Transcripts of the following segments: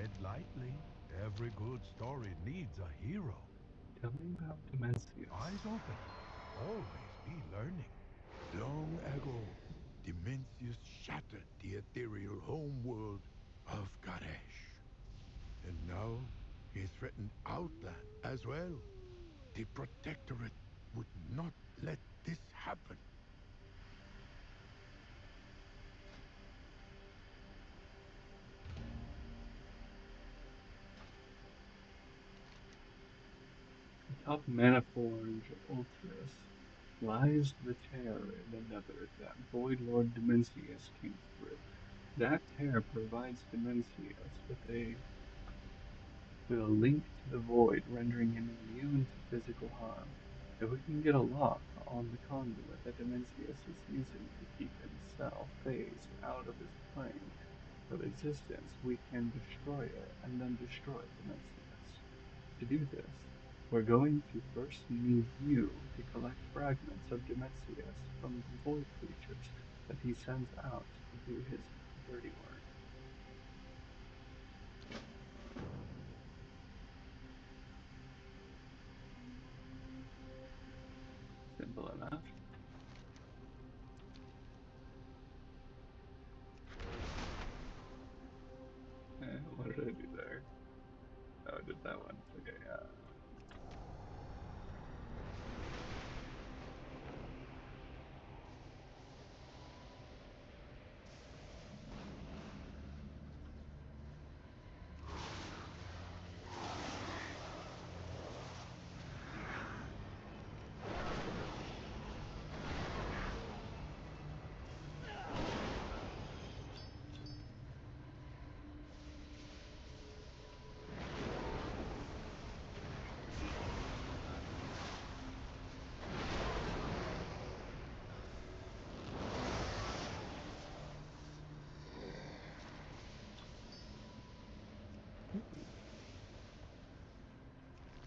Tread lightly. Every good story needs a hero. Tell me about Dimensius. Eyes open. Always be learning. Long ago, Dimensius shattered the ethereal homeworld of Garesh. And now he threatened Outland as well. The Protectorate would not let this happen. Atop Maniforge Ultras lies the tear in the nether that Void Lord Dimensius came through. That tear provides Dimensius with a link to the void, rendering him immune to physical harm. If we can get a lock on the conduit that Dimensius is using to keep himself phased out of his plane of existence, we can destroy it and then destroy Dimensius. To do this, we're going to first need you to collect fragments of Dimensius from the void creatures that he sends out to do his dirty work. Simple enough. What did I do there? Oh, I did that one. Okay,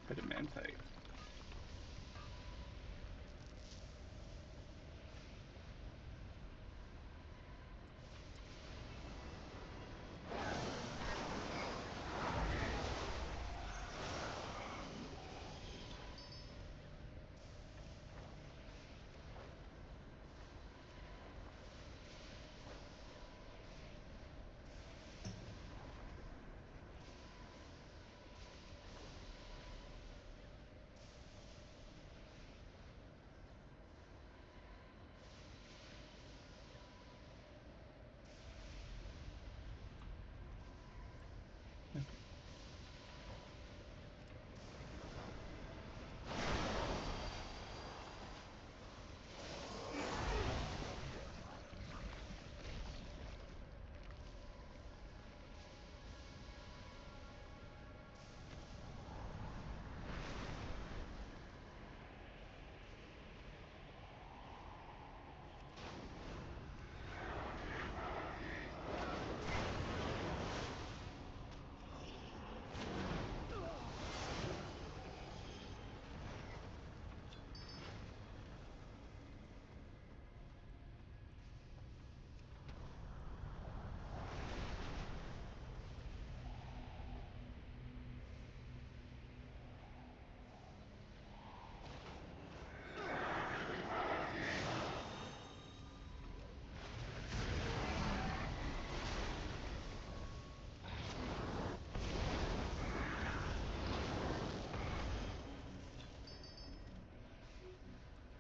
Pedimantite.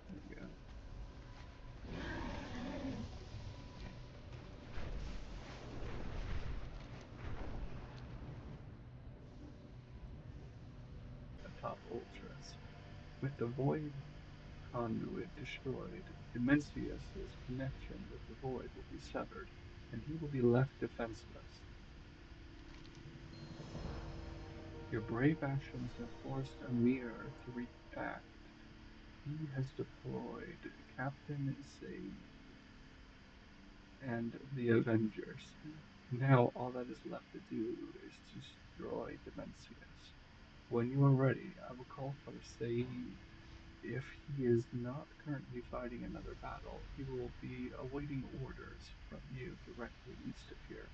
There we go. Atop Ultras. With the void conduit destroyed, Dimensius' connection with the void will be severed, and he will be left defenseless. Your brave actions have forced Amir to react. He has deployed Captain Save and the Avengers. Now all that is left to do is to destroy Dimensius. When you are ready, I will call for Saeed. If he is not currently fighting another battle, he will be awaiting orders from you directly east of here.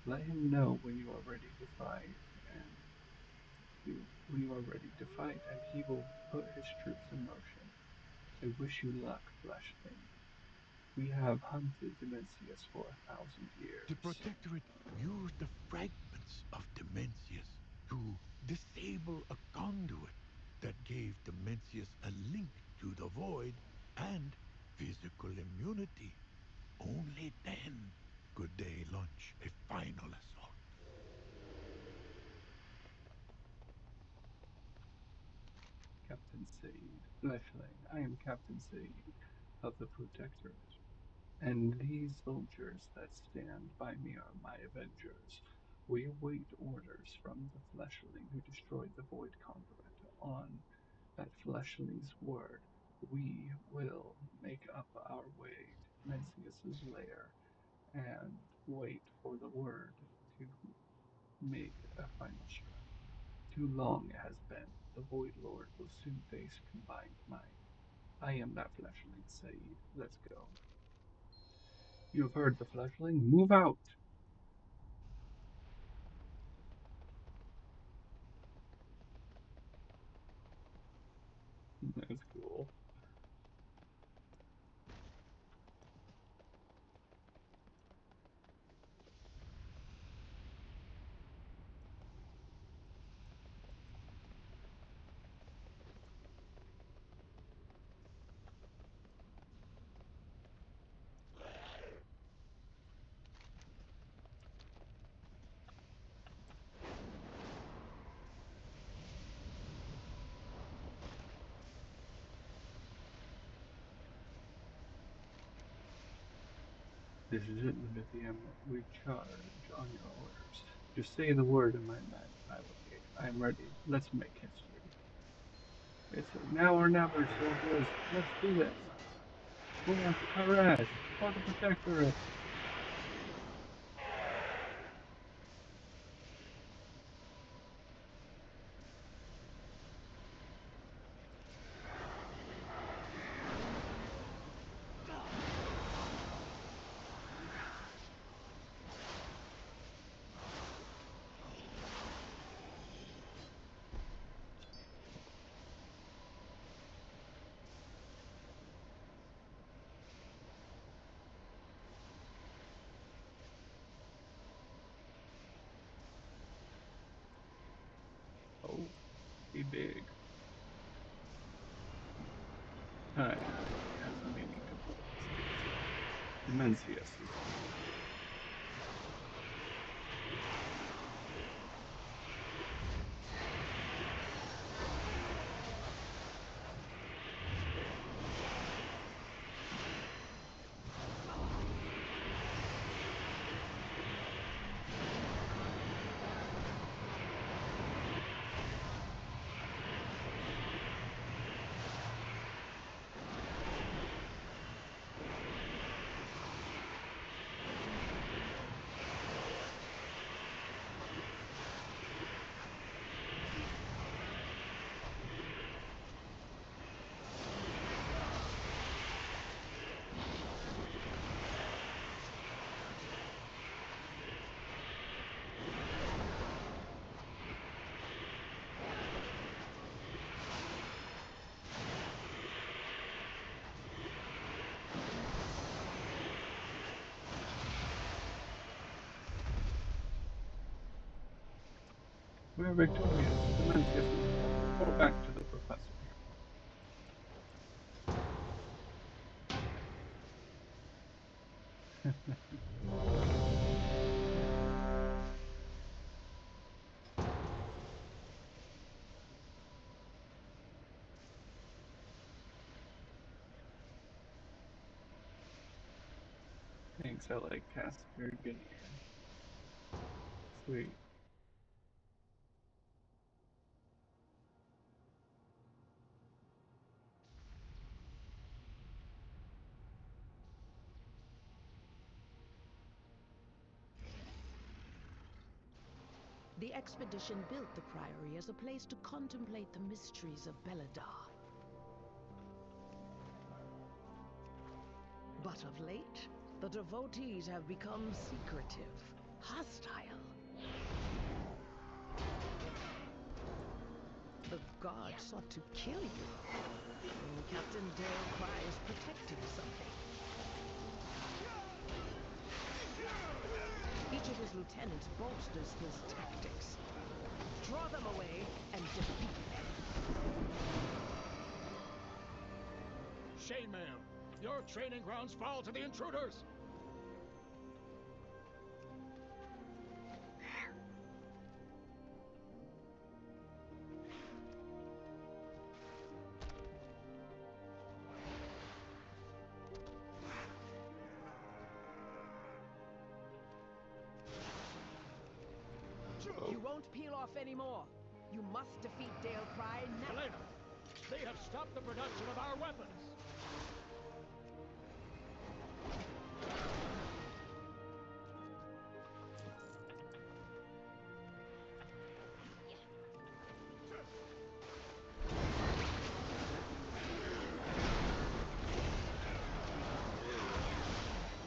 Let him know when you are ready to fight, and when you are ready to fight, and he will put his troops in motion. I wish you luck, Fleshling. We have hunted Dimensius for 1,000 years. The Protectorate used the fragments of Dimensius to disable a conduit that gave Dimensius a link to the Void and physical immunity. Only then could they launch a final assault. Captain Said, Fleshling, I am Captain Said of the Protectorate, and these soldiers that stand by me are my avengers. We await orders from the Fleshling who destroyed the Void Conduit. On that Fleshling's word, we will make up our way to Mencius's lair and wait for the word to make a final strike. Too long it has been. The Void Lord will soon face combined might. I am that Fleshling, Said. Let's go. You have heard the Fleshling. Move out! That's cool. This is it, Lithium. We charge on your orders. Just say the word and my men. I will aid. I am ready. Let's make history. It's now or never, soldiers. Let's do this. For Karesh, for the Protectorate. Oh, be big. Time has many complexities. Dimensius is one of them. We are victorious. Dimensius is gone. Go back to the professor. Thanks, I like Caster Guinea. Sweet. The expedition built the Priory as a place to contemplate the mysteries of Beledar. But of late, the devotees have become secretive, hostile. The guard sought to kill you. Captain Dale Cry is protecting something. Each of his lieutenants bolsters his tactics. Draw them away and defeat them. Chainmail, your training grounds fall to the intruders! You won't peel off anymore. You must defeat Dale Cry now. Elena, they have stopped the production of our weapons!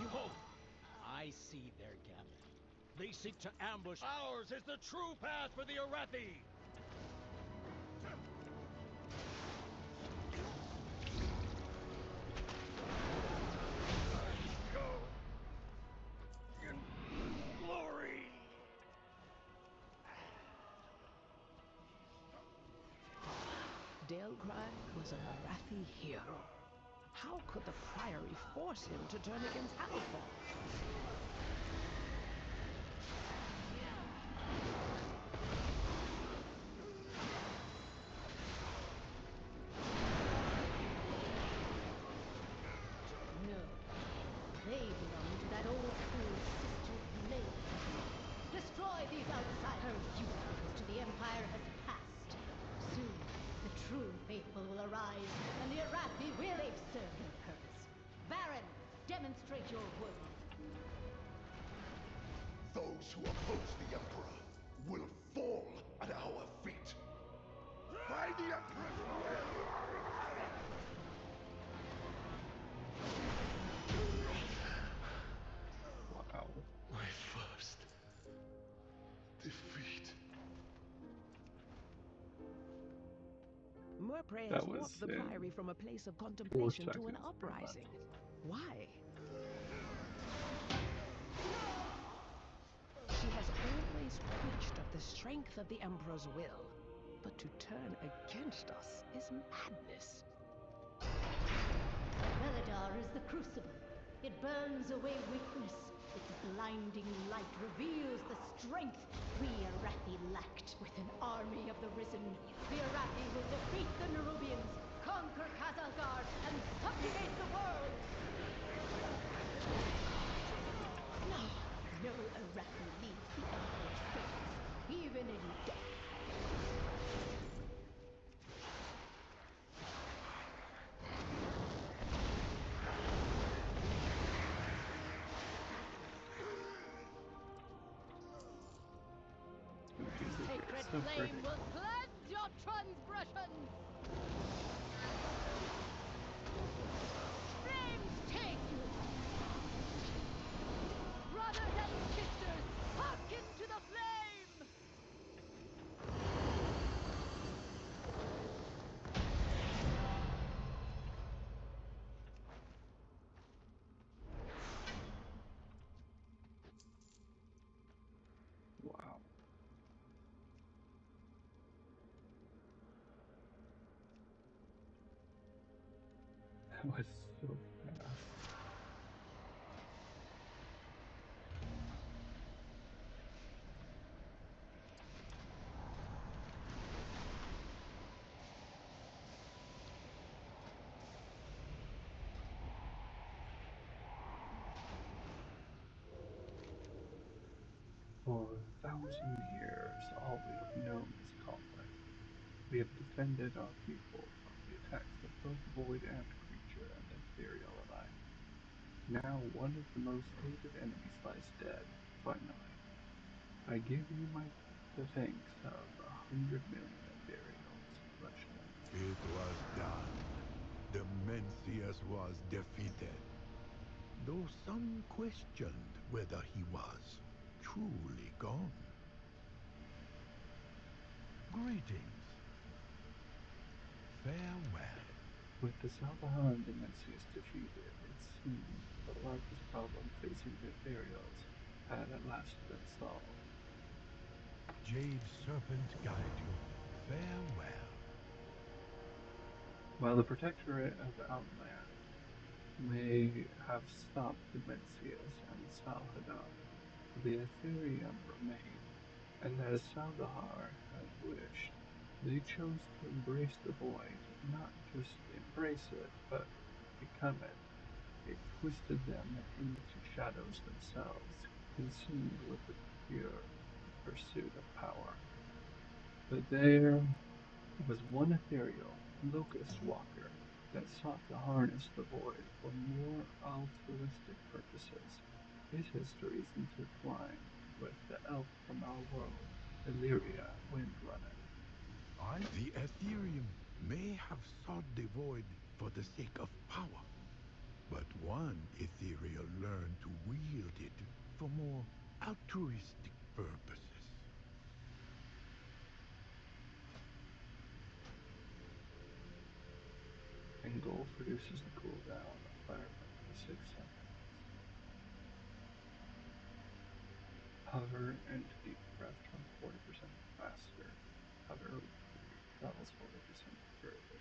You hope. I see their gambit. They seek to ambush. Ours is the true path for the Arathi! Glory! Dale Cry was an Arathi hero. How could the Priory force him to turn against Halford? No. They belong to that old school sister blade. Destroy these outsiders, because to the Empire has passed. Soon, the true faithful will arise, and the Arathi will serve their purpose. Baron, demonstrate your worth. Those who oppose the Emperor will fall at our feet. By the Emperor's will! Wow. My first defeat. Murpray That has was walked the in Priory from a place of 4 contemplation to an seconds, uprising. Why? She has always preached of the strength of the Emperor's will, but to turn against us is madness. Veladar is the crucible. It burns away weakness. Its blinding light reveals the strength we Arathi lacked. With an army of the Risen, the Arathi will defeat the Nerubians, conquer Khazalgar, and subjugate the world! No, no Arathi leaves the Emperor's service, even in death. Sacred flame will cleanse your transgressions! Flames take you! Brothers and sisters, hearken to the flame! Wow. That was so fast. For 1,000 years, all we have known is conflict. We have defended our people from the attacks of both Void and Creature and Ethereal alike. Now one of the most hated enemies lies dead, finally. I give you the thanks of 100 million Ethereals, Fletchling. It was done. The Mencius was defeated. Though some questioned whether he was truly gone. Greetings. Farewell. With the Salvahar and Dimensius defeated, it seemed the largest problem facing the Ethereals had at last been solved. Jade Serpent guide you. Farewell. While the Protectorate of Outland may have stopped Dimensius and Salhadar, the Ethereum remained, and as Salvahar had wished, they chose to embrace the void, not just embrace it, but become it. It twisted them into shadows themselves, consumed with the pure pursuit of power. But there was one ethereal, Locust Walker, that sought to harness the void for more altruistic purposes. His history is intertwined with the elf from our world, Illyria Windrunner. The Ethereum may have sought the void for the sake of power, but one Ethereal learned to wield it for more altruistic purposes. Engulf reduces the cooldown of Firebend by 6 seconds. Hover and deep breath from 40% faster. Hover travels 40% further.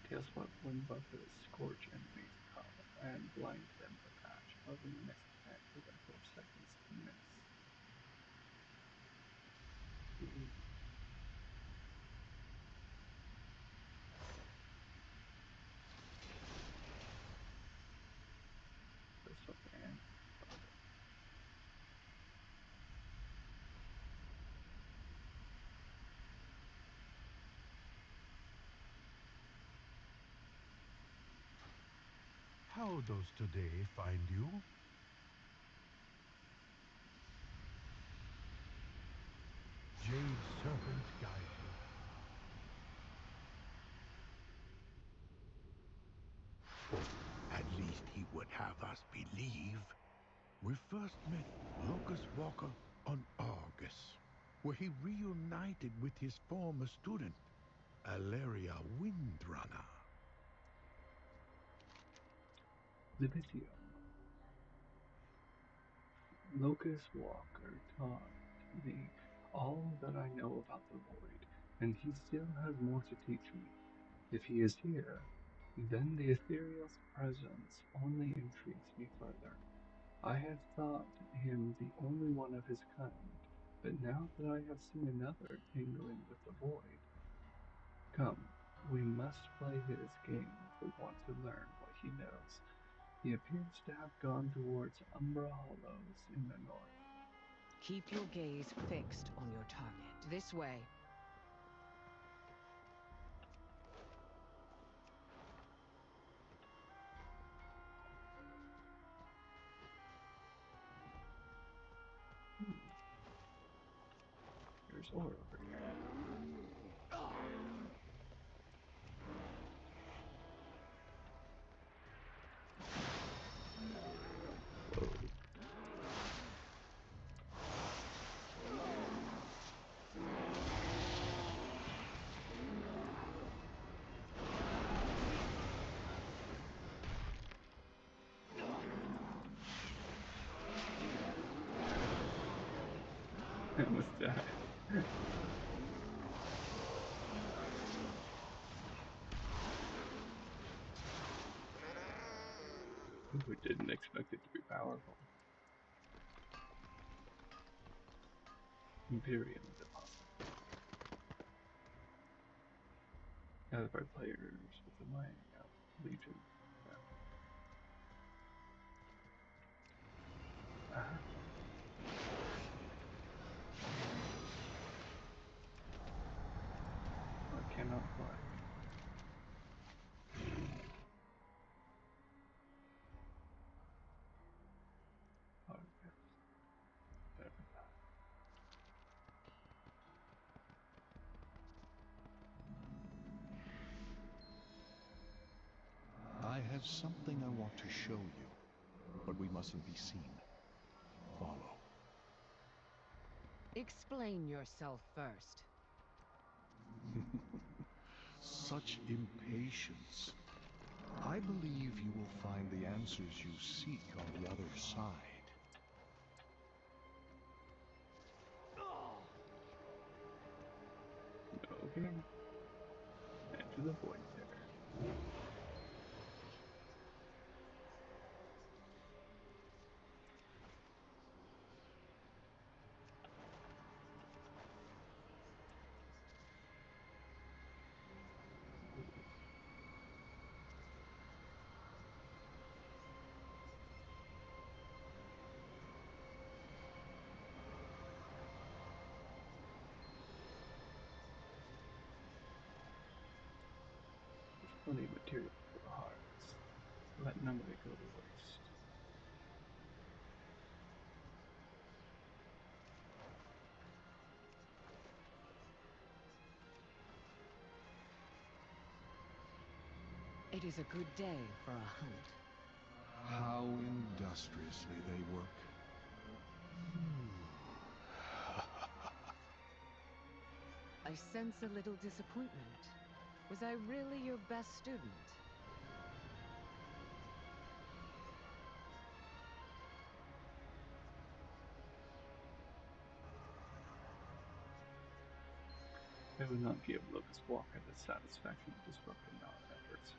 Tail Spot Wind Buffet scorch enemies and blind them with ash, causing the next attack within 4 seconds to miss. Ooh. Crystal and Buffet. How does today find you? Jade Serpent guide you. At least he would have us believe. We first met Locust Walker on Argus, where he reunited with his former student, Alleria Windrunner. Libitium. Locust Walker taught me all that I know about the void, and he still has more to teach me. If he is here, then the ethereal's presence only intrigues me further. I had thought him the only one of his kind, but now that I have seen another tingling with the void, come, we must play his game if we want to learn what he knows. He appears to have gone towards Umbra Hollows in the north. Keep your gaze fixed on your target. This way. There's ore over here. Whoa. I almost died. Ooh, didn't expect it to be powerful. Imperium deposit. Gathered by players with the mining of Legion. Yeah. Ah. I cannot fly. Oh, yes. Better be that. I have something I want to show you, but we mustn't be seen. Follow. Explain yourself first. Such impatience. I believe you will find the answers you seek on the other side. Okay. Enter the void there. There's plenty of material for the harvest. Let none of it go to waste. It is a good day for a hunt. How industriously they work. I sense a little disappointment. Was I really your best student? I would not give Locust Walker the satisfaction of disrupting our efforts.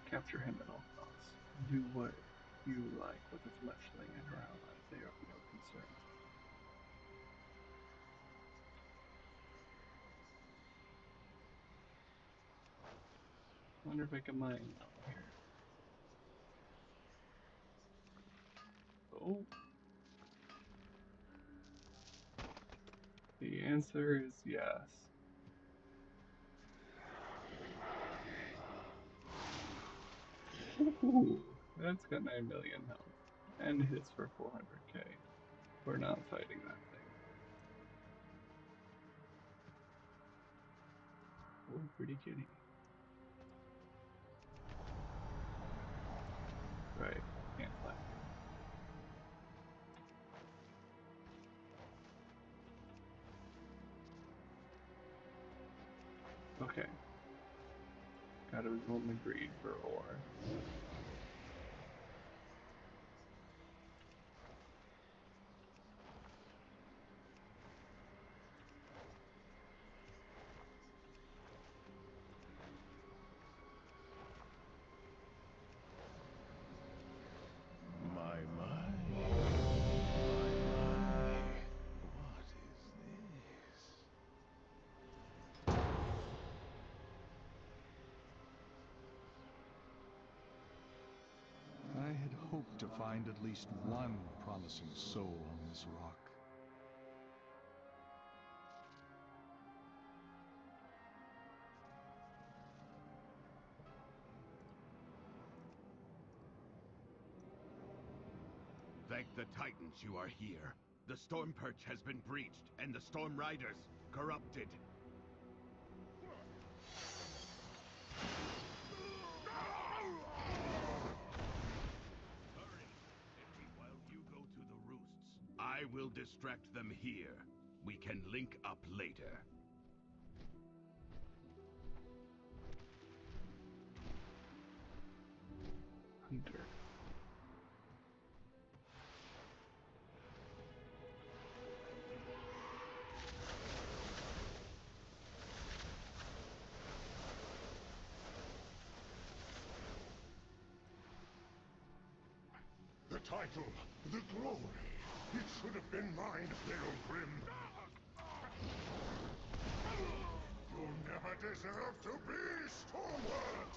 Capture him at all costs. Do what you like with the fledgling and her allies. They are of no concern. Wonder if I can mine out here. Oh. The answer is yes. Ooh, that's got 9 million health. And hits for 400k. We're not fighting that thing. Oh, pretty kitty. Right, can't fly. Okay. Gotta resume the greed for ore. My. What is this? I had hoped to find at least one promising soul on this rock. Thank the Titans you are here. The Storm Perch has been breached, and the Storm Riders corrupted. Hurry! While you go to the roosts, I will distract them here. We can link up later. Hunter. The title, the glory, it should have been mine, Little Grim. You never deserved to be Stormward!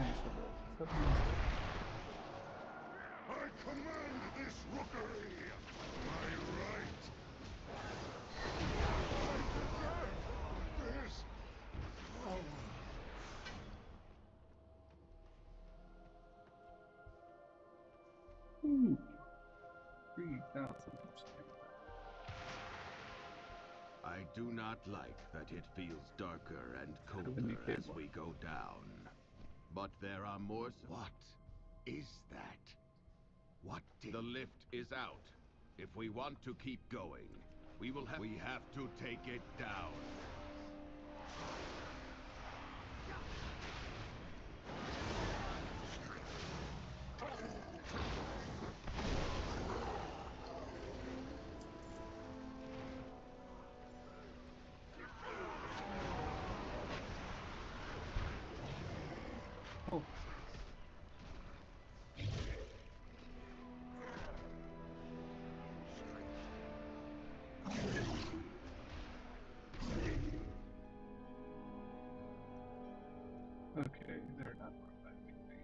untraceable. Submissive. I command this rookery! My right! I deserve this power! Ooh. 3,000 strength. I do not like that it feels darker and colder 70K as we go down. But there are more. What is that? What the lift is out. If we want to keep going, we have to take it down. Oh. Okay, they're not reviving me.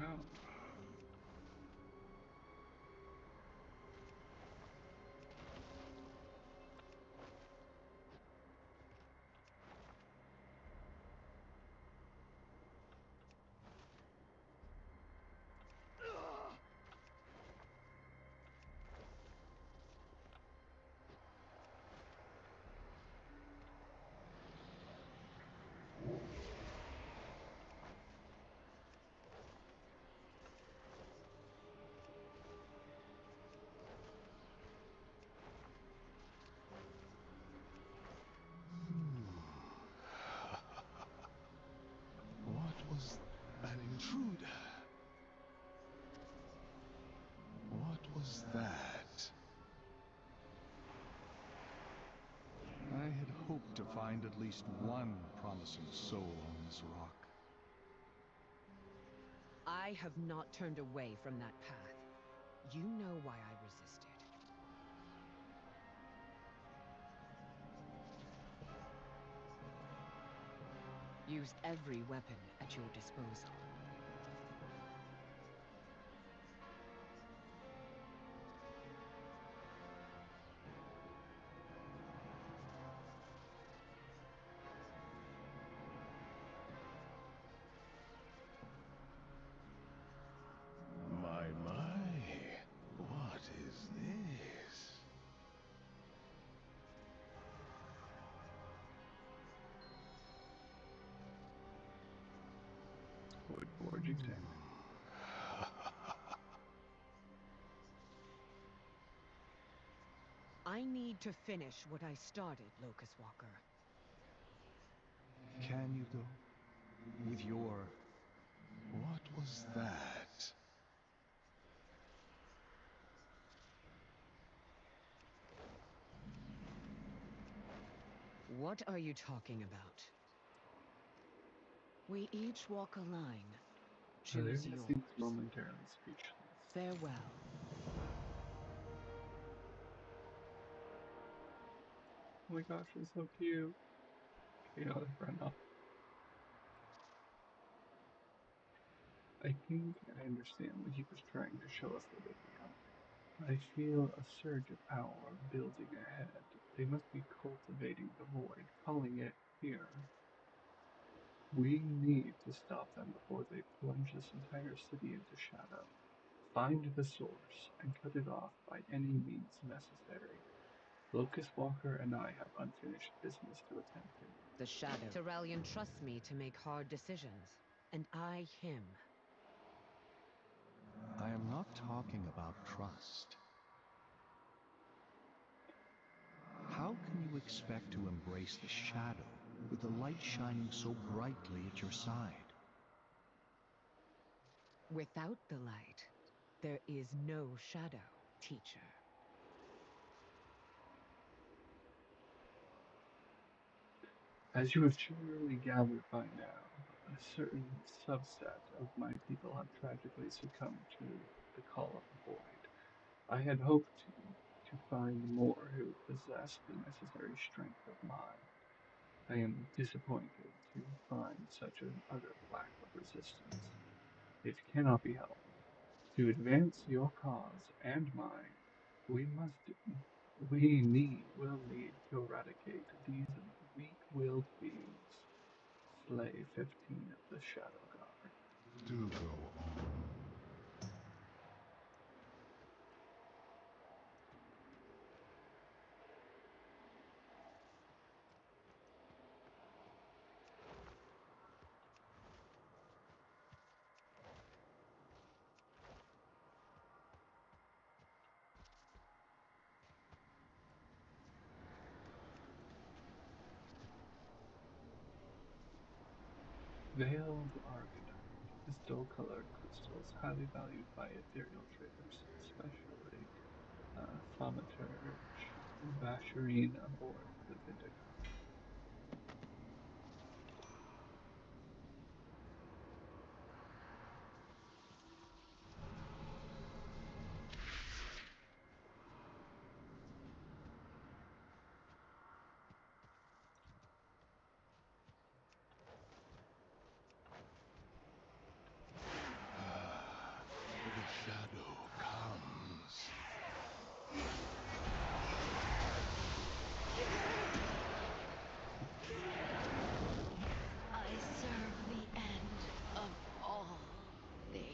Wow. What was an intruder? What was that? I had hoped to find at least one promising soul on this rock. I have not turned away from that path. You know why I resisted. Used every weapon at your disposal. My, what is this? Void Forge examined. I need to finish what I started, Locust Walker. Can you though? With your... what was that? What are you talking about? We each walk a line. Choose Olivia yours. seems momentarily speechless. Farewell. Oh my gosh, it's so cute. Okay, I'll run off. I think I understand what he was trying to show us, Olivia. I feel a surge of power building ahead. They must be cultivating the void, calling it here. We need to stop them before they plunge this entire city into shadow. Find the source and cut it off by any means necessary. Locust Walker and I have unfinished business to attend to. The Shadow. Terrellian trusts me to make hard decisions, and I him. I am not talking about trust. How can you expect to embrace the shadow with the light shining so brightly at your side? Without the light, there is no shadow, teacher. As you have surely gathered by now, a certain subset of my people have tragically succumbed to the call of the void. I had hoped to find more who possess the necessary strength of mind. I am disappointed to find such an utter lack of resistance. It cannot be helped. To advance your cause and mine, will need to eradicate these weak-willed beings. Slay 15 of the Shadow Guard. Do go on. Veiled Argonite. This dull-colored crystal is highly valued by ethereal traders, especially Thaumaturge, Vasharine aboard the Vindigo. The shadow comes. I serve the end of all things.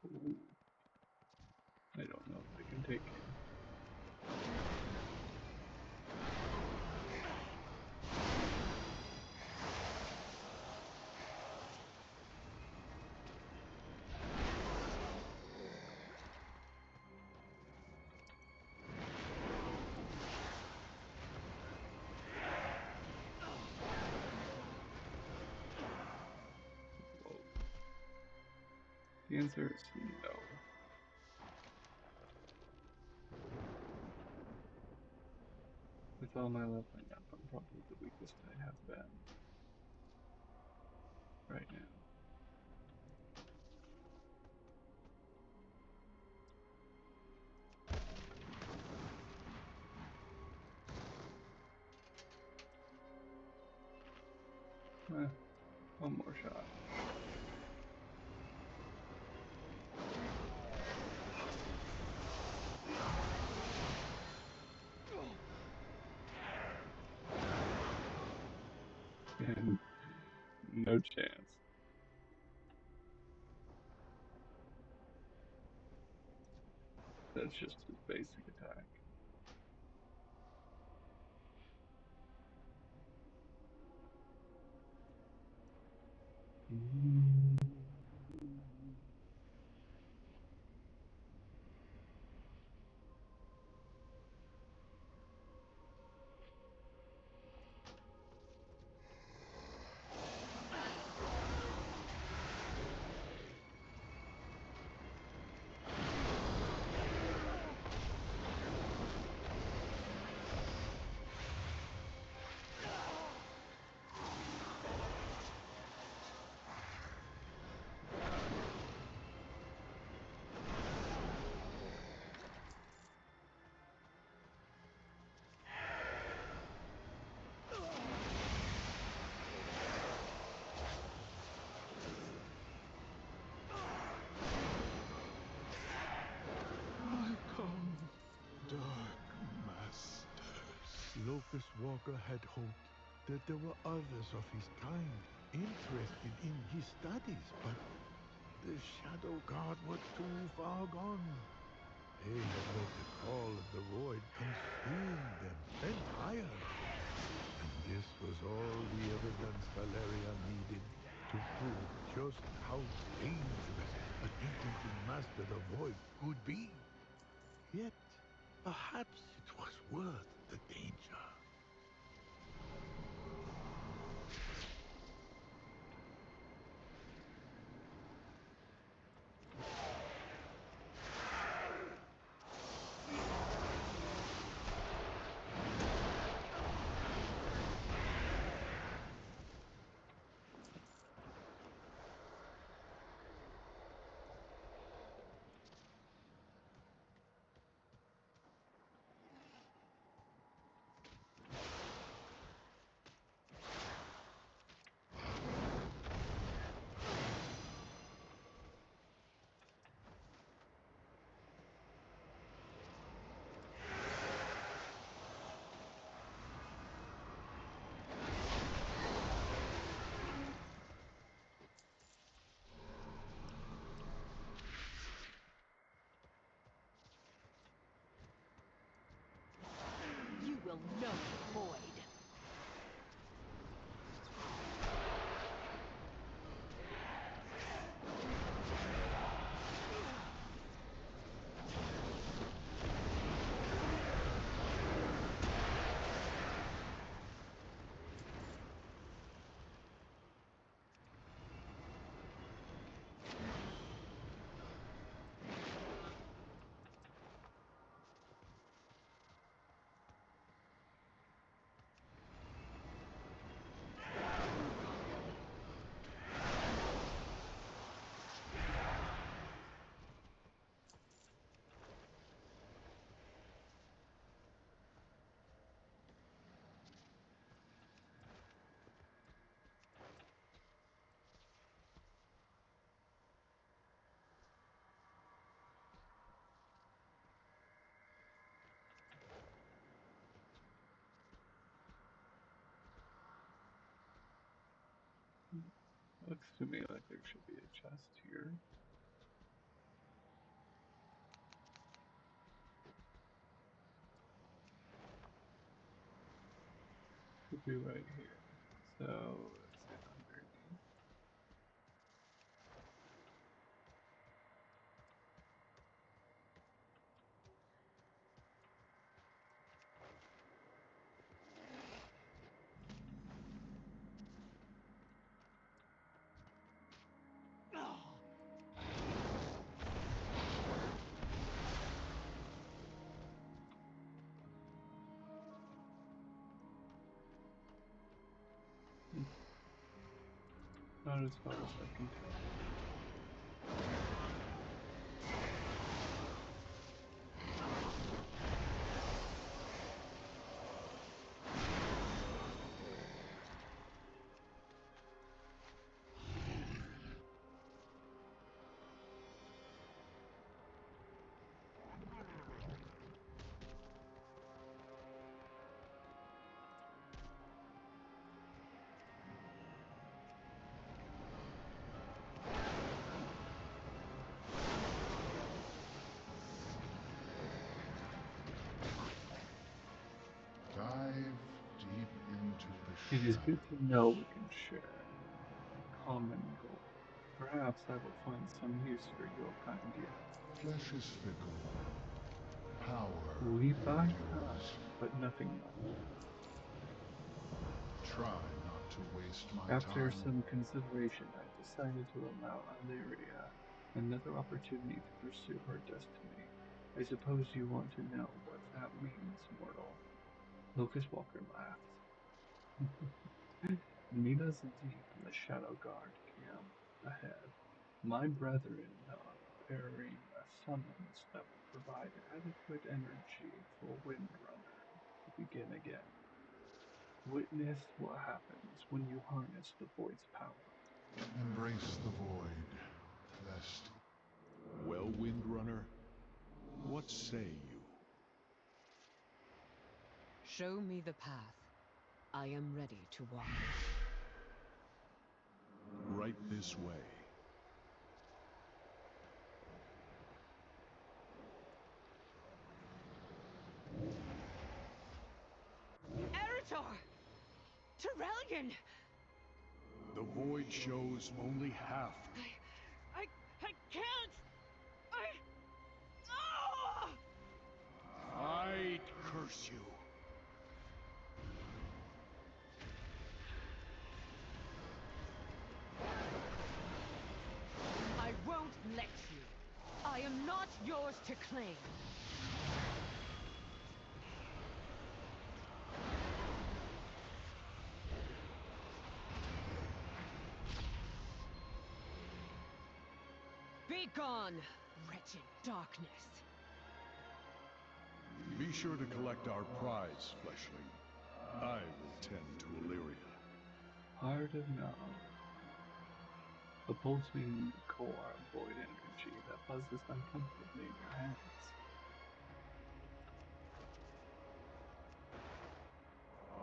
Ooh. I don't know if I can take him. Whoa. The answer is no. With all my leveling up, I'm probably the weakest I have been right now. One more shot. And no chance. That's just his basic attack. Locust Walker had hoped that there were others of his kind interested in his studies, but the Shadow Guard were too far gone. They had let the call of the void consume them entire. And this was all the evidence Valeria needed to prove just how dangerous attempting to master the void could be. Yet, perhaps it was worth the danger. You will know the void. Looks to me like there should be a chest here. Could be right here. So let's get underneath. Not as far as I can tell. Dive deep into the It is shadow. good to know we can share a common goal. Perhaps I will find some use for your kind yet. Flesh is fickle. Power We buy time, endures. but nothing much. Try not to waste my After time. some consideration, I decided to allow Illyria another opportunity to pursue her destiny. I suppose you want to know what that means, mortal. Locust Walker laughs. Meet us deep in the Shadow Guard camp ahead. My brethren are preparing a summons that will provide adequate energy for Windrunner to begin again. Witness what happens when you harness the Void's power. Embrace the void, lest... Well, Windrunner, what say you? Show me the path. I am ready to walk. Right this way. Eritor! Terrellian! The void shows only half. I can't! I'd curse you. I won't let you. I am not yours to claim. Be gone, wretched darkness. Be sure to collect our prize, Fleshling. I will tend to Illyria. Heart of Nod. A pulsing core of void energy that buzzes uncomfortably in your hands.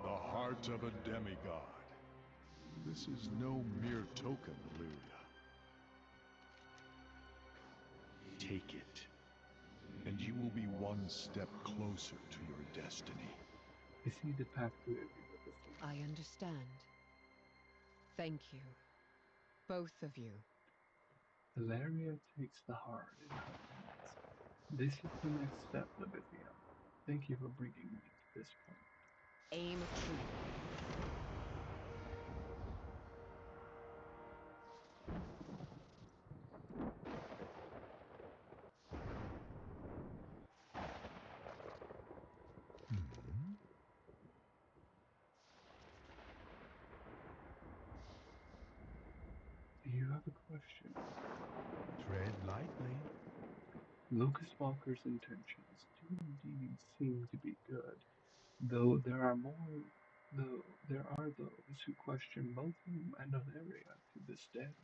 The heart of a demigod. This is no mere token, Illyria. Take it, and you will be one step closer to your destiny. I see the path clearly with this one. I understand. Thank you. Both of you. Valeria takes the heart in her hands. This is the next step, Libithia. Thank you for bringing me to this point. Aim true. Do you have a question? Tread lightly. Lucas Walker's intentions do indeed seem to be good, though there are those who question both him and Valeria to this day.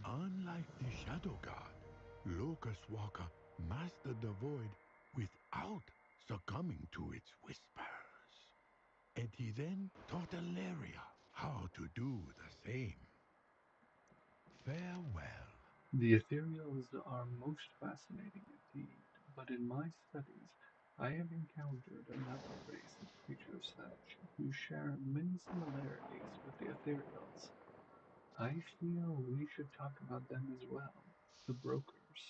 Unlike the Shadow God, Lucas Walker mastered the void without succumbing to its whispers. And he then taught Illyria how to do the same. Farewell. The ethereals are most fascinating indeed, but in my studies I have encountered another race of creatures who share many similarities with the ethereals. I feel we should talk about them as well, the brokers.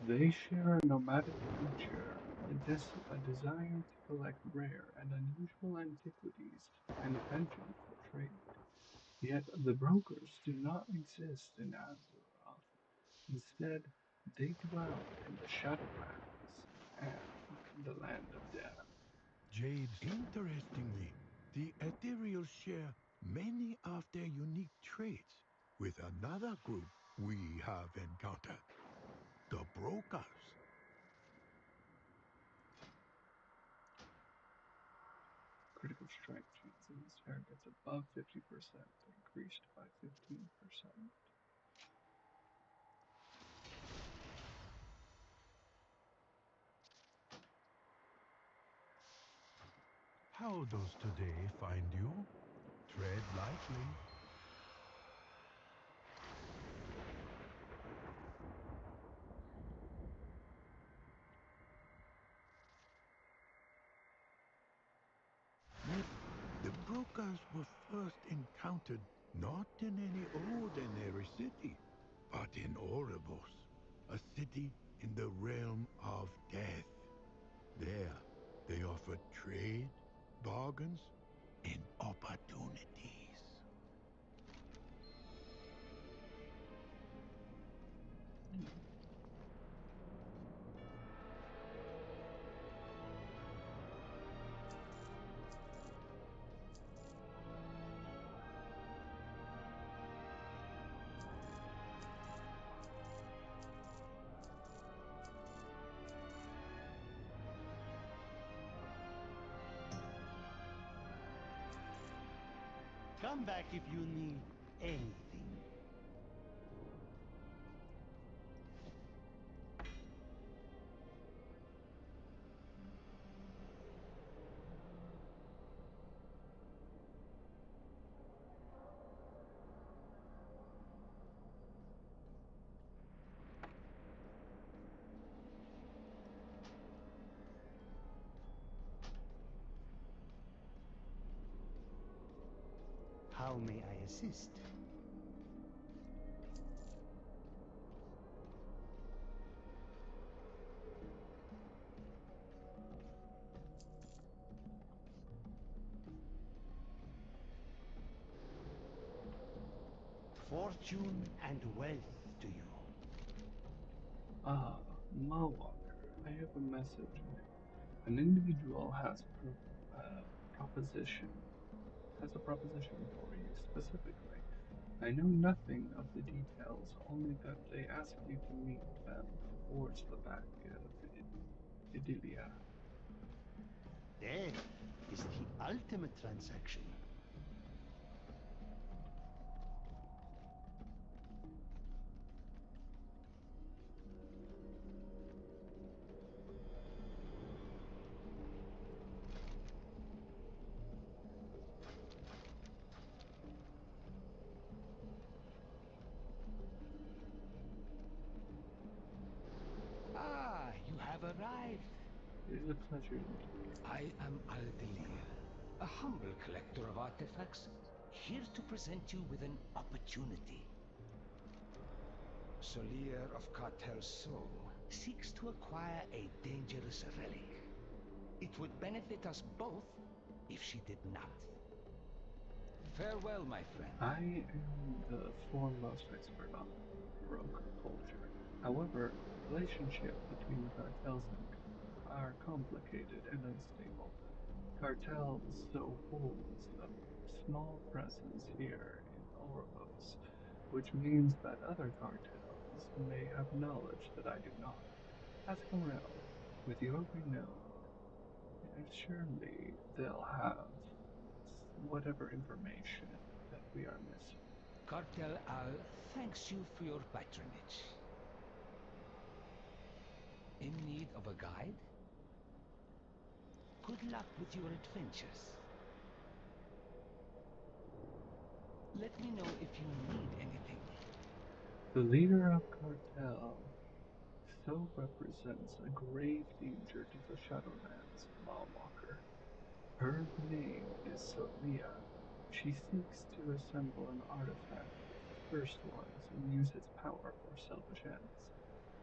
They share a nomadic nature, a desire to collect rare and unusual antiquities, and a penchant for trade. Yet the brokers do not exist in Azeroth. Instead, they dwell in the Shadowlands and the Land of Death. Jade, interestingly, the Ethereals share many of their unique traits with another group we have encountered, the Brokers. Critical strike chance in this area gets above 50%, increased by 15%. How does today find you? Tread lightly. The Brokers were first encountered not in any ordinary city, but in Oribos, a city in the realm of death. There, they offered trade, bargains, and opportunities. Come back if you need anything. How may I assist? Fortune and wealth to you. Ah, Mawalker, I have a message. An individual proposition has a proposition for you specifically. I know nothing of the details, only that they asked you to meet them towards the back of Idilia. Death is the ultimate transaction. Ah, you have arrived. It is a pleasure to meet you. I am Aldelir, a humble collector of artifacts, here to present you with an opportunity. Solier of Cartel Soul seeks to acquire a dangerous relic. It would benefit us both if she did not. Farewell, my friend. I am the foremost expert on broker culture. However, the relationship between the cartels are complicated and unstable. Cartel so holds a small presence here in Oribos, which means that other cartels may have knowledge that I do not. Ask around. With your renown, surely they'll have whatever information that we are missing. Cartel Al thanks you for your patronage. In need of a guide? Good luck with your adventures. Let me know if you need anything. The leader of Cartel so represents a grave danger to the Shadowlands, Lawwalker. Her name is Solia. She seeks to assemble an artifact with the first ones and use its power for selfish ends.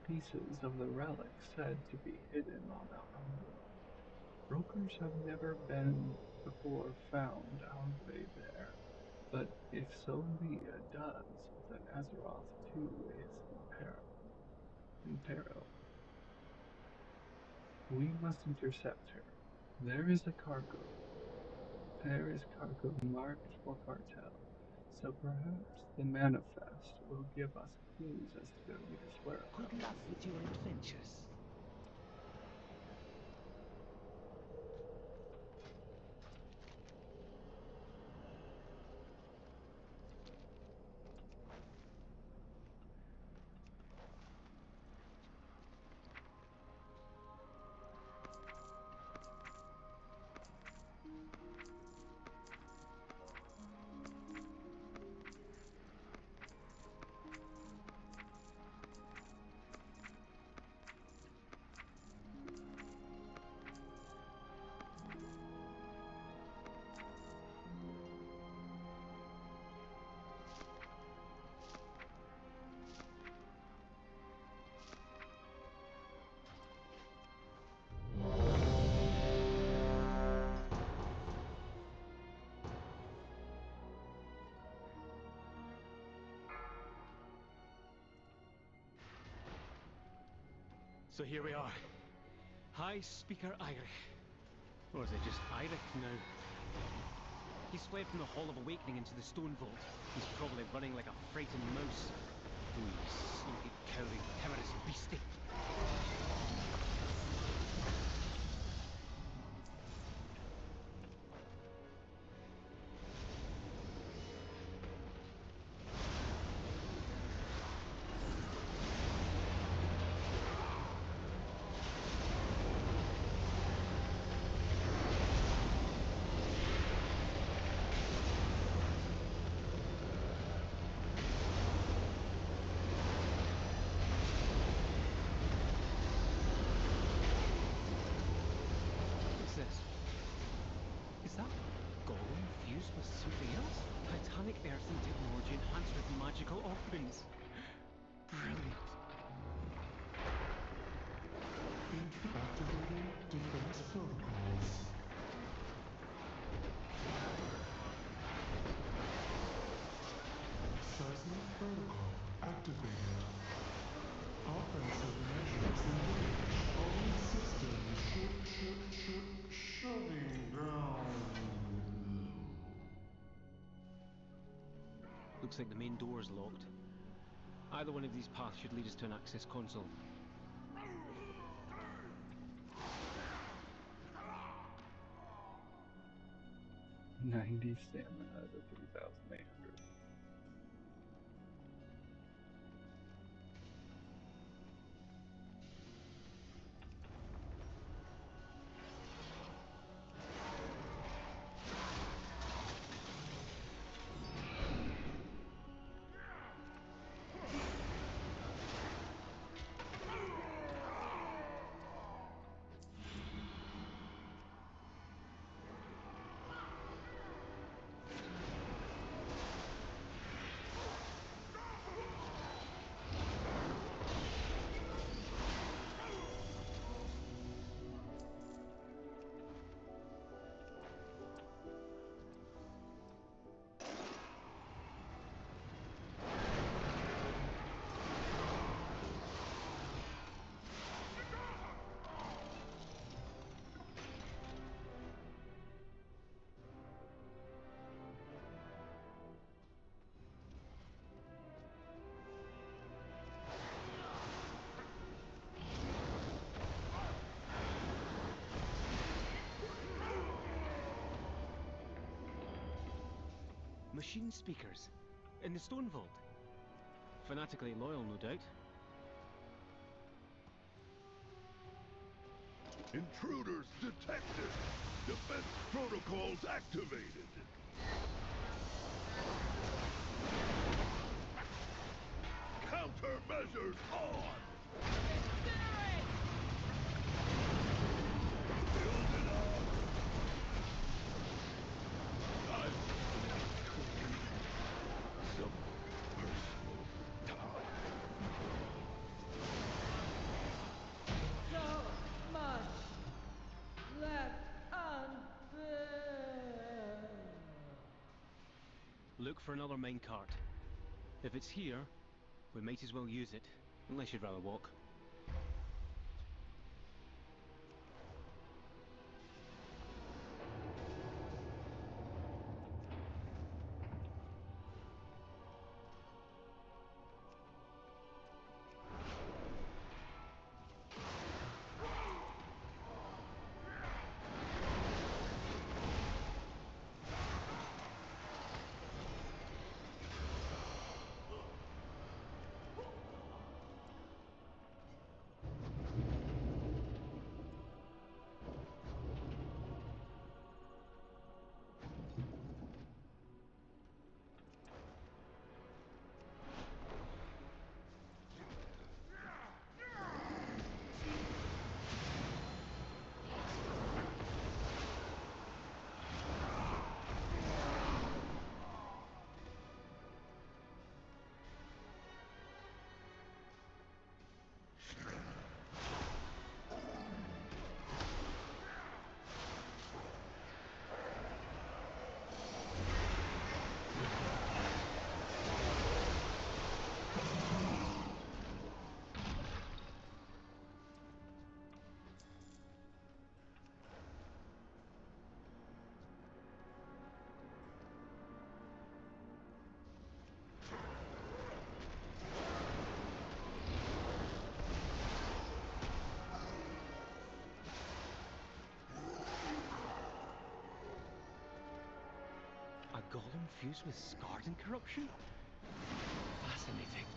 Pieces of the relic said to be hidden on our world. Brokers have never been before found our way there, but if Solia does, then Azeroth too is in peril. We must intercept her. There is cargo marked for Cartel, so perhaps the manifest will give us clues as to their leader's whereabouts. Good luck with your adventures. So here we are. High Speaker Eirich. Or is it just Eirich now? He's fled from the Hall of Awakening into the Stone Vault. He's probably running like a frightened mouse. You sneaky, cowardly, timorous beastie. used was something else. Titanic earthing technology enhanced with magical offerings. Brilliant. Activating defense protocols. Seismic protocol activated. Offensive measures engaged. All systems shutting down. Looks like the main door is locked. Either one of these paths should lead us to an access console. 90 stamina out of 3,800. Machine speakers. In the stone vault. Fanatically loyal, no doubt. Intruders detected. Defense protocols activated. Countermeasures on. Build it up. Some personal time. So much left unbuilt. Look for another minecart. If it's here, we might as well use it. Unless you'd rather walk. A golem fused with Skardan corruption? Fascinating.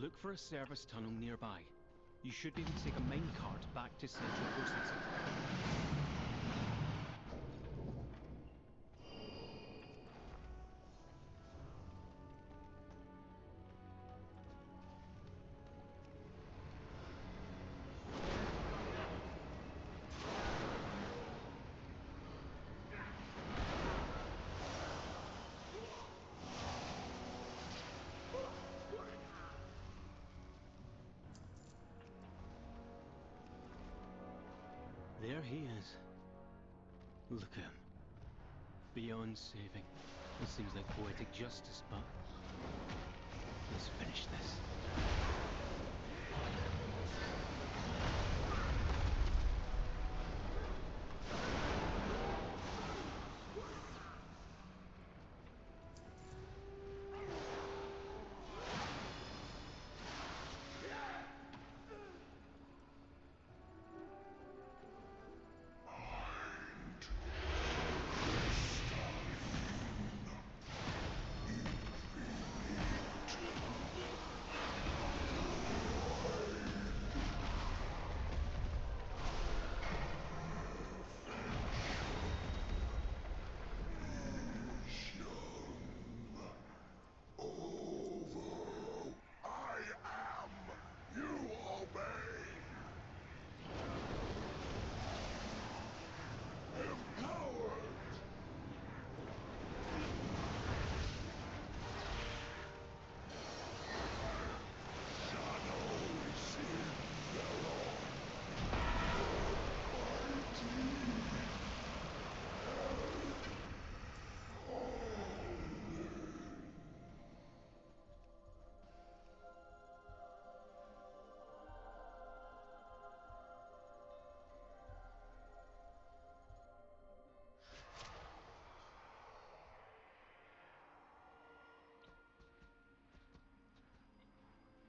Look for a service tunnel nearby. You should be able to take a minecart back to Central Processing. There he is. Look at him. Beyond saving. It seems like poetic justice, but let's finish this.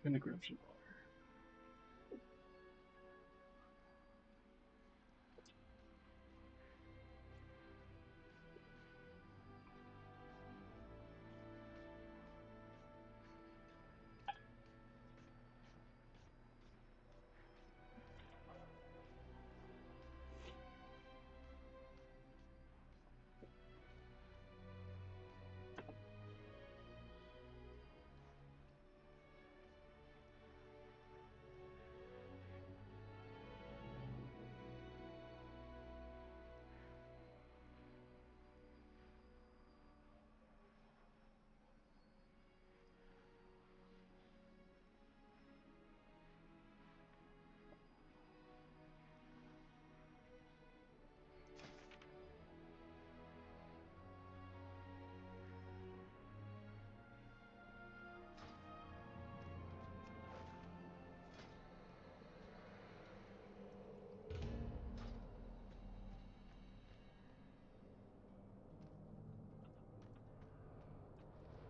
Gonna grab some water.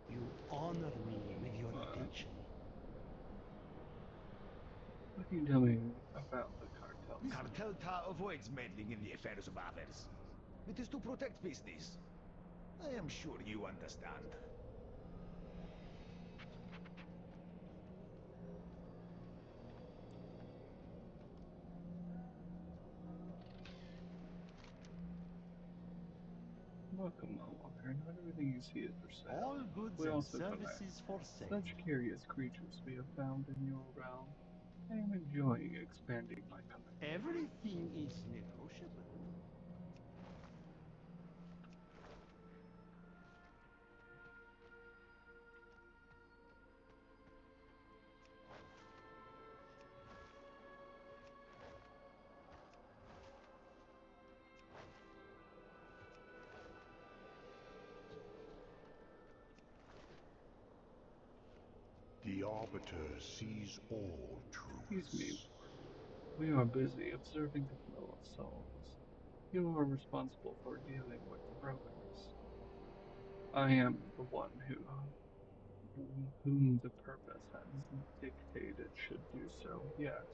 You honor me with your attention. What can you tell me about the cartel? Cartel Ta avoids meddling in the affairs of others. It is to protect business. I am sure you understand. Welcome, Walker. Not everything you see is for sale. All goods We and also collect services for sale. such curious creatures we have found in your realm. I am enjoying expanding my collection. Everything is negotiable. The Arbiter sees all truths. Excuse me. We are busy observing the flow of souls. You are responsible for dealing with the brokers. I am the one whom the purpose has dictated should do so, yes.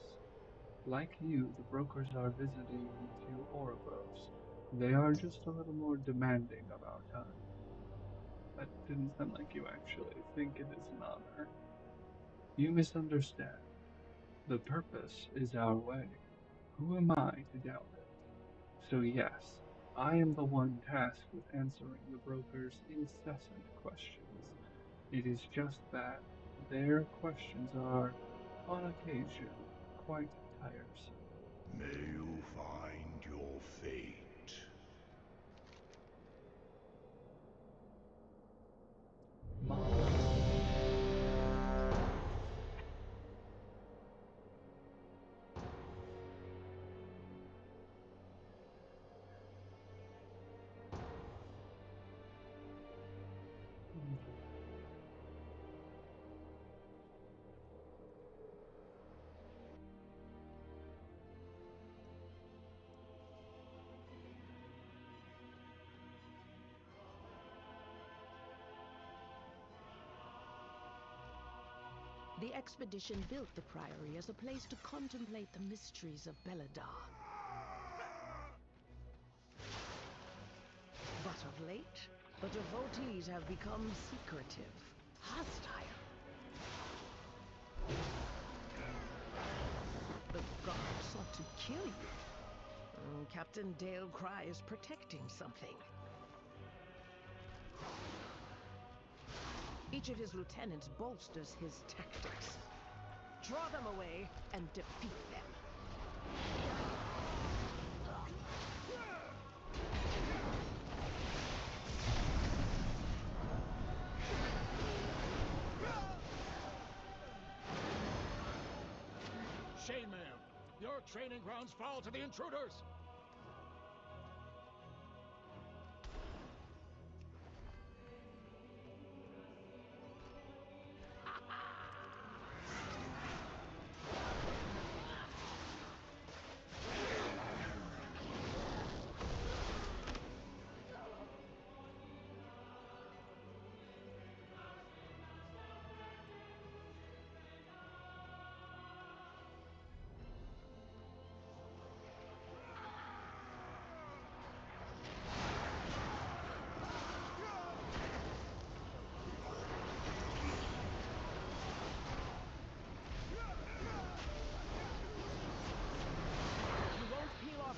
Like you, the brokers are visiting to Ouroboros. They are just a little more demanding of our time. That didn't sound like you actually think it is an honor. You misunderstand. The purpose is our way. Who am I to doubt it? So yes, I am the one tasked with answering the broker's incessant questions. It is just that their questions are, on occasion, quite tiresome. May you find your fate. The expedition built the Priory as a place to contemplate the mysteries of Beledar. But of late, the devotees have become secretive, hostile. The guard sought to kill you. Captain Dale Cry is protecting something. Each of his lieutenants bolsters his tactics. Draw them away and defeat them. Shame, ma'am. Your training grounds fall to the intruders.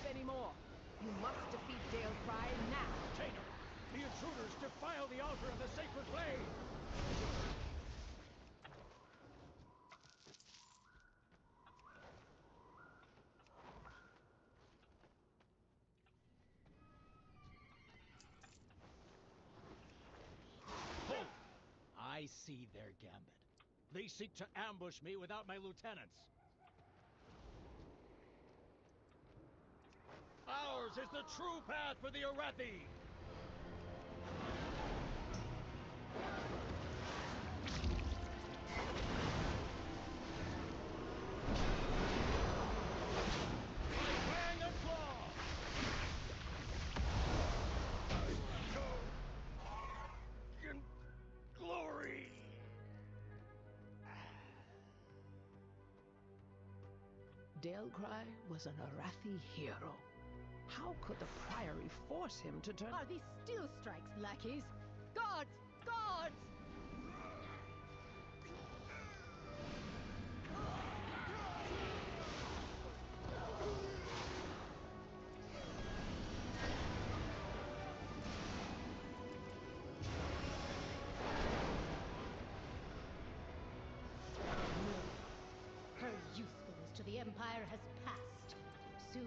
Anymore. You must defeat Dale Cry now. Take him! The intruders defile the altar of the sacred blade! Halt! I see their gambit. They seek to ambush me without my lieutenants. Ours is the true path for the Arathi! Fang and claw! In glory! Dale Cry was an Arathi hero. How could the Priory force him to turn— Are these steel strikes, lackeys? Guards! Guards! Her usefulness to the Empire has passed. Soon,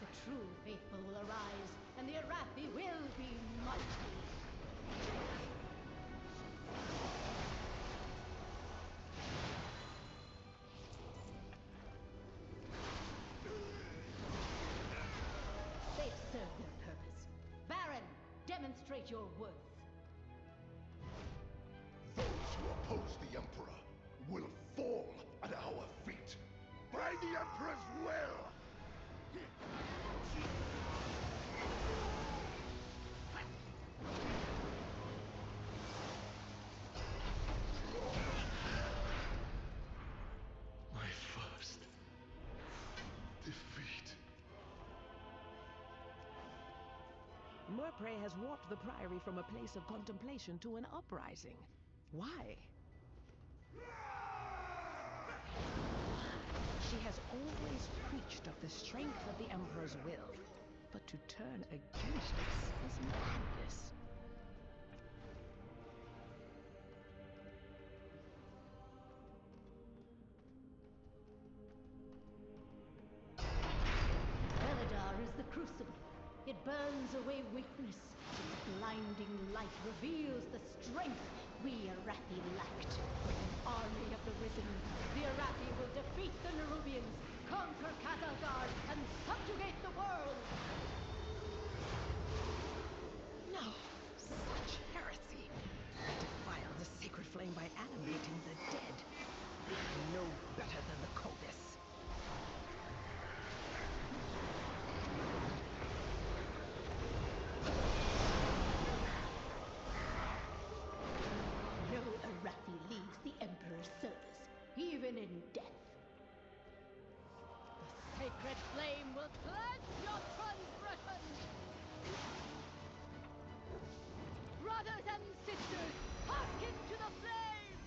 the true faithful will arise, and the Arathi will be mighty. They've served their purpose. Baron, demonstrate your worth. Those who oppose the Emperor will fall at our feet. By the Emperor's will! My first defeat. Murpray has warped the Priory from a place of contemplation to an uprising. Why? She has always preached of the strength of the Emperor's will, but to turn against us is madness. Beledar is the crucible. It burns away weakness. Its blinding light reveals the strength we Arathi lacked. With an army of the Risen, the Arathi will defeat the Nerubians, conquer Khazalgar, and subjugate the world! No, such heresy. Defile the sacred flame by animating the dead. No better than the Coldus. No Arathi leaves the Emperor's service, even in death. The sacred flame will cleanse your transgression! Brothers and sisters, hearken to the flame!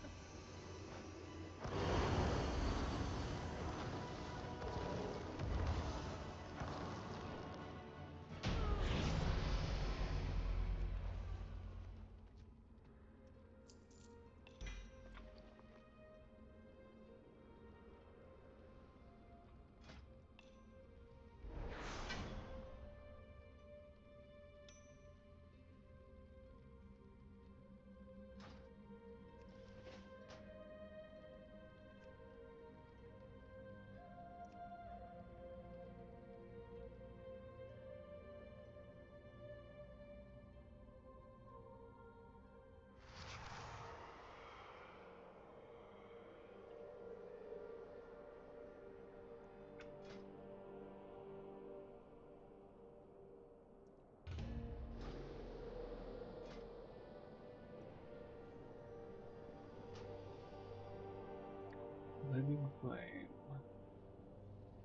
Living Flame.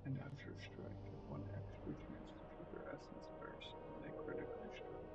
And after a strike, have one extra chance to trigger Essence Burst when they critically strike.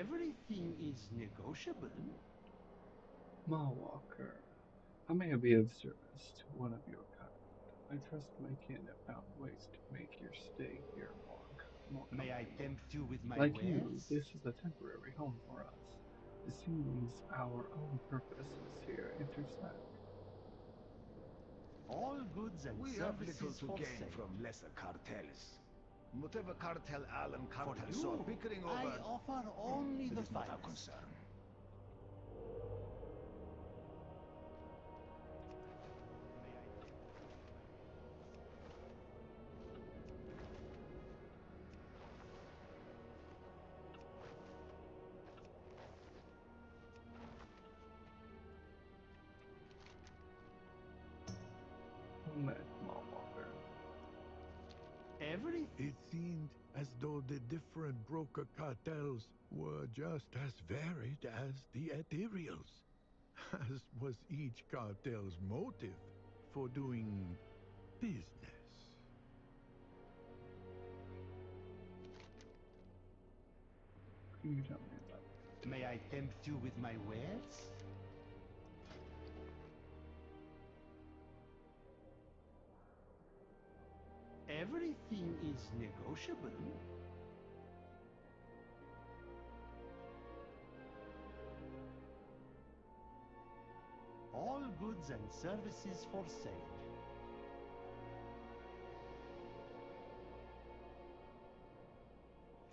Everything is negotiable. Mawwalker, I may be of service to one of your kind. I trust my kin have found ways to make your stay here more May I comfortable. tempt you with my Like you, wares? this is a temporary home for us. It seems our own purposes here intersect. All goods and We have little services to for gain sale. from lesser cartels. Whatever cartel Al and For cartel saw you, bickering I over, offer only it the is not our finest. concern. Met Mawwalker. It seemed as though the different broker cartels were just as varied as the Ethereals, as was each cartel's motive for doing business. Can you tell me about it? May I tempt you with my wares? Everything is negotiable. All goods and services for sale.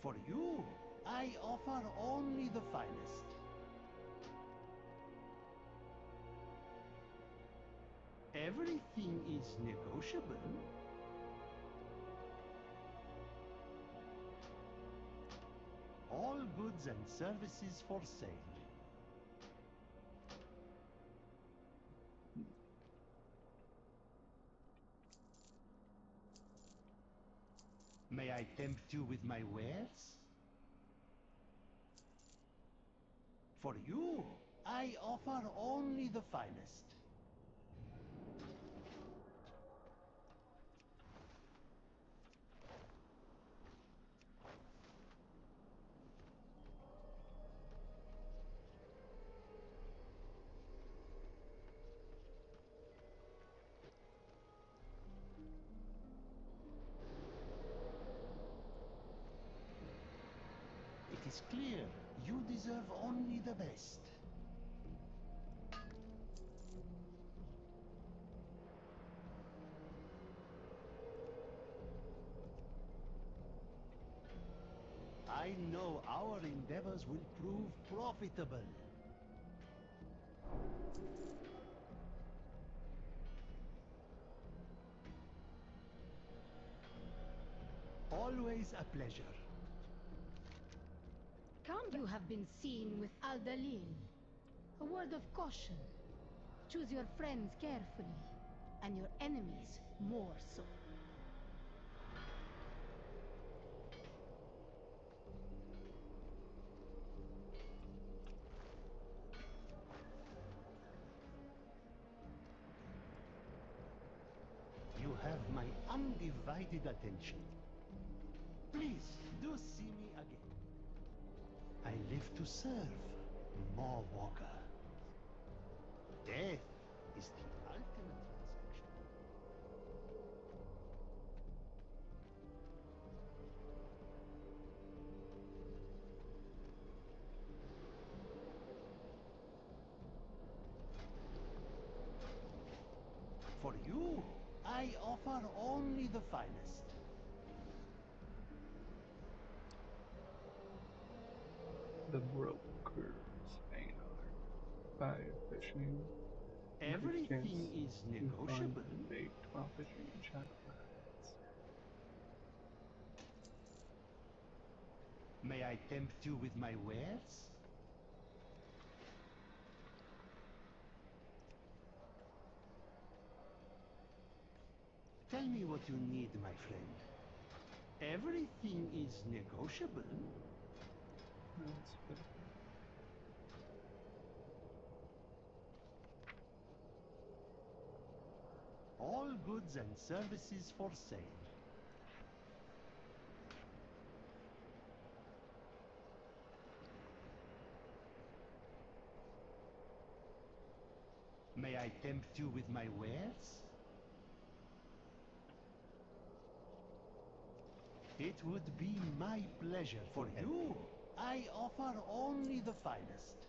For you, I offer only the finest. Everything is negotiable. All goods and services for sale. May I tempt you with my wares? For you, I offer only the finest. It is clear you deserve only the best. I know our endeavors will prove profitable. Always a pleasure. You have been seen with Aldalin. A word of caution. Choose your friends carefully, and your enemies more so. You have my undivided attention. Please, do see me again. I live to serve, Mawwalker. Death is the ultimate transaction. For you, I offer only the finest. The brokers, Einar. By fishing. Increase chance Everything is to find negotiable. bait while fishing in Shadowlands. May I tempt you with my wares? Tell me what you need, my friend. Everything is negotiable. That's good. All goods and services for sale. I tempt you with my wares? It would be my pleasure for you. I offer only the finest.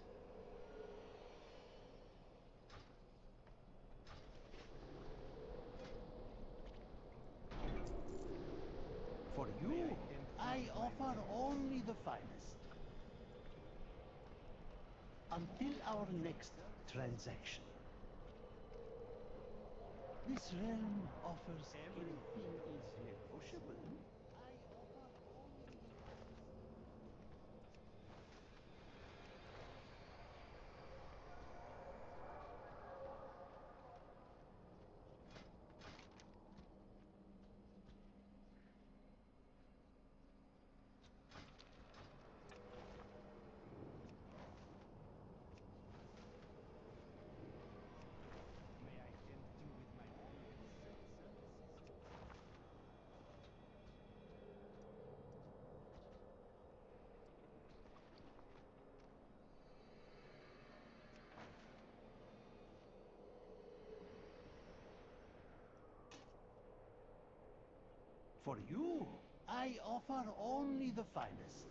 For you, I offer only the finest. Until our next transaction. This realm offers everything is negotiable. For you, I offer only the finest.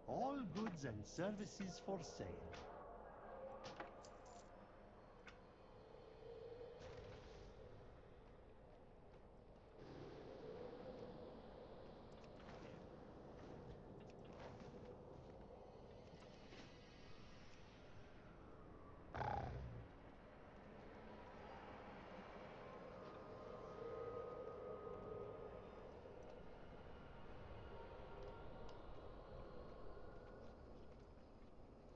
All goods and services for sale.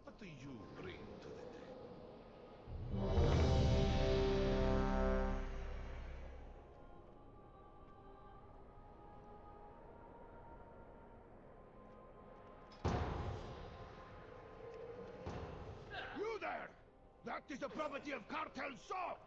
What do you bring to the table? You there! That is the property of Cartel Soap!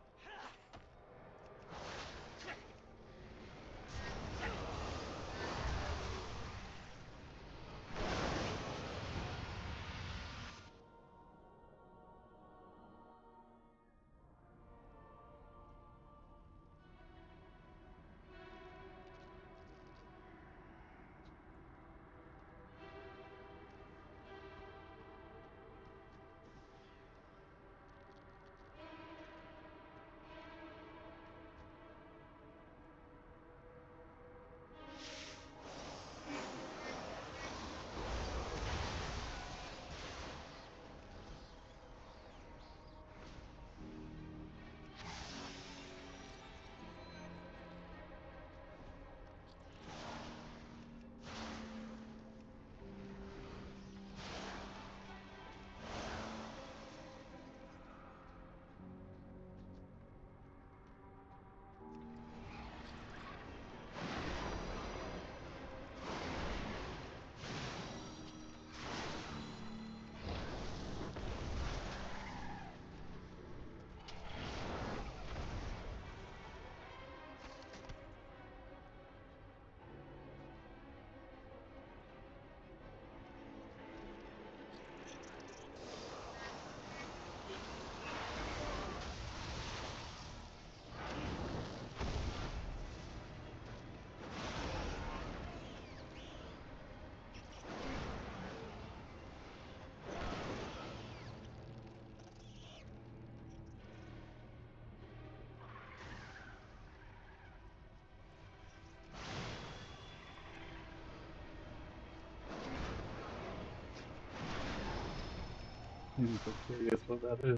I'm so curious what that is.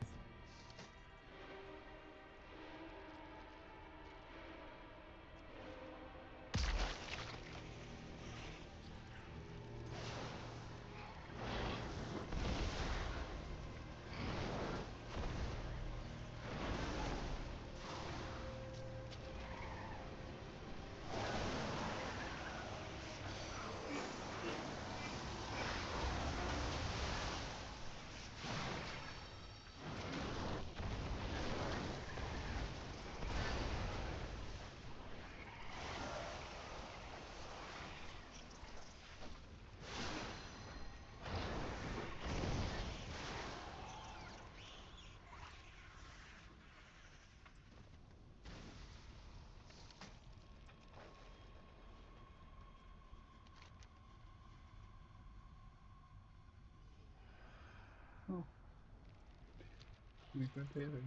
Mi fratello.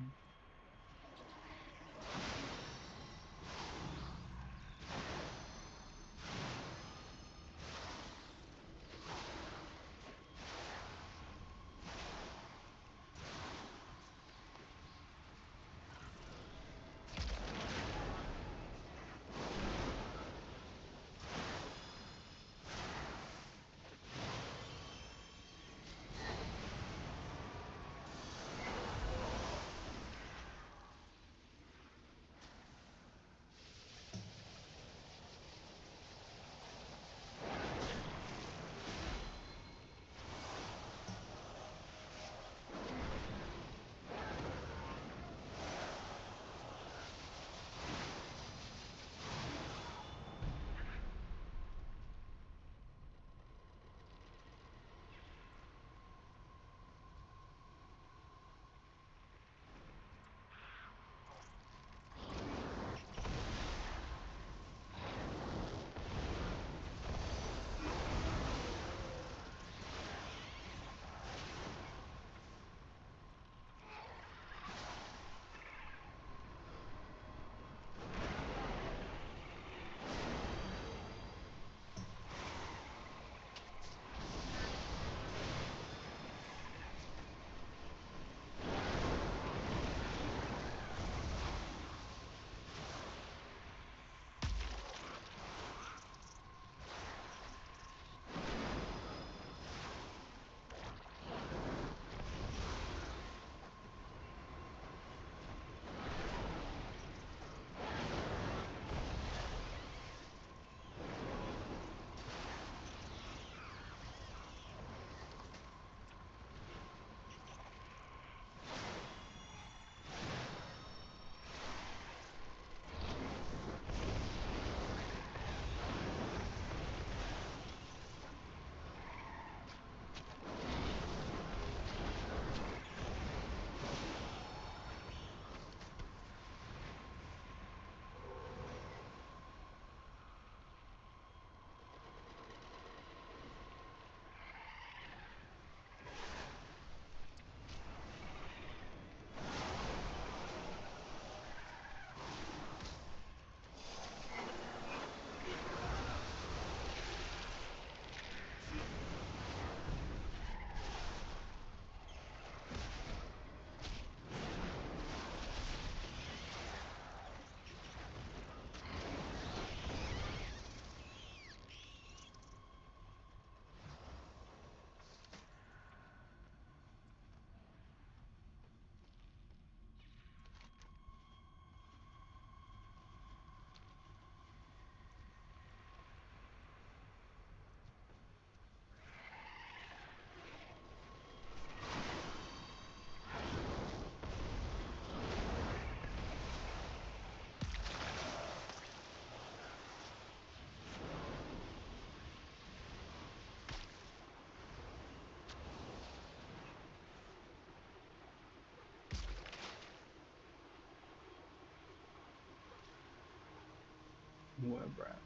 Web rat.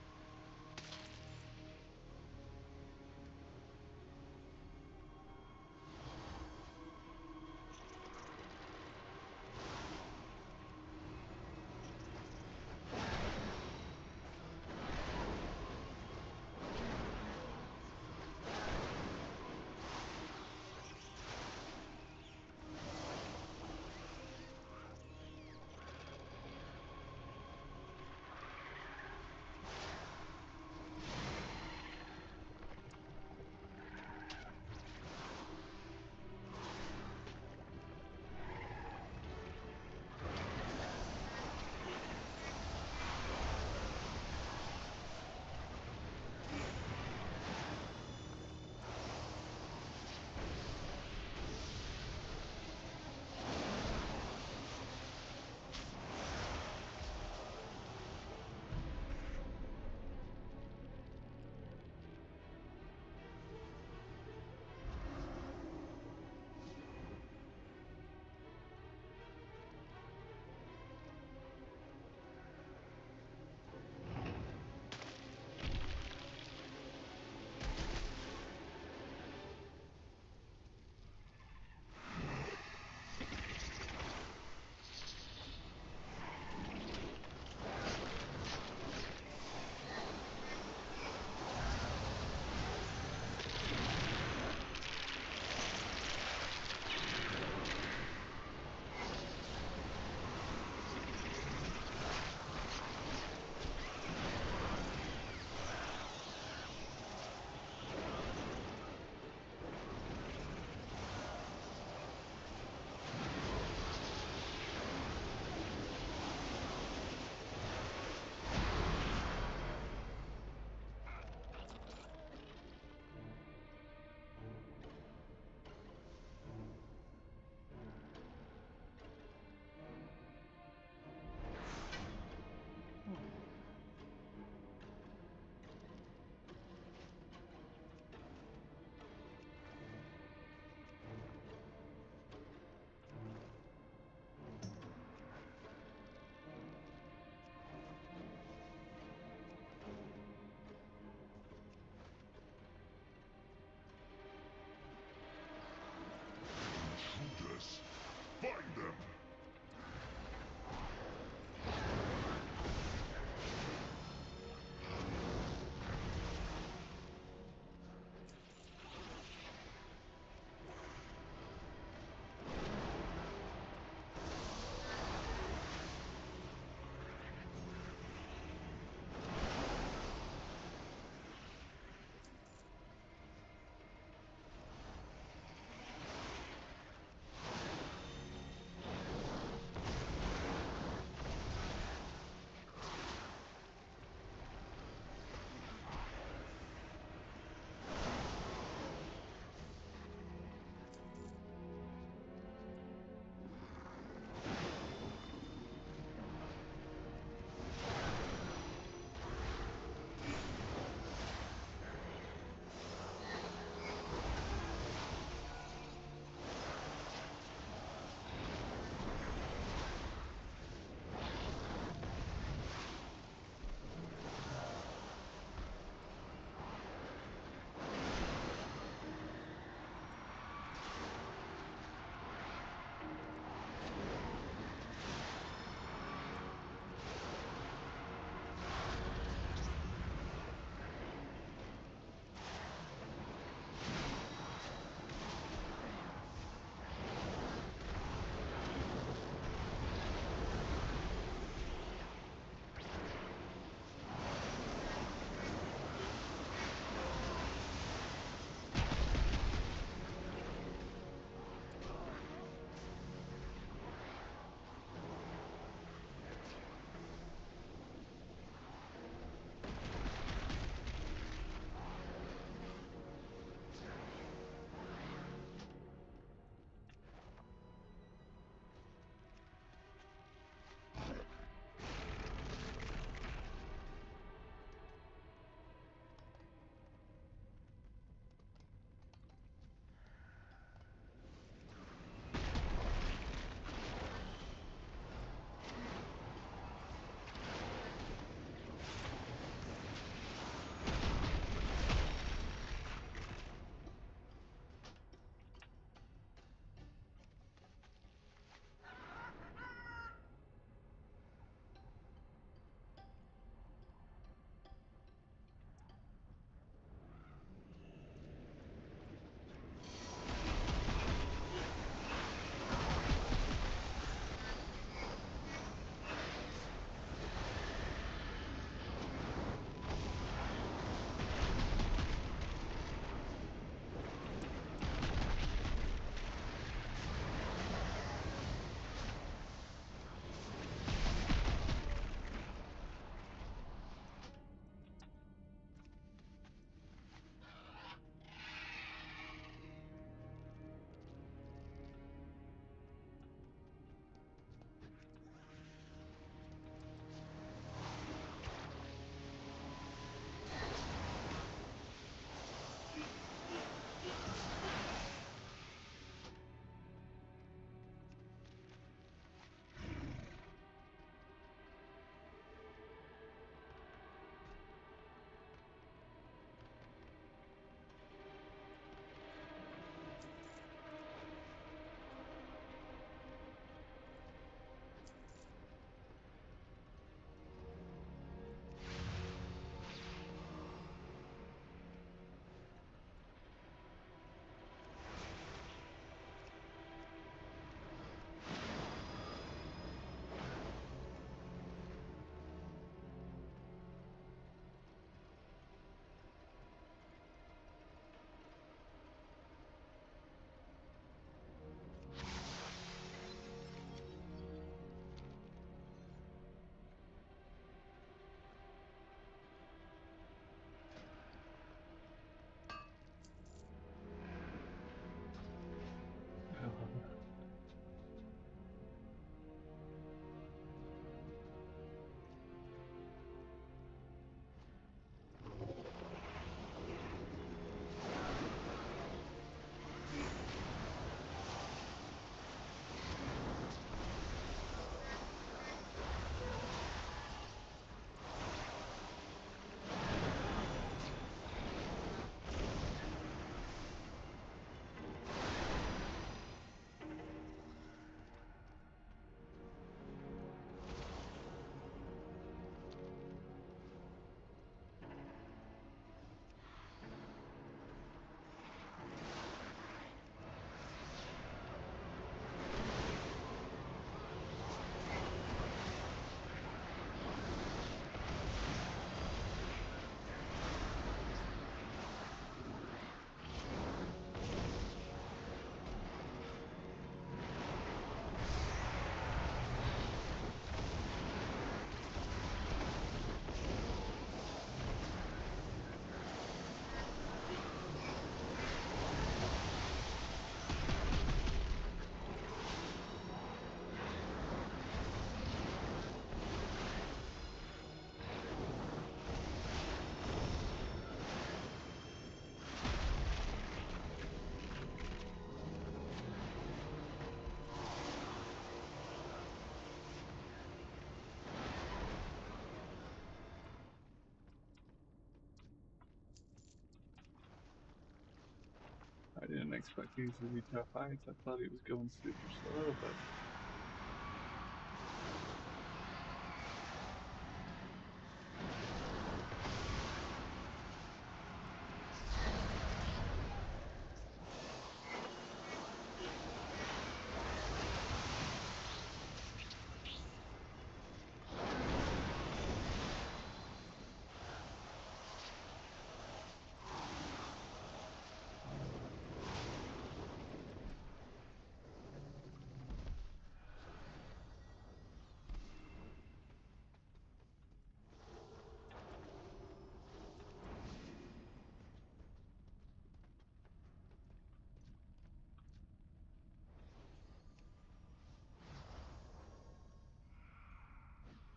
didn't expect these to be tough fights. I thought he was going super slow, but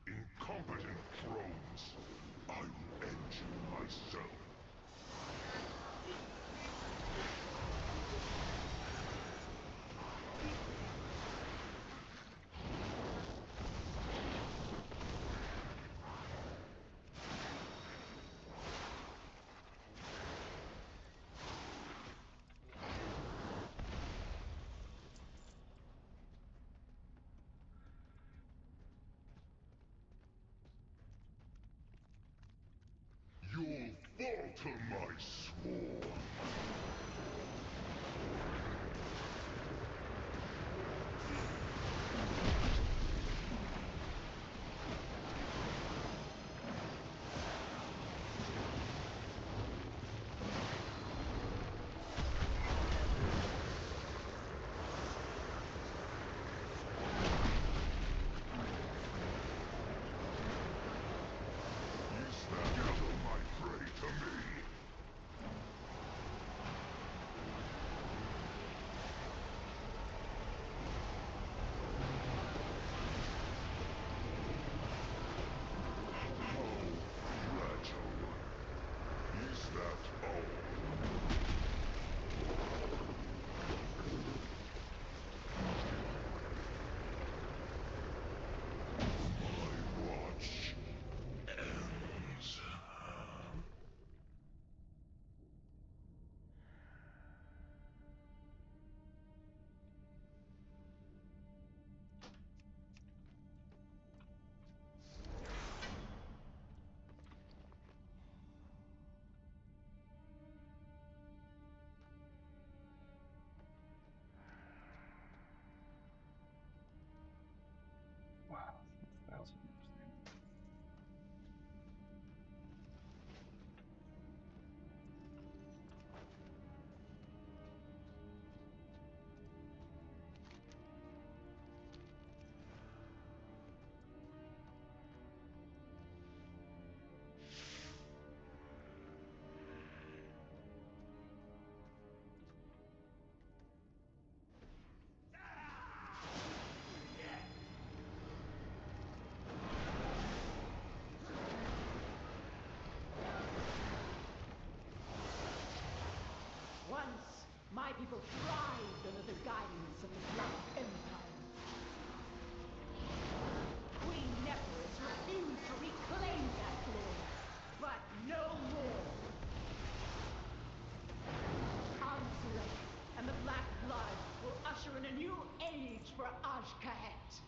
Incompetent drones! I will end you myself. You'll fall to my sword! wow, 1,000 stamina. Once, my people thrived under the guidance of the Black Empire. Queen Neferis refused to reclaim that glory, but no more. Ansurek and the Black Blood will usher in a new age for Azj-Kahet.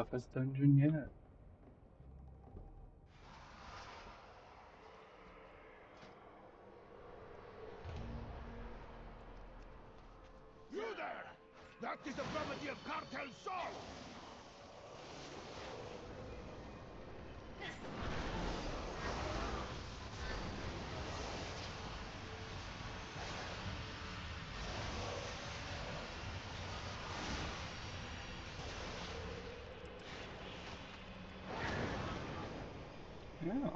Toughest dungeon yet. You there! That is the property of Cartel Sol! No.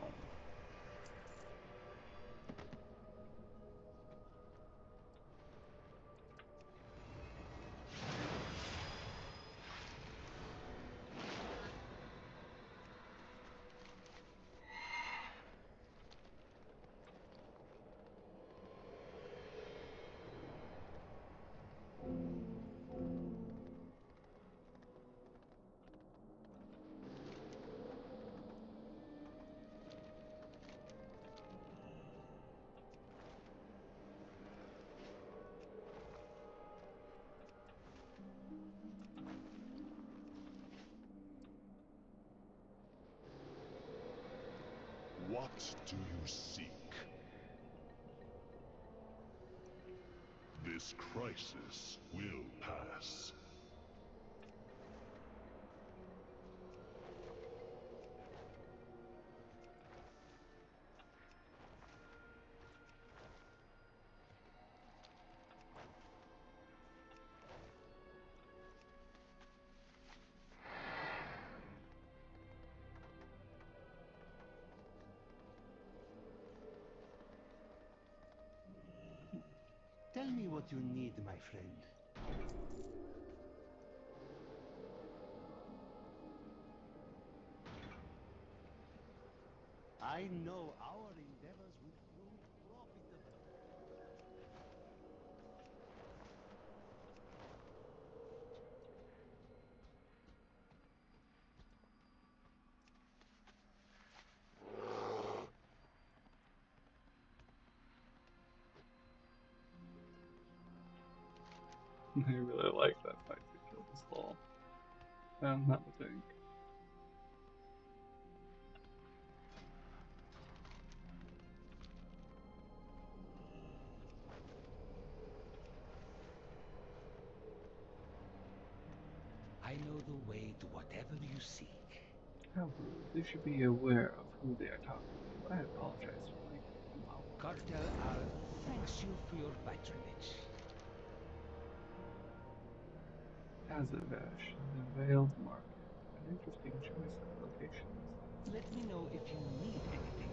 What do you seek? This crisis will pass. Tell me what you need, my friend. I know our endeavors will prove profitable. I really like that fight to kill this ball. Found that thing. I know the way to whatever you seek. How rude. They should be aware of who they are talking to. I apologize for making them aware. Cartel R thanks you for your patronage. Azavesh, the Veiled Market. An interesting choice of locations. Let me know if you need anything.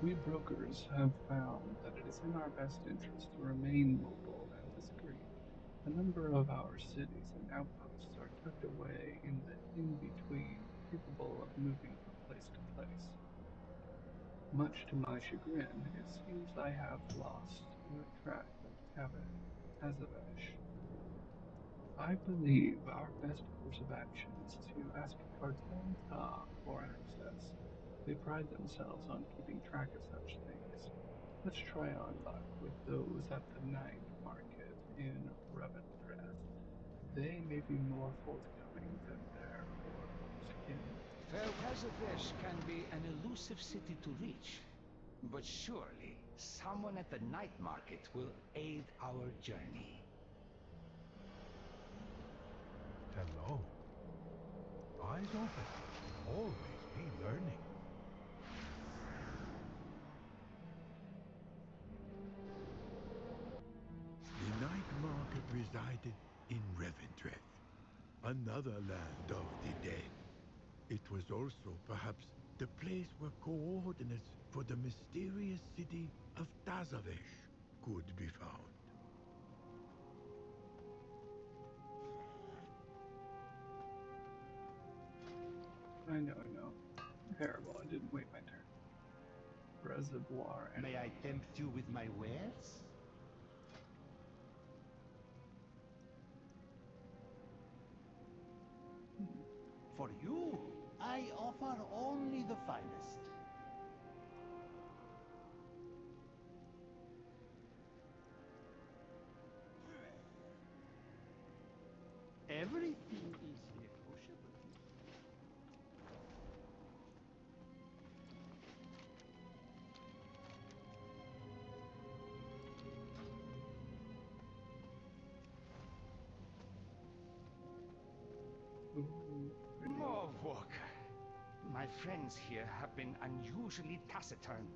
We brokers have found that it is in our best interest to remain mobile and discreet. A number of our cities and outposts are tucked away in the in-between, capable of moving from place to place. Much to my chagrin, it seems I have lost track of Azavesh. I believe our best course of action is to ask Cartel Ta for access. They pride themselves on keeping track of such things. Let's try our luck with those at the night market in Revendreth. They may be more forthcoming than their foremost kin. Azavesh can be an elusive city to reach, but surely someone at the night market will aid our journey. Hello. Eyes open. Always be learning. The night market resided in Revendreth, another land of the dead. It was also perhaps the place where coordinates for the mysterious city of Tazavesh could be found. I know. Terrible, I didn't wait my turn. Reservoir and... May I tempt you with my wares? For you, I offer only the finest. Everything is negotiable. friends here have been unusually taciturn.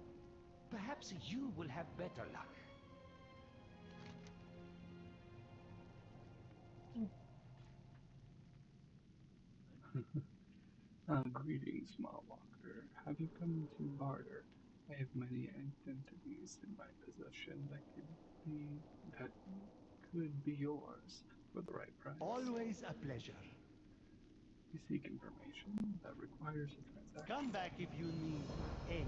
Perhaps you will have better luck. Greetings, small walker. Have you come to barter? I have many identities in my possession that could be yours for the right price. Always a pleasure. You seek information that requires a transaction. Come back if you need any.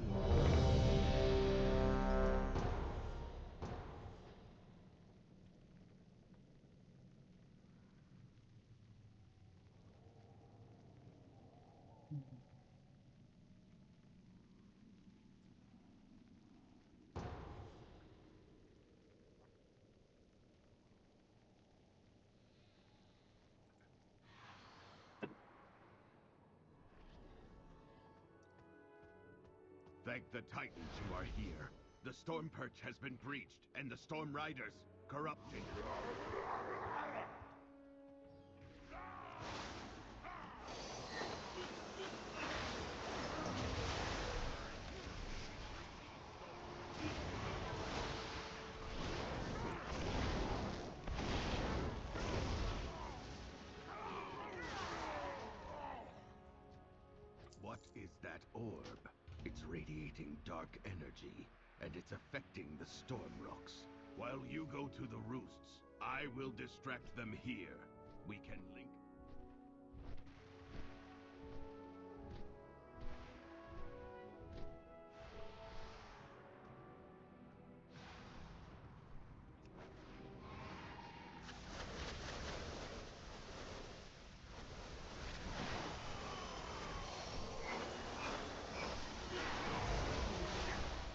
Thank the Titans you are here. The Storm Perch has been breached, and the Storm Riders corrupted. What is that orb? It's radiating dark energy, and it's affecting the Storm Rocks. While you go to the Roosts, I will distract them here. We can link.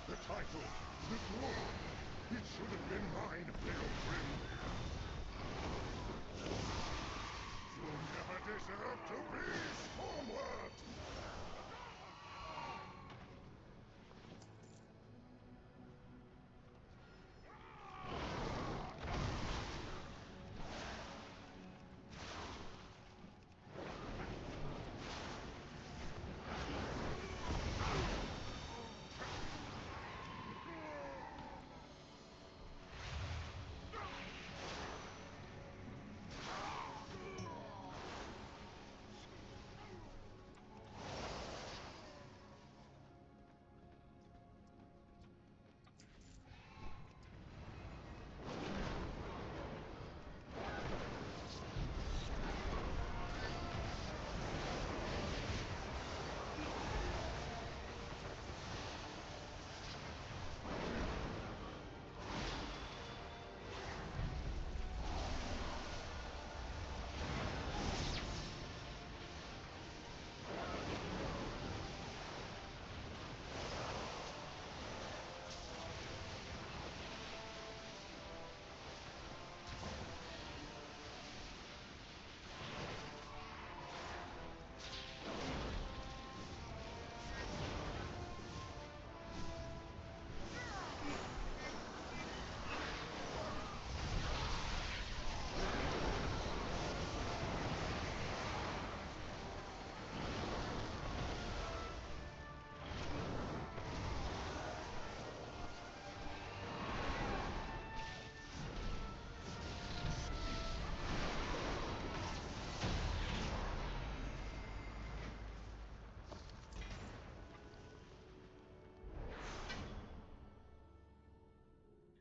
The title, the glory, it should have been mine, Pilgrim. You never deserved to be Stormward!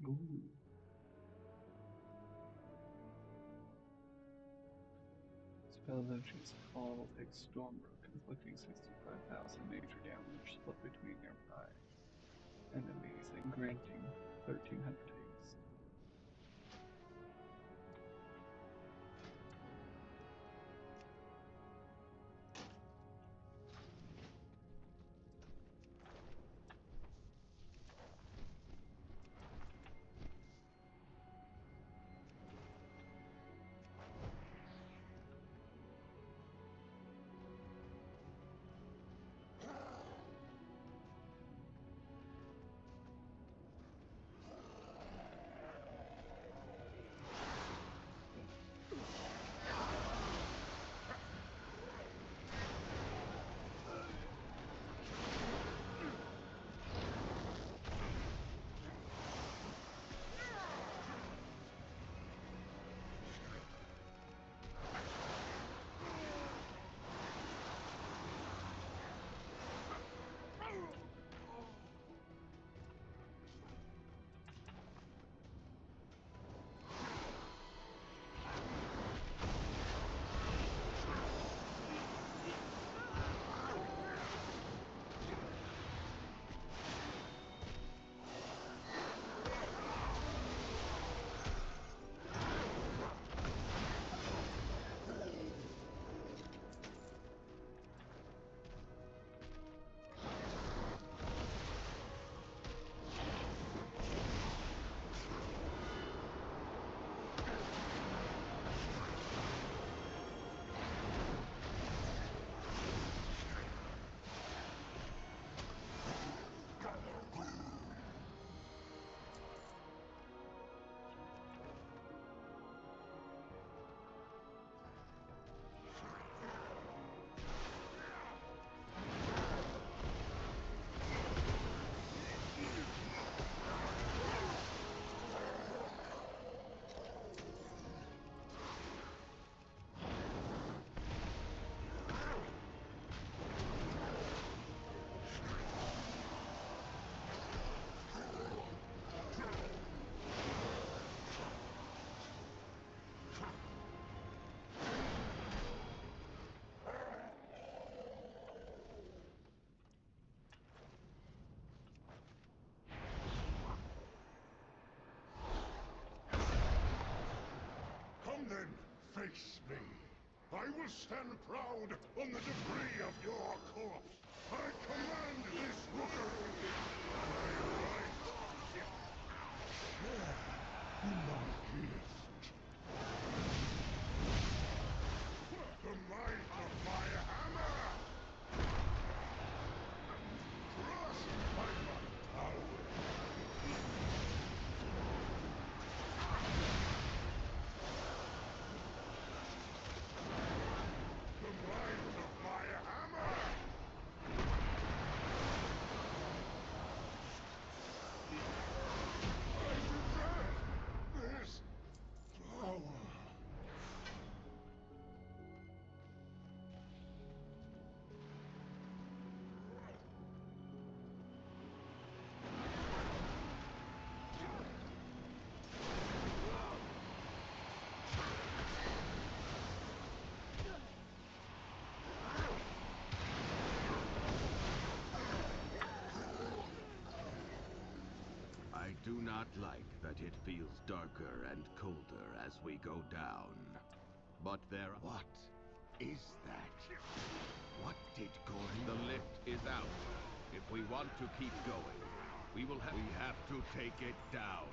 Ooh. Spell Legends Fall takes Stormbrook, inflicting 65,000 major damage split between nearby enemies and granting 1,300 haste. will stand proud on the debris of your corpse. I command this rookery. My right. My gift. The might of my hammer. Crushed by my power. The might of my hammer! I demand this power! I do not like that it feels darker and colder as we go down. But there... What is that? What did Gorin... The lift is out. If we want to keep going, we have to take it down.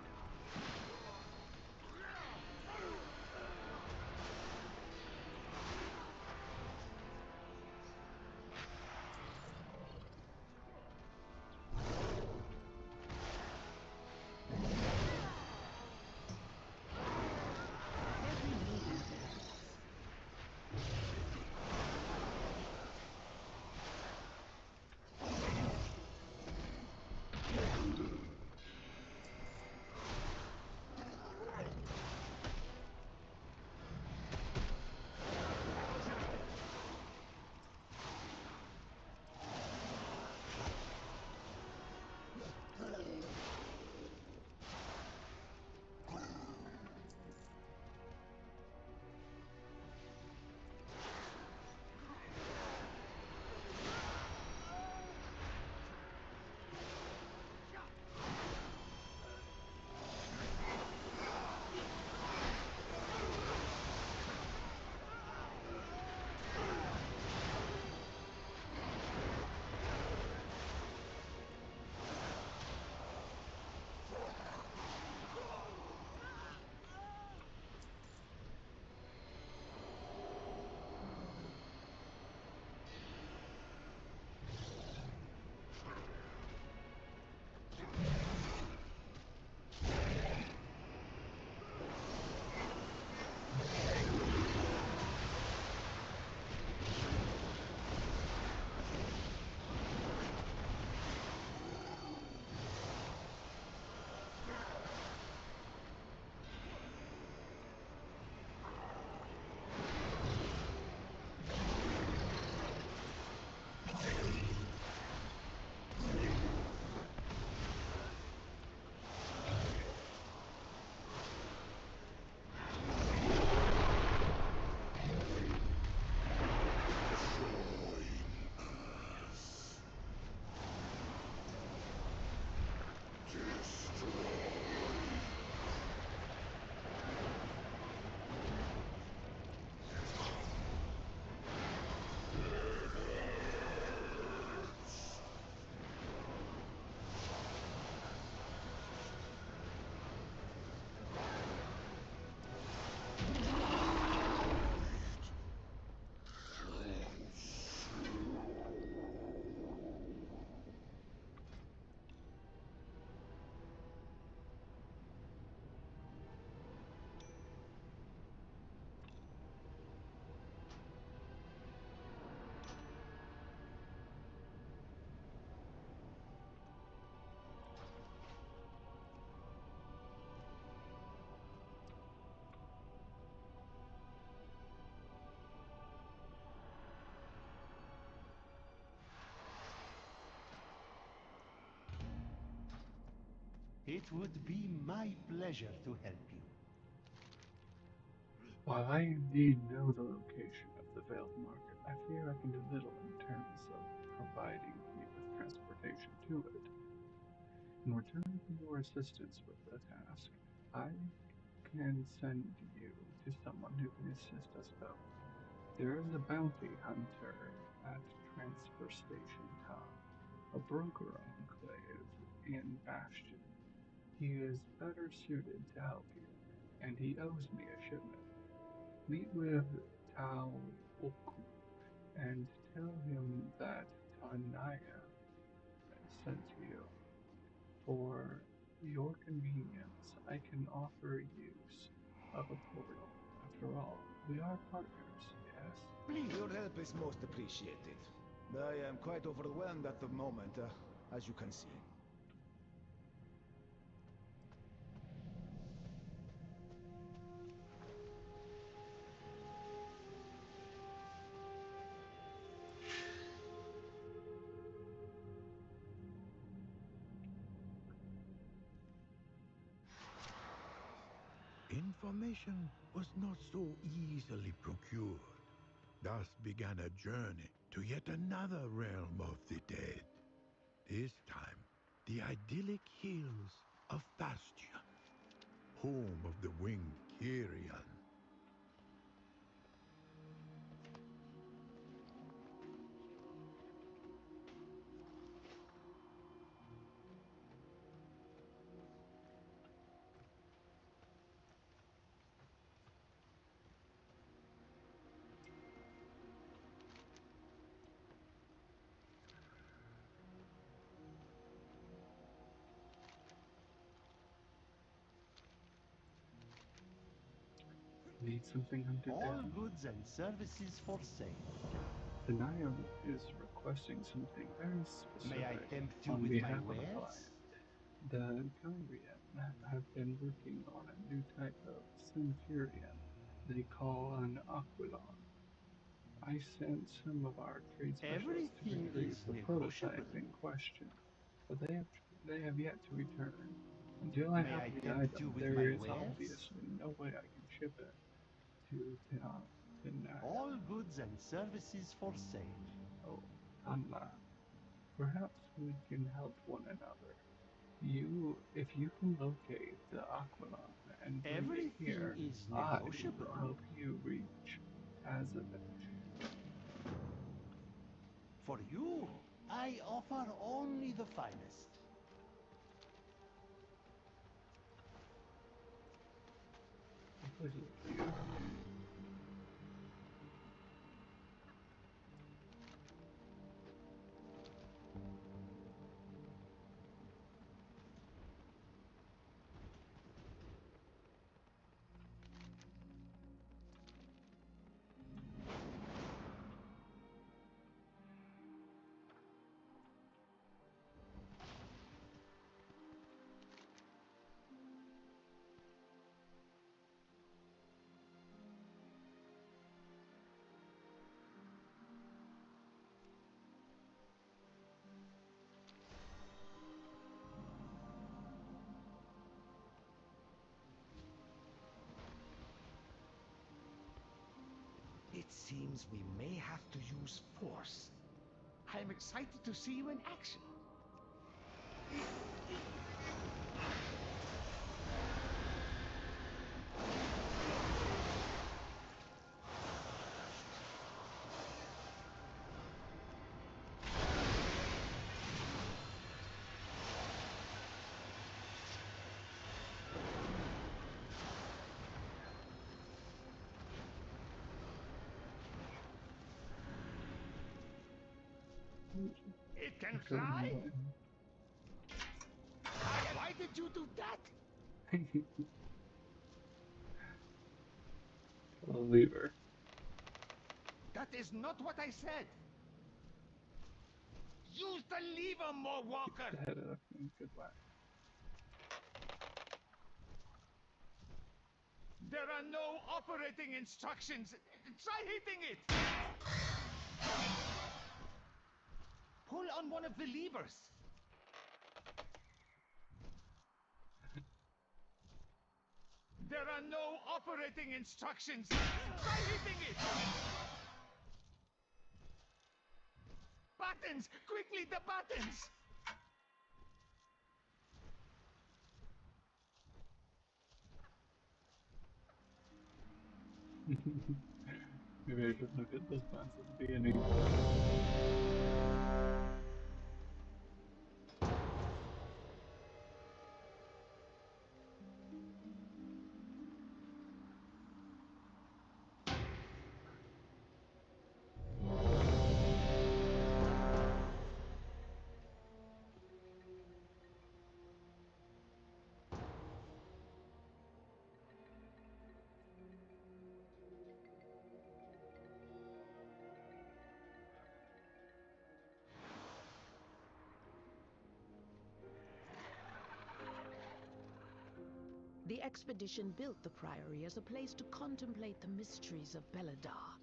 It would be my pleasure to help you. While I indeed know the location of the Veiled Market, I fear I can do little in terms of providing you with transportation to it. In return for your assistance with the task, I can send you to someone who can assist us both. There is a bounty hunter at Transfer Station Top, a broker enclave in Bastion. He is better suited to help you, and he owes me a shipment. Meet with Tao Oku and tell him that Tanaya sent you. For your convenience, I can offer use of a portal. After all, we are partners, yes? Please. Your help is most appreciated. I am quite overwhelmed at the moment, as you can see. Information was not so easily procured. Thus began a journey to yet another realm of the dead. This time, the idyllic hills of Bastion, home of the winged Kyrian. Need something hunted All down? goods and services for sale. Tanaya is requesting something very May I specific tempt you on with my behalf of a wares? client. The Kyrian have been working on a new type of Centurion they call an Aquilon. I sent some of our trade specialists to Everything retrieve is the negotiable. prototype in question, but they have yet to return. Until I May have I the tempt you item, with there my is wares? obviously no way I can ship it to Tanaya. All goods and services for sale. Oh, Tanla. Perhaps we can help one another. If you can locate the Aquilon and bring it Everything here, is I negotiable. will help you reach Azavesh. For you, I offer only the finest. What place is it for you? It seems we may have to use force. I'm excited to see you in action. It can fly? Why did you do that? A lever. That is not what I said. Use the lever, more walker. The head of goodbye. There are no operating instructions. Try hitting it. Pull on one of the levers. There are no operating instructions. Try hitting it. Buttons! Quickly, the buttons! Maybe I should look at those plans at the beginning. The expedition built the Priory as a place to contemplate the mysteries of Beledar.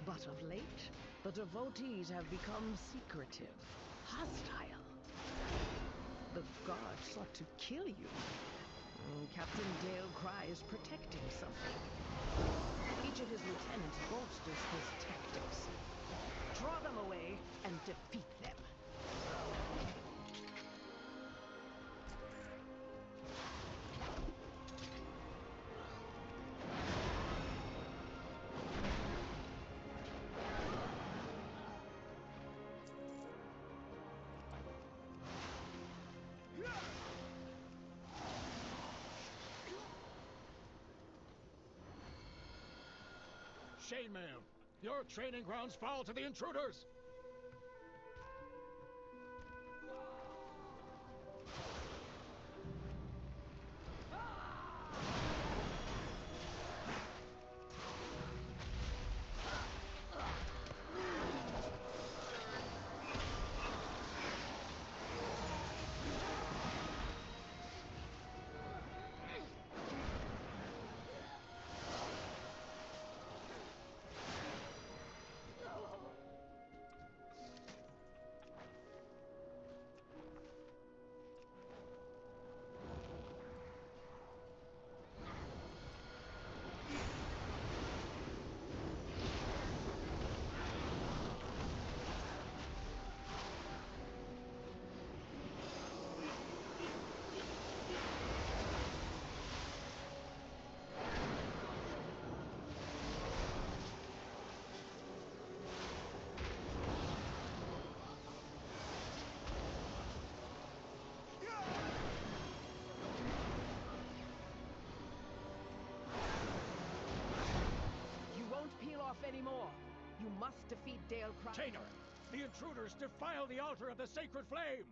But of late, the devotees have become secretive, hostile. The guards sought to kill you. Captain Dale Cry is protecting something. Each of his lieutenants bolsters his tactics. Draw them away and defeat them. Chainmail! Your training grounds fall to the intruders! Anymore. You must defeat Dale Cry. Tainer! The intruders defile the altar of the sacred flame!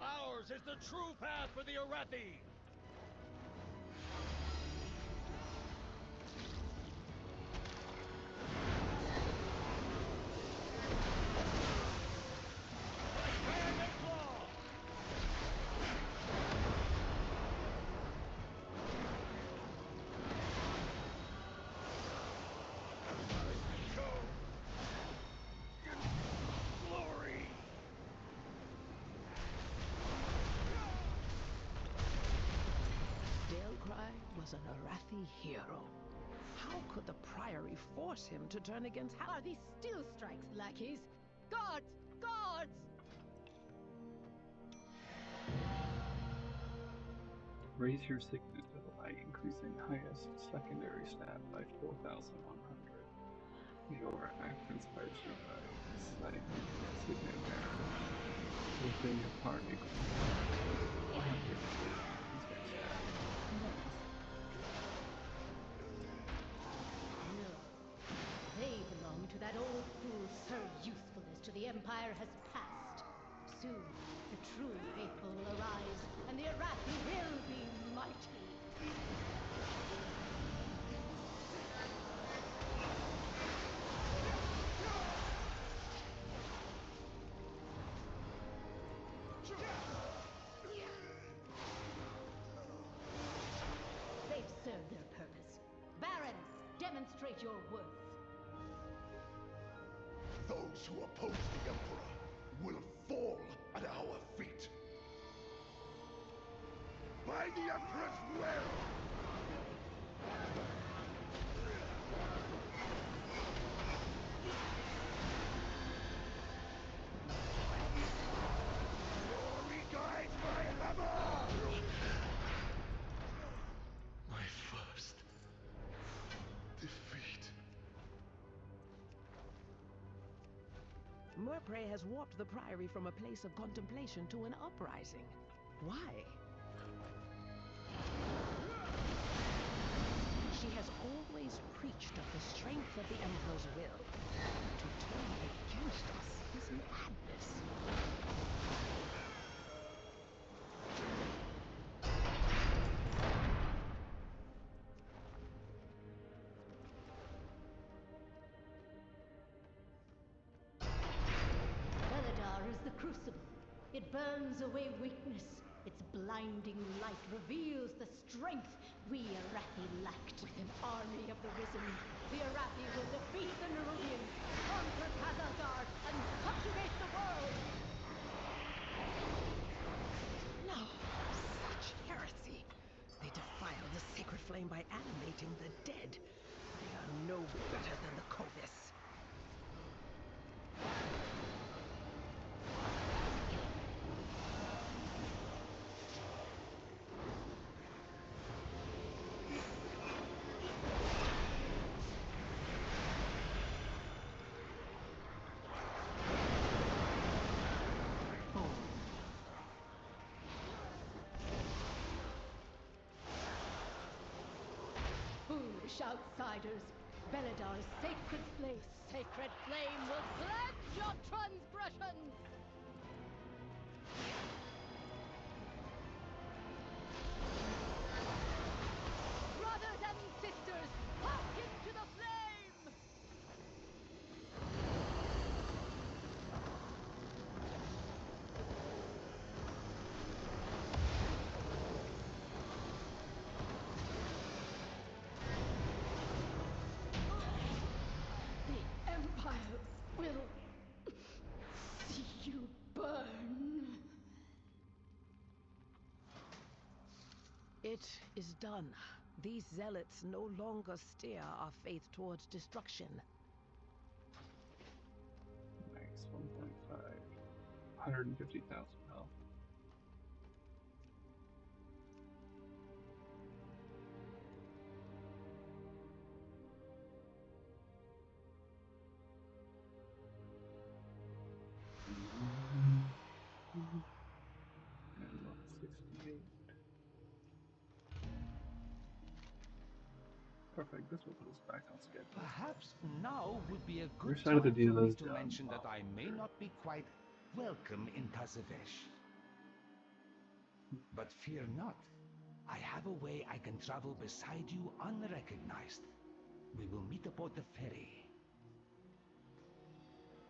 Ours is the true path for the Arathi! Was an Arathi hero. How could the Priory force him to turn against Are these still strikes, lackeys? Guards! Guards! Raise your signet by increasing highest secondary stat by 4,100. Your act inspires nearby signet bearers within your party. 100 stat. No. They belong to that old fool so usefulness to the Empire has passed. Soon, the true faithful will arise, and the Arathi will be mighty. They've served their purpose. Baron, demonstrate your worth. Those who oppose the Emperor will fall at our feet. By the Emperor's will! Murpray has warped the Priory from a place of contemplation to an uprising. Why? She has always preached of the strength of the Emperor's will. To turn against us is madness. Beledar is the crucible. It burns away weakness. Its blinding light reveals the strength we Arathi lacked. With an army of the Risen, the Arathi will defeat the Nerubians, conquer Khazar, and subjugate the world! No, such heresy. They defile the sacred flame by animating the dead. They are no better than the Kovis. Foolish outsiders! Beledar's sacred flame will cleanse your transgressions! Brothers and sisters, hearken to the flame! The Empire will see you burn. It is done. These zealots no longer steer our faith towards destruction. Nice, 1.5. 150,000 health. And 168. Perfect, this will put us back on schedule. Perhaps now would be a Your good side of the time deal for me is to done. mention that I may not be quite welcome in Tazavesh. But fear not. I have a way I can travel beside you unrecognized. We will meet aboard the ferry.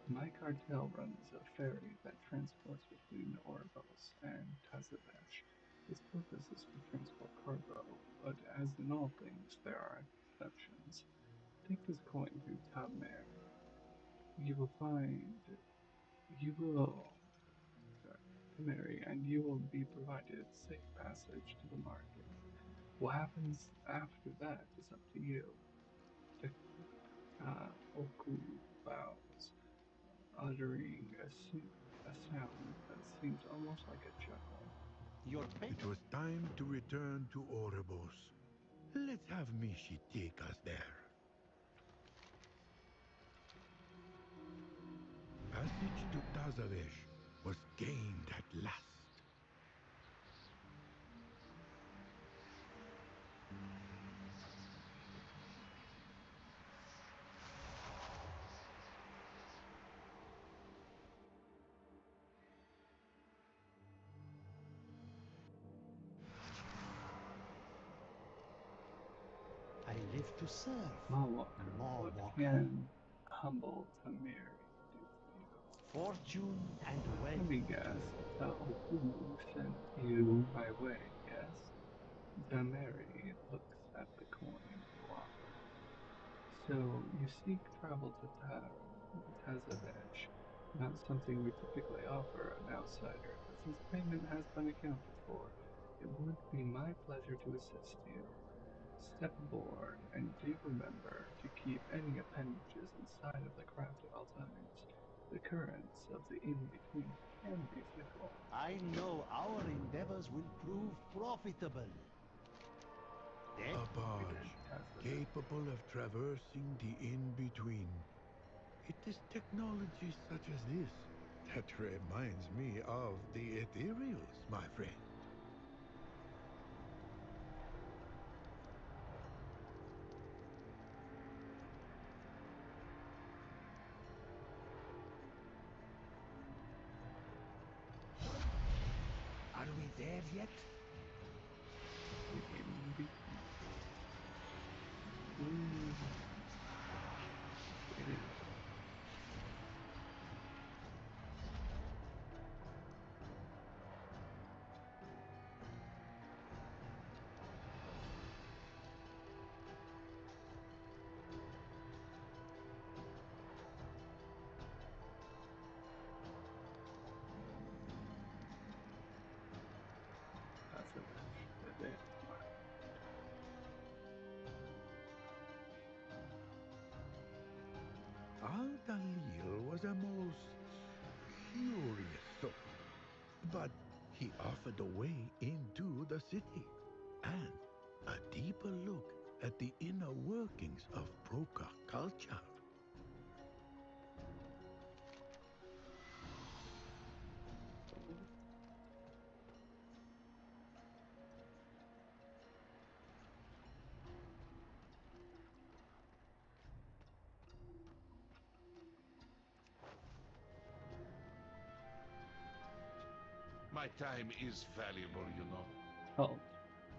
My cartel runs a ferry that transports between Oribos and Tazavesh. Its purpose is to transport cargo, but as in all things, there are exceptions. Take this coin to Tamer. Tamari, and you will be provided safe passage to the market. What happens after that is up to you. Oku bows, uttering a sound that seems almost like a chuckle. It was time to return to Oribos. Let's have Mishi take us there. Passage to Tazavesh was gained at last. I live to serve. Mawalker, what can humble Tamiri do for you? Fortune and wealth. Let me guess, Oku sent you my way, yes? Tamiri looks at the coin you offer. So, you seek travel to Tazavesh, not something we typically offer an outsider, but since payment has been accounted for, it would be my pleasure to assist you. Step aboard, and do remember to keep any appendages inside of the craft at all times. The currents of the in-between can be fickle. I know our endeavors will prove profitable. A barge capable of traversing the in-between. It is technology such as this that reminds me of the Ethereals, my friend. Are we there yet? Maybe. Mm. It is. That's a match. The dance mark. Al-Dalil was a most curious soul, but he offered a way into the city and a deeper look at the inner workings of Broca culture. My time is valuable, you know. Halt.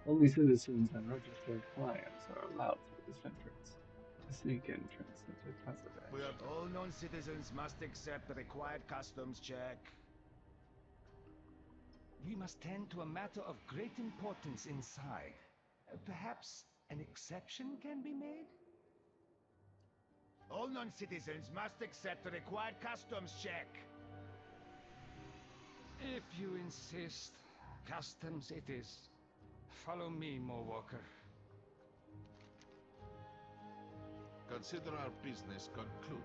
Only citizens and registered clients are allowed through this entrance. A sneak entrance into Tazavesh. All non-citizens must accept the required customs check. We must tend to a matter of great importance inside. Perhaps an exception can be made? All non-citizens must accept the required customs check. If you insist, customs it is. Follow me, Mowalker. Consider our business concluded.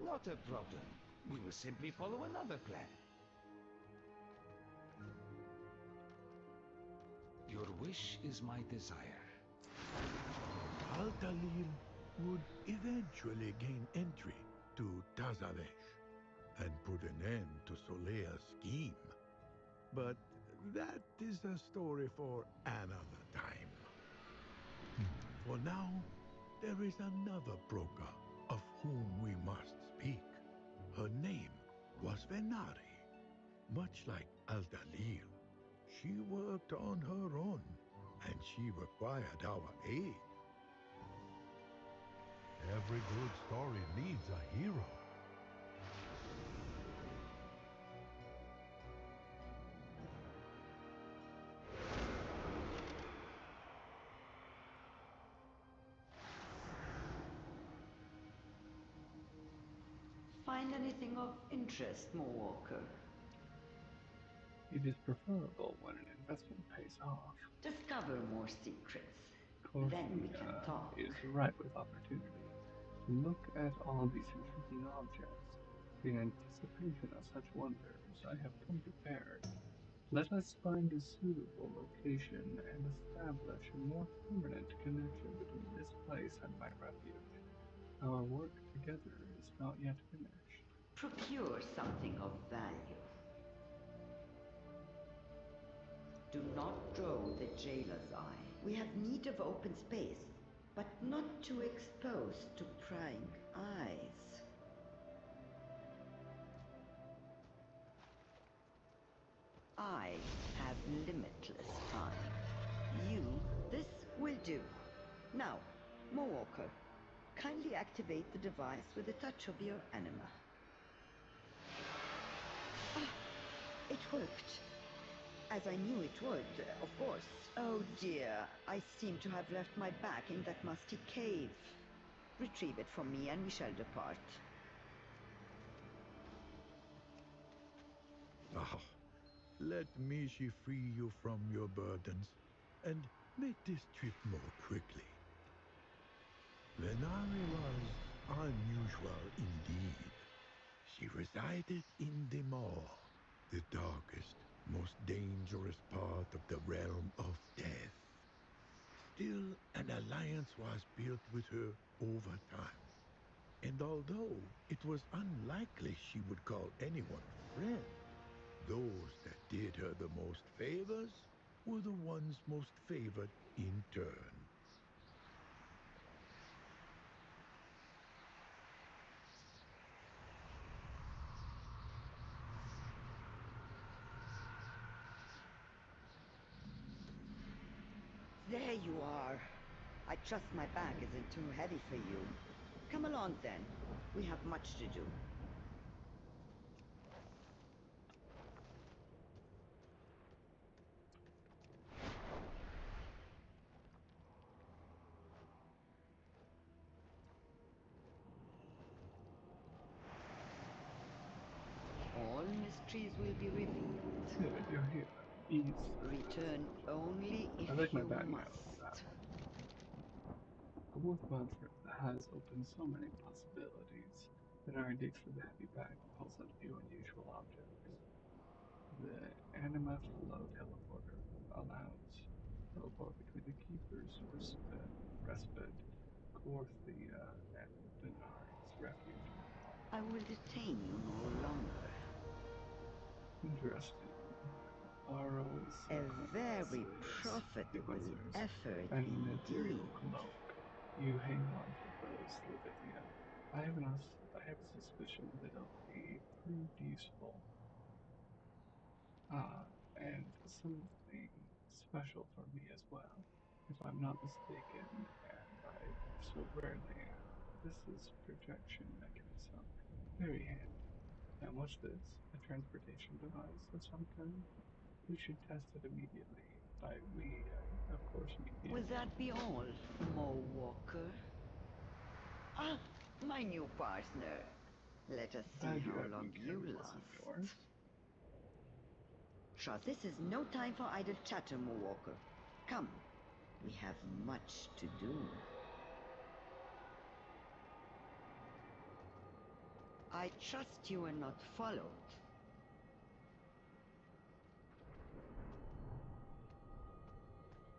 Not a problem. We will simply follow another plan. Your wish is my desire. Al-Dalil would eventually gain entry to Tazavesh and put an end to Solea's scheme. But that is a story for another time. For now, there is another Broca of whom we must speak. Her name was Venari. Much like Al-Dalil, she worked on her own, and she required our aid. Every good story needs a hero. Find anything of interest, Moorwalker? It is preferable when an investment pays off. Discover more secrets. Corsia Then we can talk. is ripe with opportunity. Look at all these intriguing objects. In anticipation of such wonders, I have come prepared. Let us find a suitable location and establish a more permanent connection between this place and my refuge. Our work together is not yet finished. Procure something of value. Do not draw the jailer's eye. We have need of open space, but not too exposed to prying eyes. I have limitless time. This will do. Now, Moorwalker, kindly activate the device with a touch of your anima. Ah, it worked. As I knew it would, of course. Oh dear, I seem to have left my bag in that musty cave. Retrieve it from me and we shall depart. Ah, let Mishi free you from your burdens and make this trip more quickly. Venari was unusual indeed. She resided in the Maw, the darkest, most dangerous part of the realm of death. Still, an alliance was built with her over time. And although it was unlikely she would call anyone friend, those that did her the most favors were the ones most favored in turn. There you are. I trust my bag isn't too heavy for you. Come along then. We have much to do. All mysteries will be revealed. Good, you're here. Ease. Return only if I like my you bag now. must. The Wolf Mantra has opened so many possibilities that our index for the heavy bag pulls out a few unusual objects. The Anima Flow Teleporter allows teleport between the Keeper's Respite, Corthia, and Denari's Refuge. I will detain you no longer. Interesting. Arrows, A very profitable effort and an indeed. ethereal cloak. You hang on to those, Livithia. I have a suspicion that it'll be proved useful. And something special for me as well. If I'm not mistaken, and I so rarely am, this is projection mechanism. Very handy. Now what's this? A transportation device of some kind? We should test it immediately. By we, I of course mean you. Will that be all, Mo Walker? Ah, my new partner. Let us see how long you last. Trust, this is no time for idle chatter, Mo Walker. Come, we have much to do. I trust you are not followed.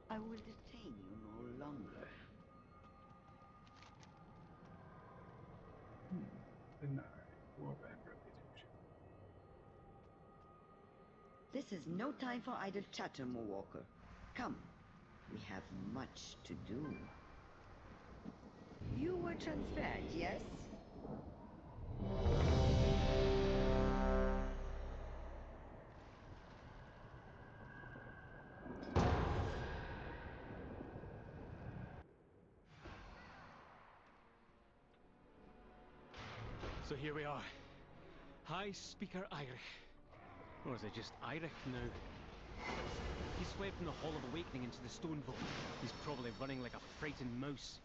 I will detain you no longer. Denari, Warband reputation. This is no time for idle chatter, Mo Walker. Come, we have much to do. You were transferred, yes? So here we are. High Speaker Eirich. Or is it just Eirich now? He's fled from the Hall of Awakening into the Stone Vault. He's probably running like a frightened mouse.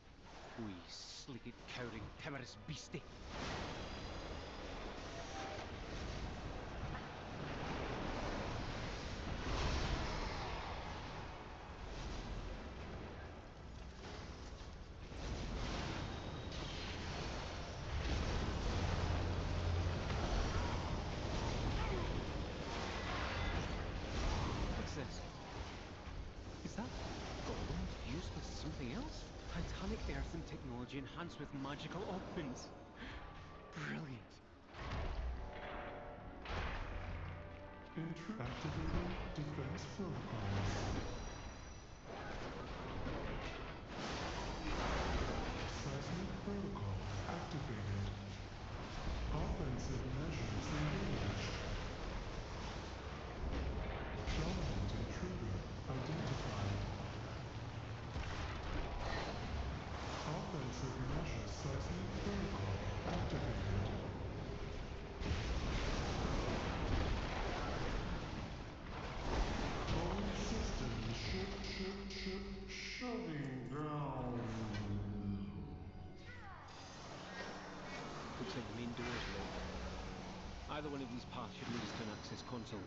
Wee, sleeked, cowering, timorous beastie. What's this? Is that golem fused with something else? Titanic earthen technology enhanced with magical augments. Brilliant. Activating defense protocols. Seismic protocol activated. Offensive measures engaged. Dominant intruder identified. Offensive measures seismic protocol activated. All systems shutting down. Looks like the main door is locked. Either one of these paths should lead us to an access console.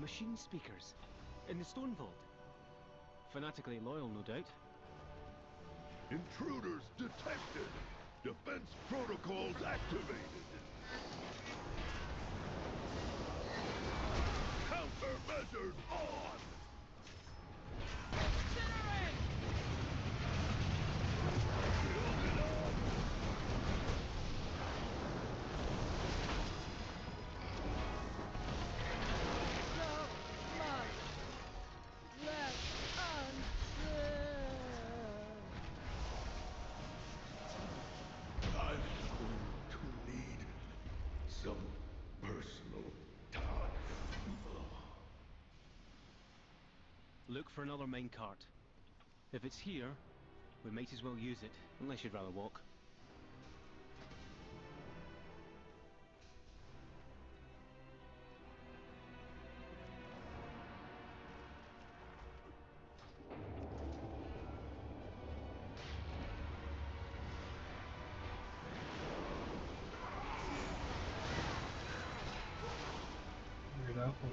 Machine speakers. In the stone vault. Fanatically loyal, no doubt. Intruders detected! Defense protocols activated! Countermeasures on! Incinerate! Build it up! So much left unsaid. I'm going to need some personal time. Look for another minecart. If it's here, we might as well use it, unless you'd rather walk. Weird apple.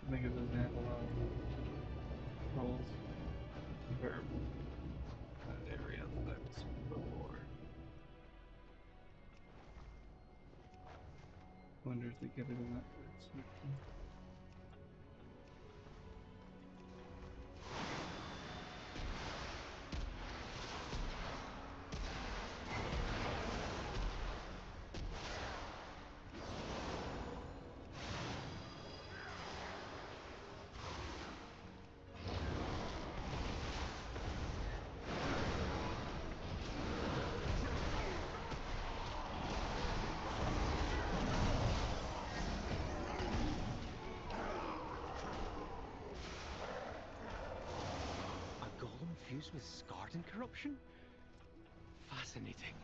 I think of an apple rolls comparable to that area that I've seen before. Wonder if they get it in that third section. Fused with Scarden corruption? Fascinating.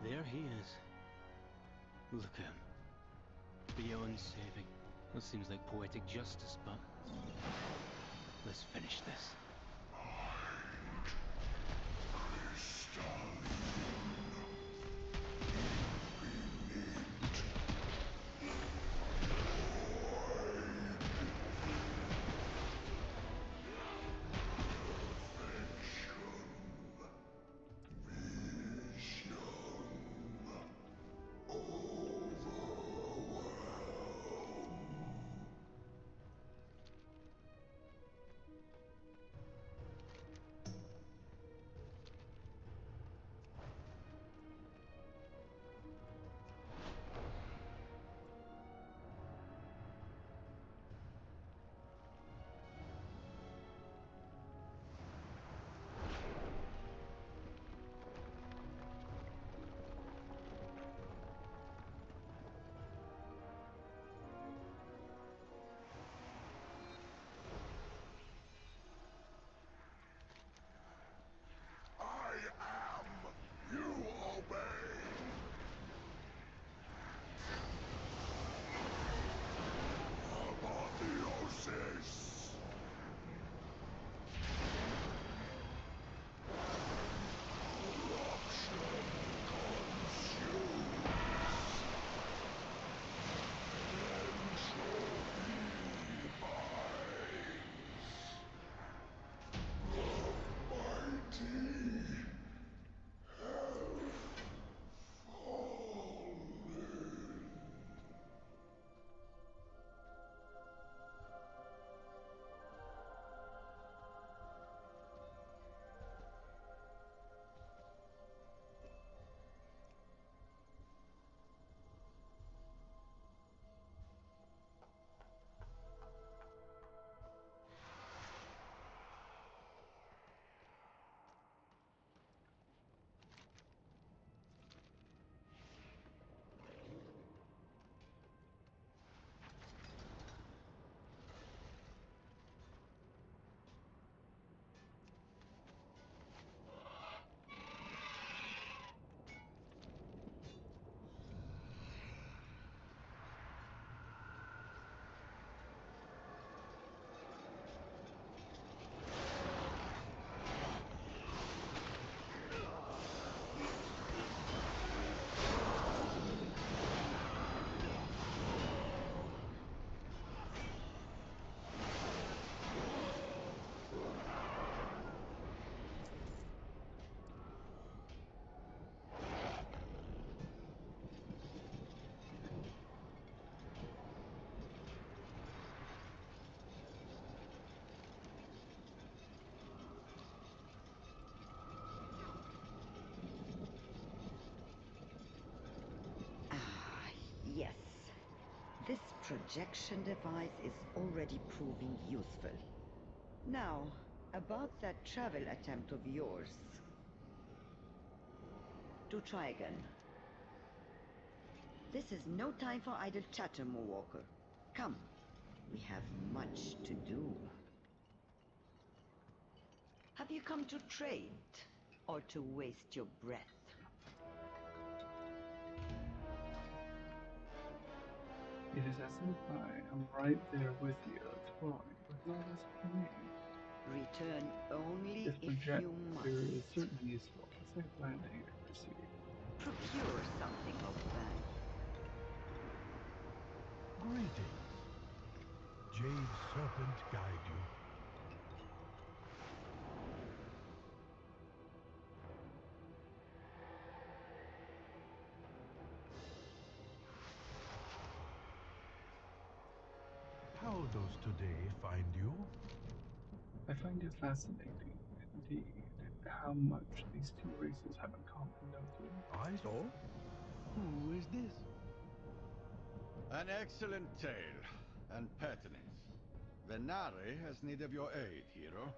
There he is. Look at him. Beyond saving. That seems like poetic justice, but... let's finish this. projection device is already proving useful. Now, about that travel attempt of yours. To try again. This is no time for idle chatter, Moonwalker. Come, we have much to do. Have you come to trade, or to waste your breath? It is as if I am right there with you, exploring, with no risk for me. Return only If if you must. projector is certainly useful, a safe landing if received. Procure something of value. Greetings. Jade Serpent guide you. How does today find you? I find it fascinating, indeed, how much these two races have in common, don't you? I saw. Who is this? An excellent tale, and pertinent. Venari has need of your aid, hero.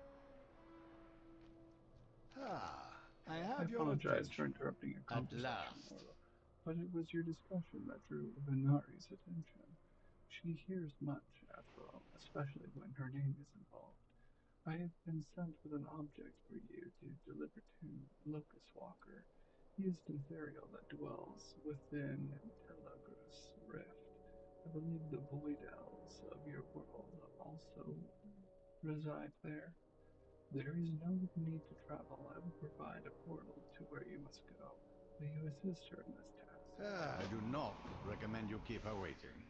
I I have your apologize for attention. interrupting your At conversation, last. Orla, but it was your discussion that drew Venari's attention. She hears much, after all, especially when her name is involved. I have been sent with an object for you to deliver to Locust Walker. He is Ethereal that dwells within Delagros Rift. I believe the Void Elves of your world also reside there. There is no need to travel. I will provide a portal to where you must go. Will you assist her in this task? I do not recommend you keep her waiting.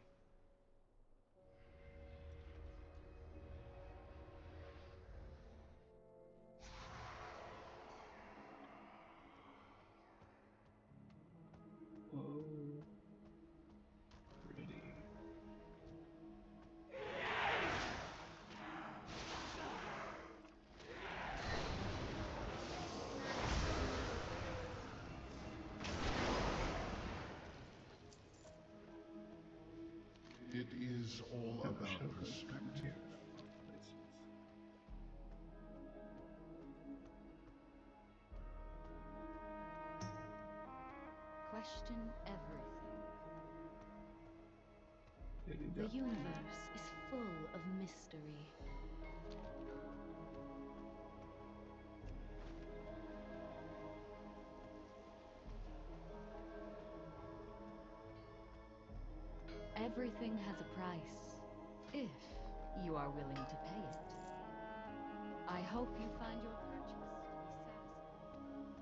Oh, pretty. It is all Never about showed us down perspective. here in all those places. Question everything. Diddy The duck. universe is full of mystery. Everything has a price, if you are willing to pay it. I hope you find your purchase to be satisfying.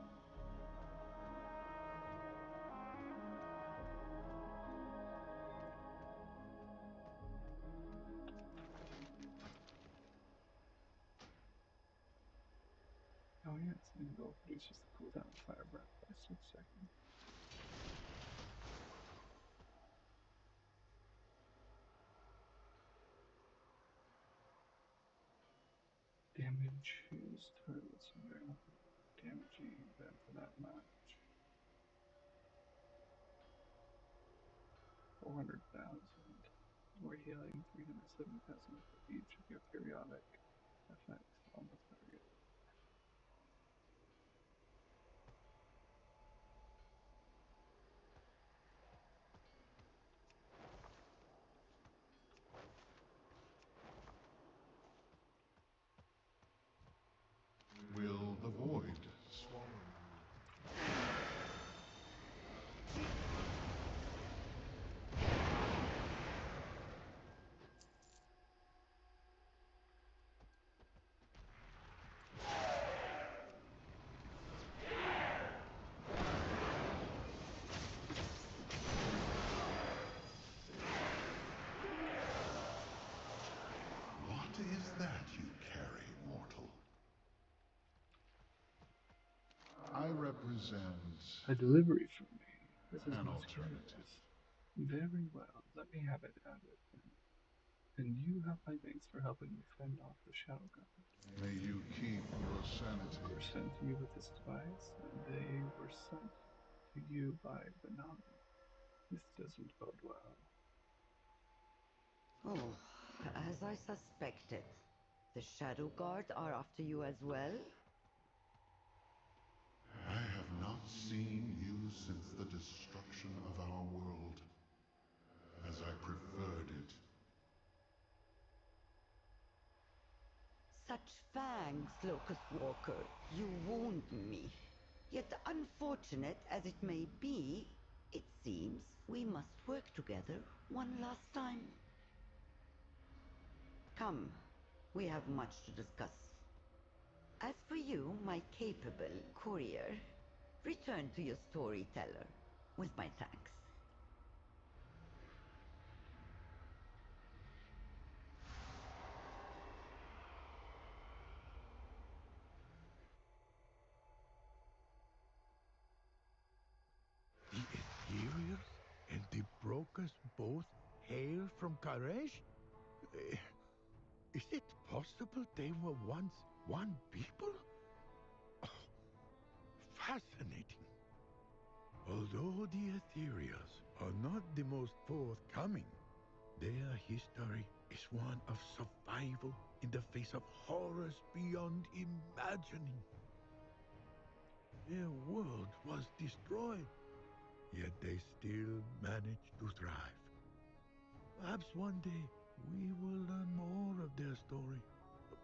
Oh yes, Indigo produces the cooldown fire breath by 6 seconds. Damage is targets available. Damaging them for that much. 400,000. Or healing 370,000 for each of your periodic effects on the target. Will the void swallow you? What is that you carry, mortal? I represent A delivery from me. This is an most alternative. curious. Very well, let me have it added then. And you have my thanks for helping me fend off the Shadow God. May you keep your sanity. Were sent to you with this device, and they were sent to you by Venari. This doesn't bode well. Oh, as I suspected. The Shadow Guard are after you as well? I have not seen you since the destruction of our world, as I preferred it. Such fangs, Locust Walker. You wound me. Yet unfortunate as it may be, it seems we must work together one last time. Come, we have much to discuss. As for you, my capable courier, return to your storyteller with my thanks. The Ethereals and the Brokers both hail from Karesh? Is it possible they were once one people? Oh, fascinating. Although the Ethereals are not the most forthcoming, their history is one of survival in the face of horrors beyond imagining. Their world was destroyed, yet they still managed to thrive. Perhaps one day we will learn more of their story.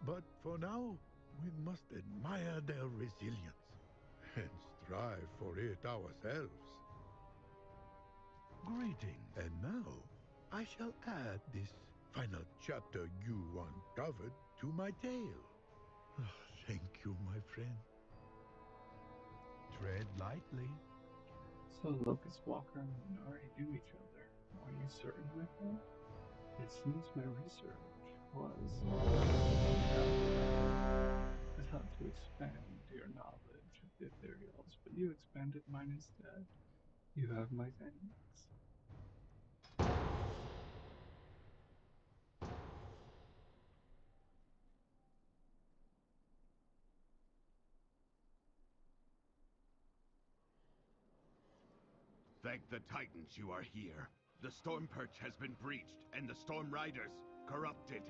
But for now, we must admire their resilience and strive for it ourselves. Greetings. And now, I shall add this final chapter you uncovered to my tale. Thank you, my friend. Tread lightly. So Locust Walker and Minari knew each other. Are you certain, my friend? It seems my research was I thought to expand your knowledge of the Ethereals, but you expanded mine instead. You have my thanks. Thank the Titans you are here. The Storm Perch has been breached, and the Storm Riders corrupted.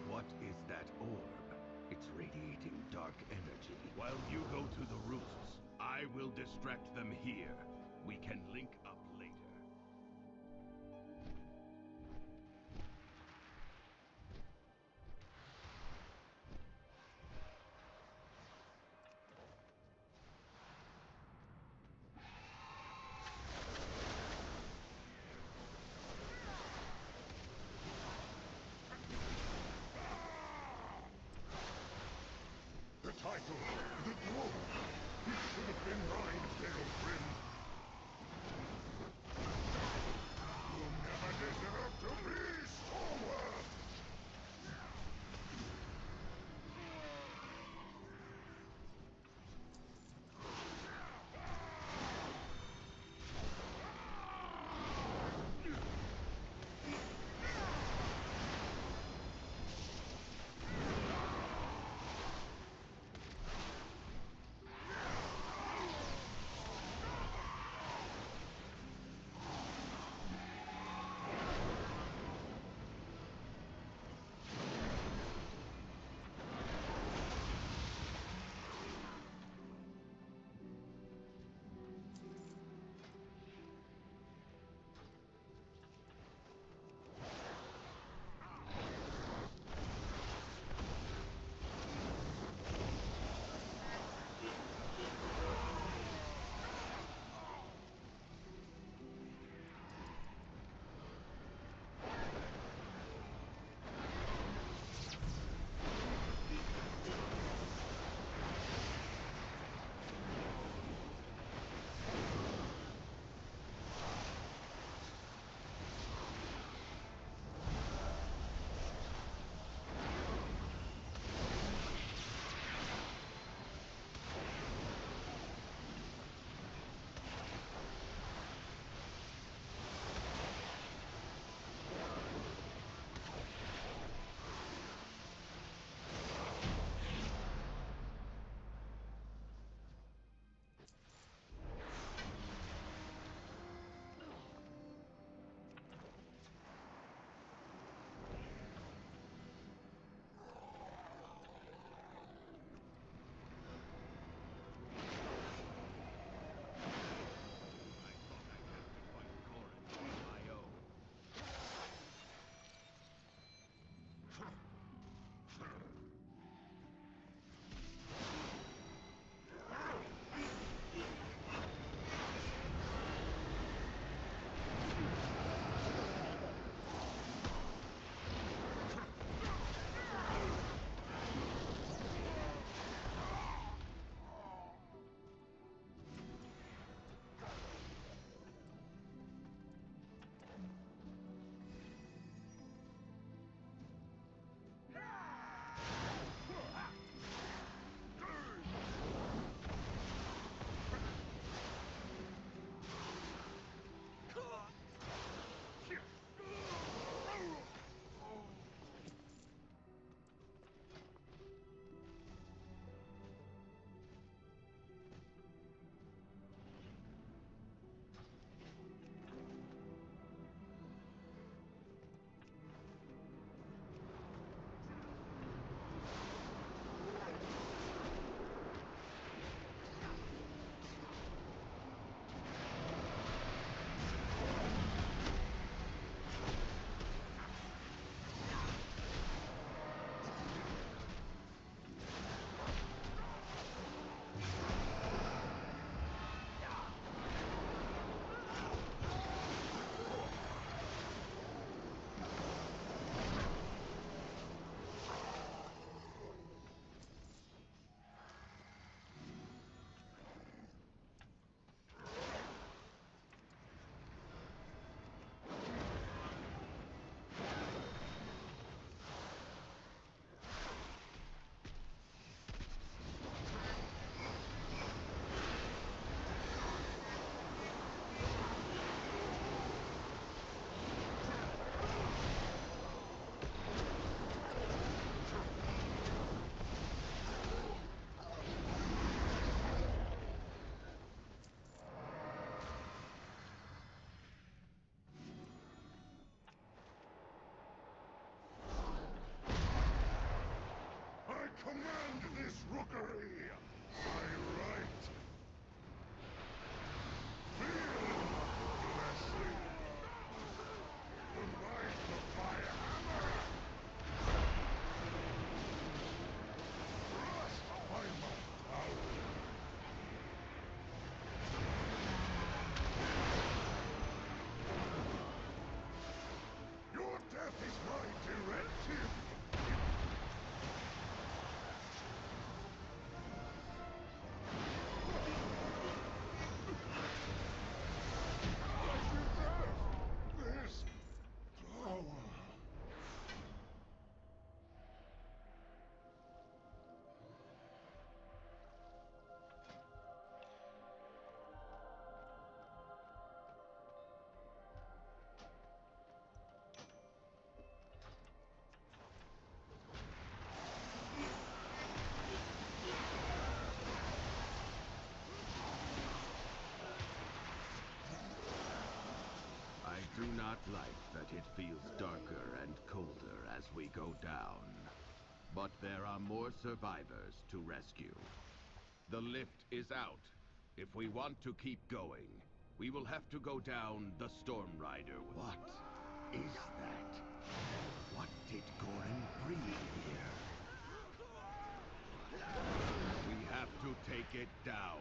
What is that orb? It's radiating dark energy. While you go to the roosts, I will distract them here. We can link up later. The title, the throne. It should have been mine, little friend. Valkyrie! My right! Feel, Leslie! The might of my hammer! Thrust my mouth out! Your death is my directive! This power. I do not like that it feels darker and colder as we go down. But there are more survivors to rescue. The lift is out. If we want to keep going, we will have to go down the Storm Rider. What is that? What did Gorin bring here? We have to take it down.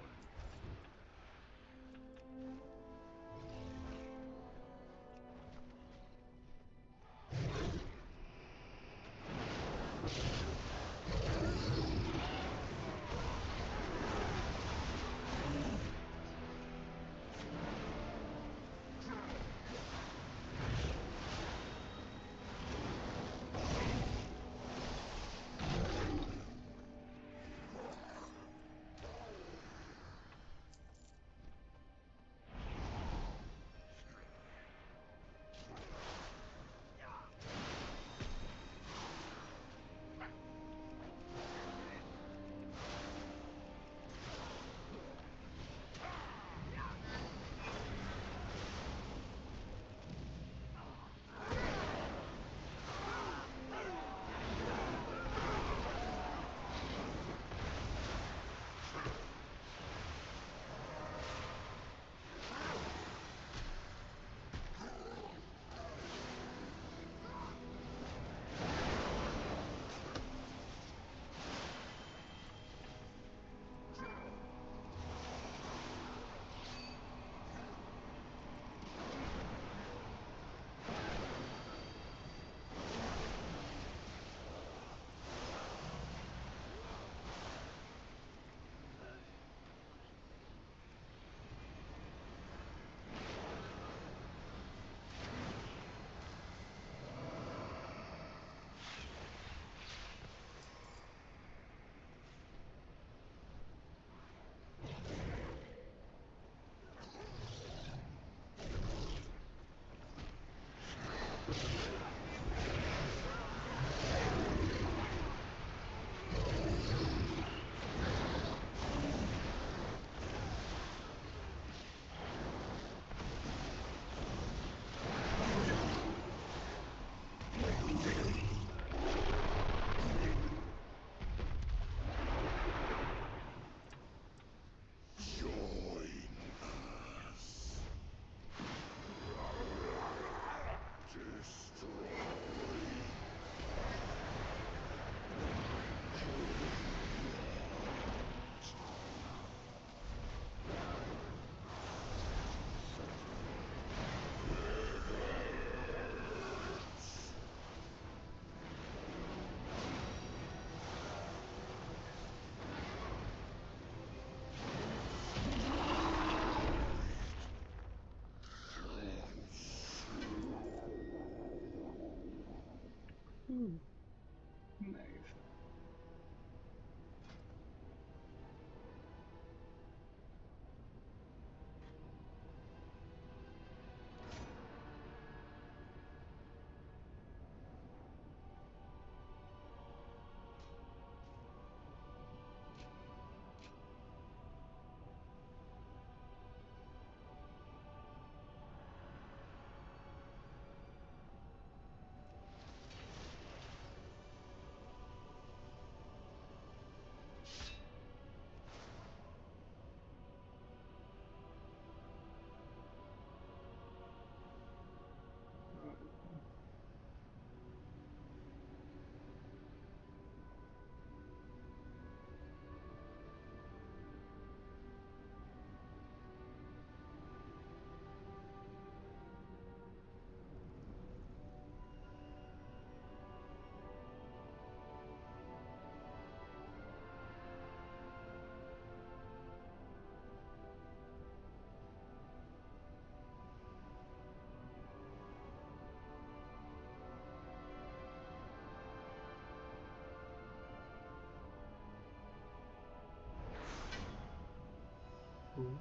Ooh.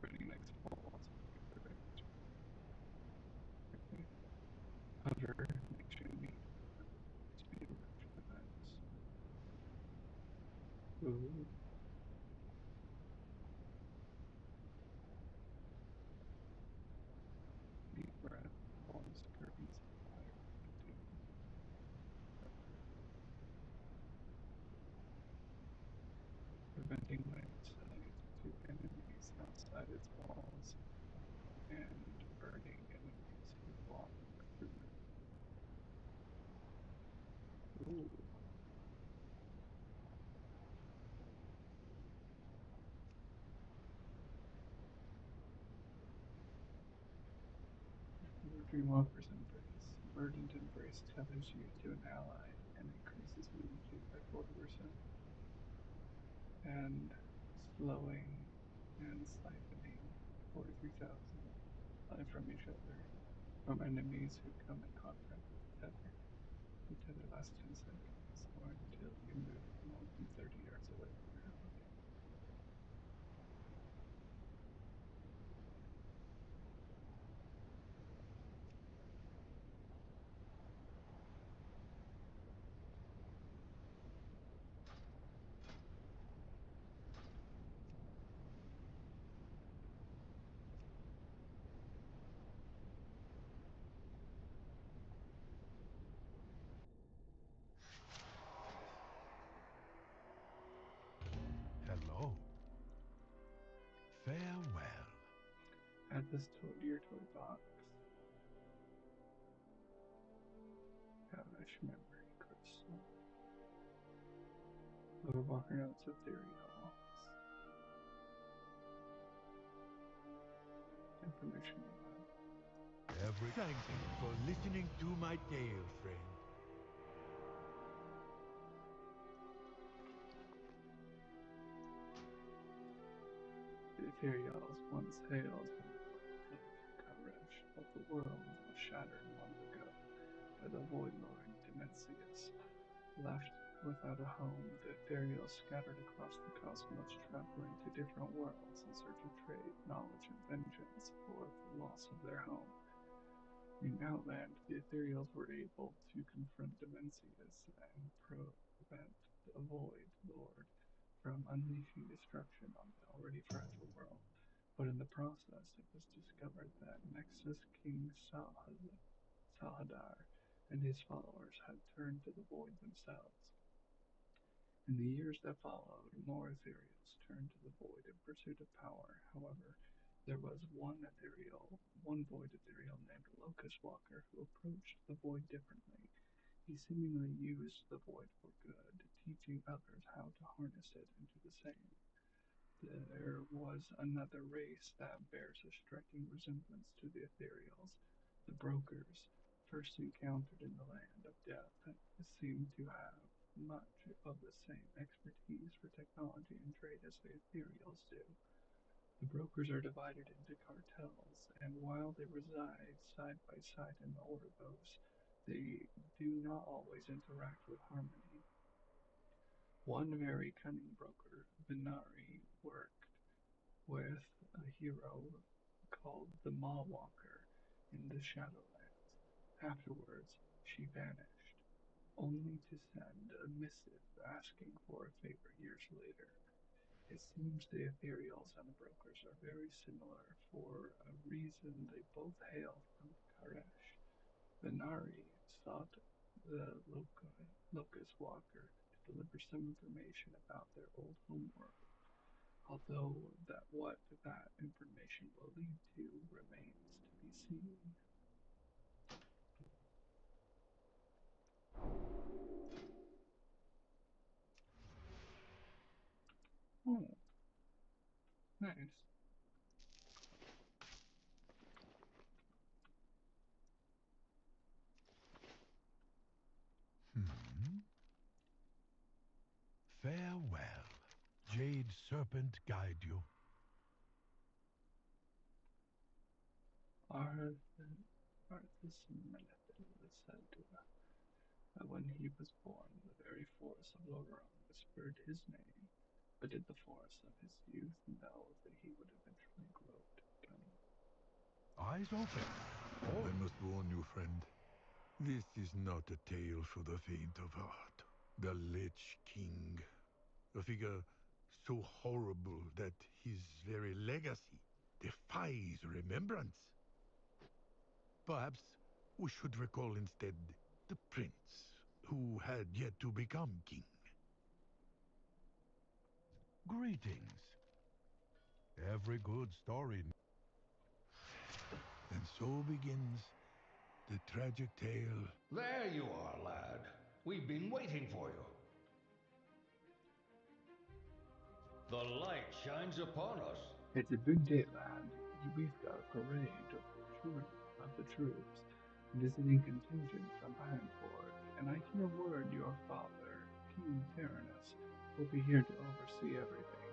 Pretty next fall. However, make sure you meet speed events. Ooh. Deep breath, pulls curtains of fire into preventing line of sight to enemies outside its walls and burning enemies who walk through it. Ooh. Dreamwalker's Embrace. Verdant Embrace tethers you to an ally and increases movement speed by 40%. And slowing and siphoning 43,000 life from each other from enemies who come in contact with the tether. The tether lasts 10 seconds or until you move more than 30 yards away from your ally. Hello. Farewell. Add this to your toy box. Ganesh Memory Crystal. Overwalker Notes Ethereals. Information about Thank you for listening to my tale, friend. the Ethereals once hailed Karesh, but the world was shattered long ago by the Void Lord Dimensius. Left without a home, the Ethereals scattered across the cosmos, traveling to different worlds in search of trade, knowledge, and vengeance for the loss of their home. In Outland, the Ethereals were able to confront Dimensius and prevent the Void Lord from unleashing destruction on the already fragile world. But in the process, it was discovered that Nexus King Salhadar and his followers had turned to the Void themselves. In the years that followed, more Ethereals turned to the Void in pursuit of power. However, there was one Void Ethereal named Locust Walker who approached the Void differently. He seemingly used the Void for good, teaching others how to harness it and do the same. There was another race that bears a striking resemblance to the Ethereals, the Brokers, first encountered in the Land of Death, seemed to have much of the same expertise for technology and trade as the Ethereals do. The Brokers are divided into cartels, and while they reside side by side in the Oribos, they do not always interact with harmony. One very cunning broker, Venari, worked with a hero called the Mawwalker in the Shadowlands. Afterwards, she vanished, only to send a missive asking for a favor years later. It seems the Ethereals and the Brokers are very similar for a reason they both hail from Karesh. Venari sought the Locust Walker to deliver some information about their old homeworld, although what that information will lead to remains to be seen. Oh, nice. Farewell. Jade Serpent guide you. Arthas Menethil is said to that when he was born, the very forest of Lordaeron whispered his name. But did the forest of his youth know that he would eventually grow to become? Eyes open. I must warn you, friend. This is not a tale for the faint of heart. The Lich King, a figure so horrible that his very legacy defies remembrance. Perhaps we should recall instead the prince who had yet to become king. Greetings. Every good story. And so begins the tragic tale. There you are, lad. We've been waiting for you. The light shines upon us. It's a big day, lad. We've got a parade of the troops, visiting contingent from Ironforge, and I hear word your father, King Tyrannus, will be here to oversee everything.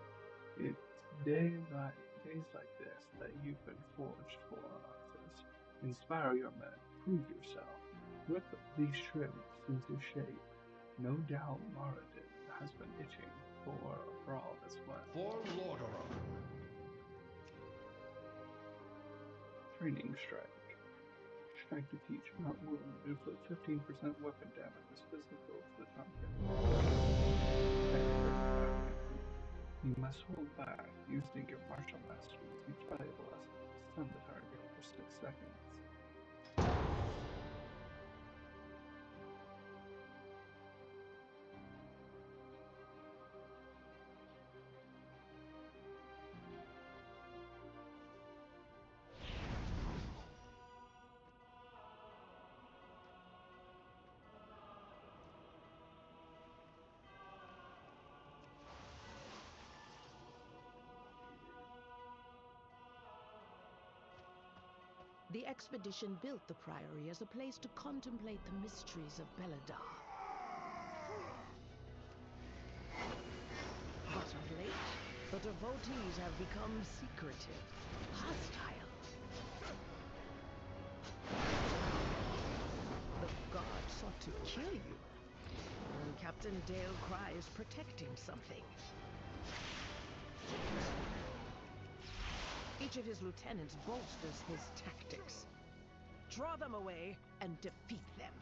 It's days like this that you've been forged for, Arthas. Inspire your men, prove yourself, whip these troops into shape. No doubt Moradin has been itching for a brawl as well. For Lordaeron. Training strike. Strike to teach, not wound. Inflict 15% weapon damage, physical to the target. You must hold back using your martial mastery to teach valuable lessons. Stun the target for 6 seconds. The expedition built the Priory as a place to contemplate the mysteries of Beledar. But of late, the devotees have become secretive, hostile. The gods sought to kill you, and Captain Dale Cry is protecting something. Each of his lieutenants bolsters his tactics. Draw them away and defeat them.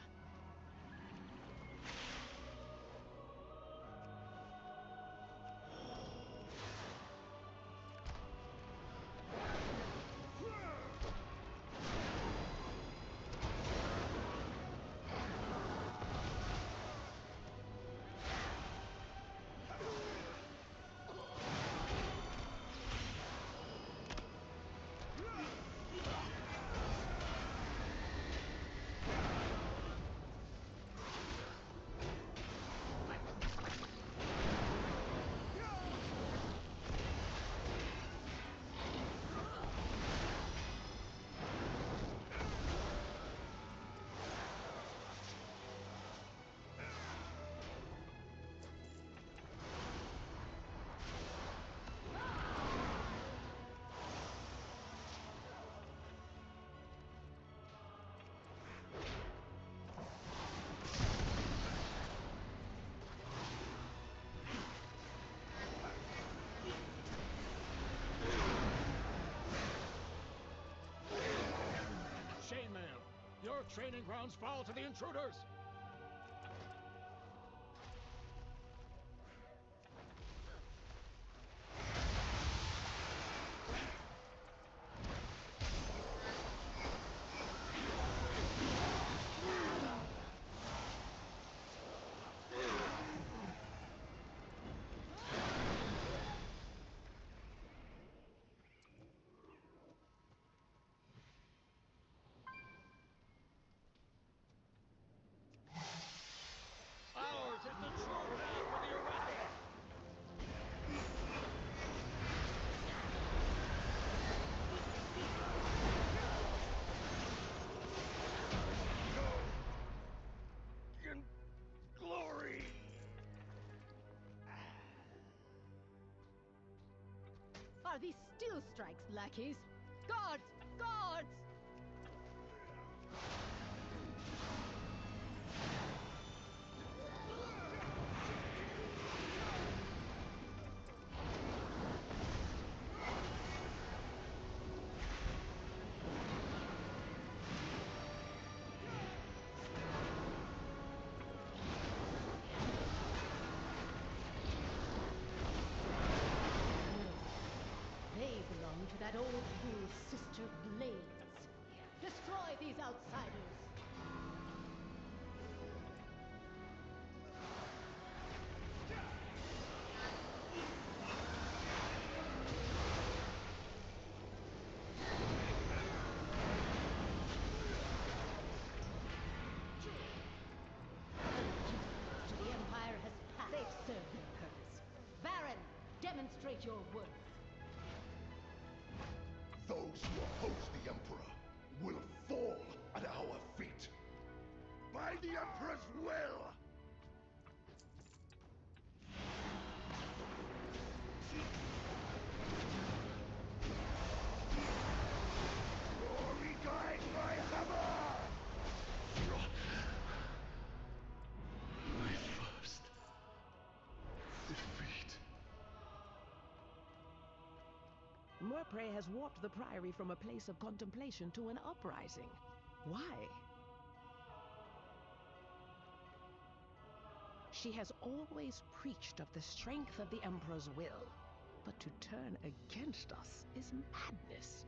training grounds fall to the intruders! Ours is the true path for the Arathi! In glory! Are these still strikes, lackeys? Guards! Guards! They belong to that old fool's sister Blades. Destroy these outsiders! To the Empire has passed. They've served their purpose. Baron, demonstrate your worth. Those who oppose the Emperor will fall at our feet. By the Emperor's will! Glory guide my hammer! My first defeat. Murpray has warped the Priory from a place of contemplation to an uprising. Why? She has always preached of the strength of the Emperor's will, but to turn against us is madness.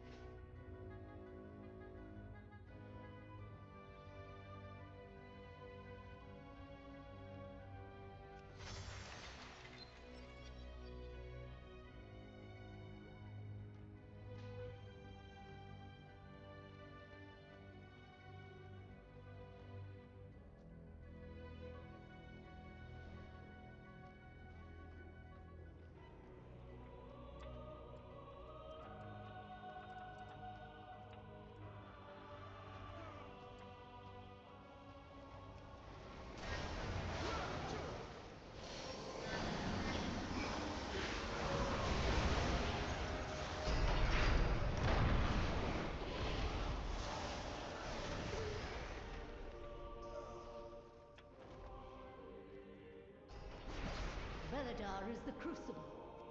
Veladar is the crucible.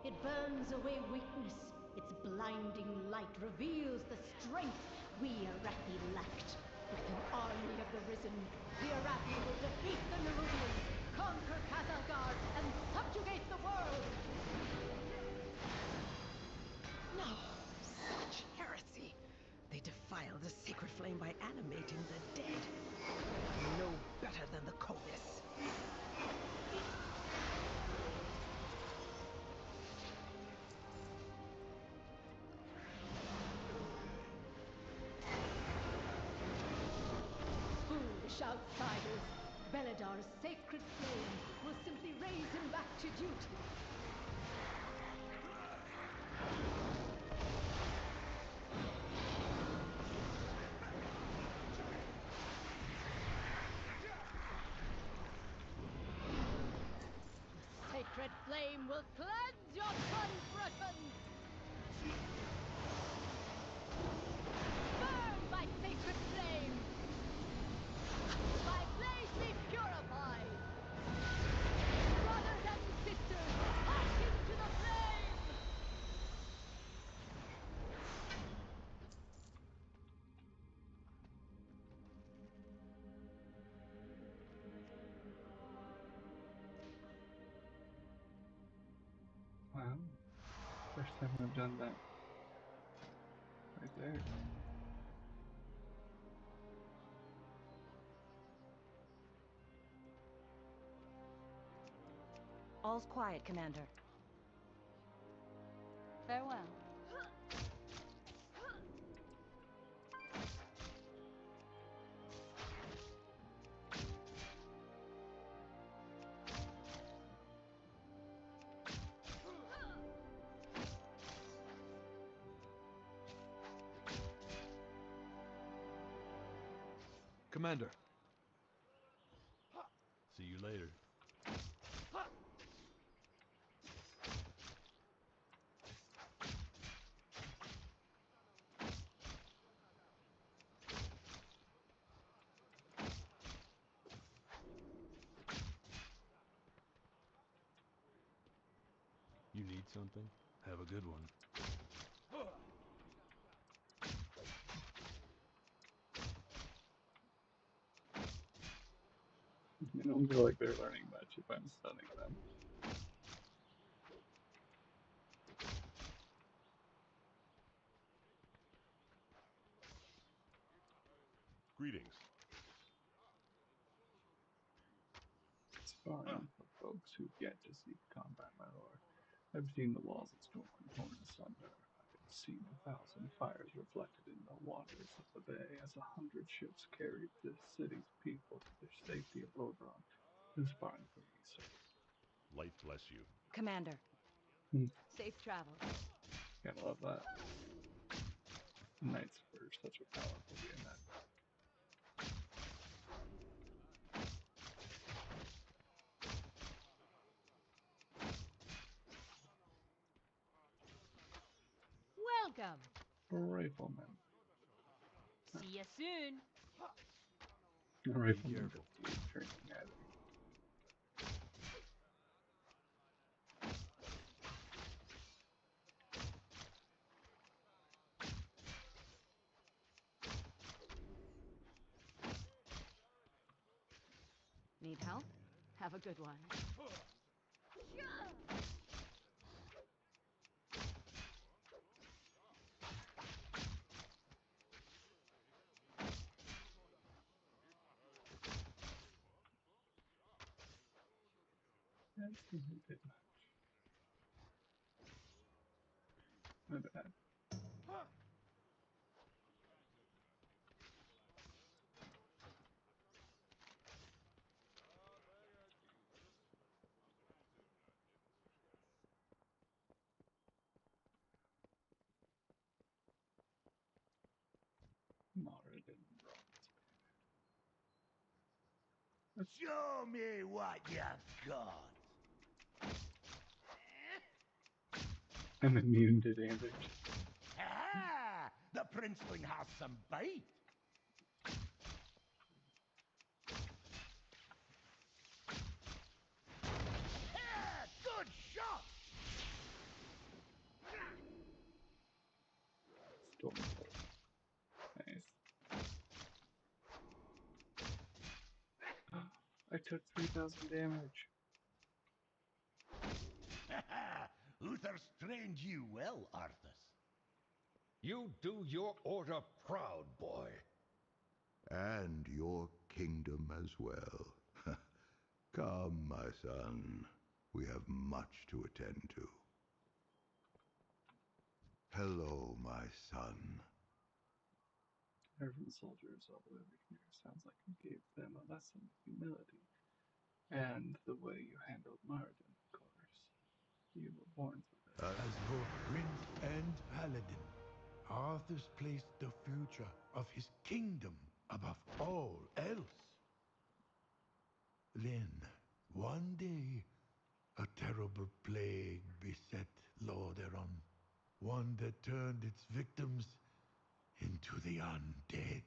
It burns away weakness. Its blinding light reveals the strength we Arathi lacked. With an army of the Risen, the Arathi will defeat the Nerubians, conquer Khazalgar, and subjugate the world! No, such heresy! They defile the sacred flame by animating the dead. No better than the Kovis. Foolish outsiders! Veladar's sacred flame will simply raise him back to duty. The sacred flame will cleanse your transgressions! Burn, my sacred flame! My blade be purified! Brothers and sisters, hearken to the flame! Time I've done that. Right there. All's quiet, Commander. Farewell. Commander. See you later. You need something? Have a good one. I don't feel like they're learning much if I'm stunning them. Greetings. Sparring for folks who've yet to see combat, my lord. I've seen the walls of Storm torn asunder. I've seen 1,000 fires reflected in the waters of the bay as 100 ships carried the city's people to the safety of Lodron. Who's sparring for me, sir? Light bless you. Commander. Safe travels. Gotta love that. Knights were such a powerful unit. Welcome. Rifleman. See you soon. Rifleman don't need training either. Need help? Have a good one. That's a bit much. My bad. Moradin bronze. Show me what you've got. I'm immune to damage. Ah, the princeling has some bite. Ah, good shot. Stormbolt. Nice. I took 3,000 damage. Uther trained you well, Arthas. You do your order proud, boy. And your kingdom as well. Come, my son. We have much to attend to. Hello, my son. Urban soldiers all over here. Sounds like you gave them a lesson of humility. And the way you handled Moradin, of course. You were born for this. As both prince and paladin, Arthas placed the future of his kingdom above all else. Then, one day, a terrible plague beset Lordaeron, one that turned its victims into the undead.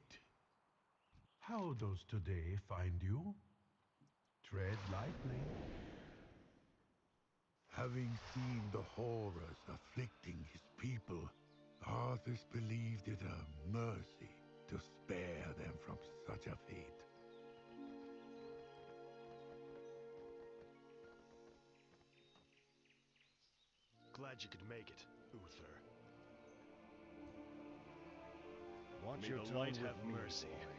How does today find you? Tread lightly. Having seen the horrors afflicting his people, Arthas believed it a mercy to spare them from such a fate. Glad glad you could make it, Uther. Watch May your the tone light with have me, mercy, boy.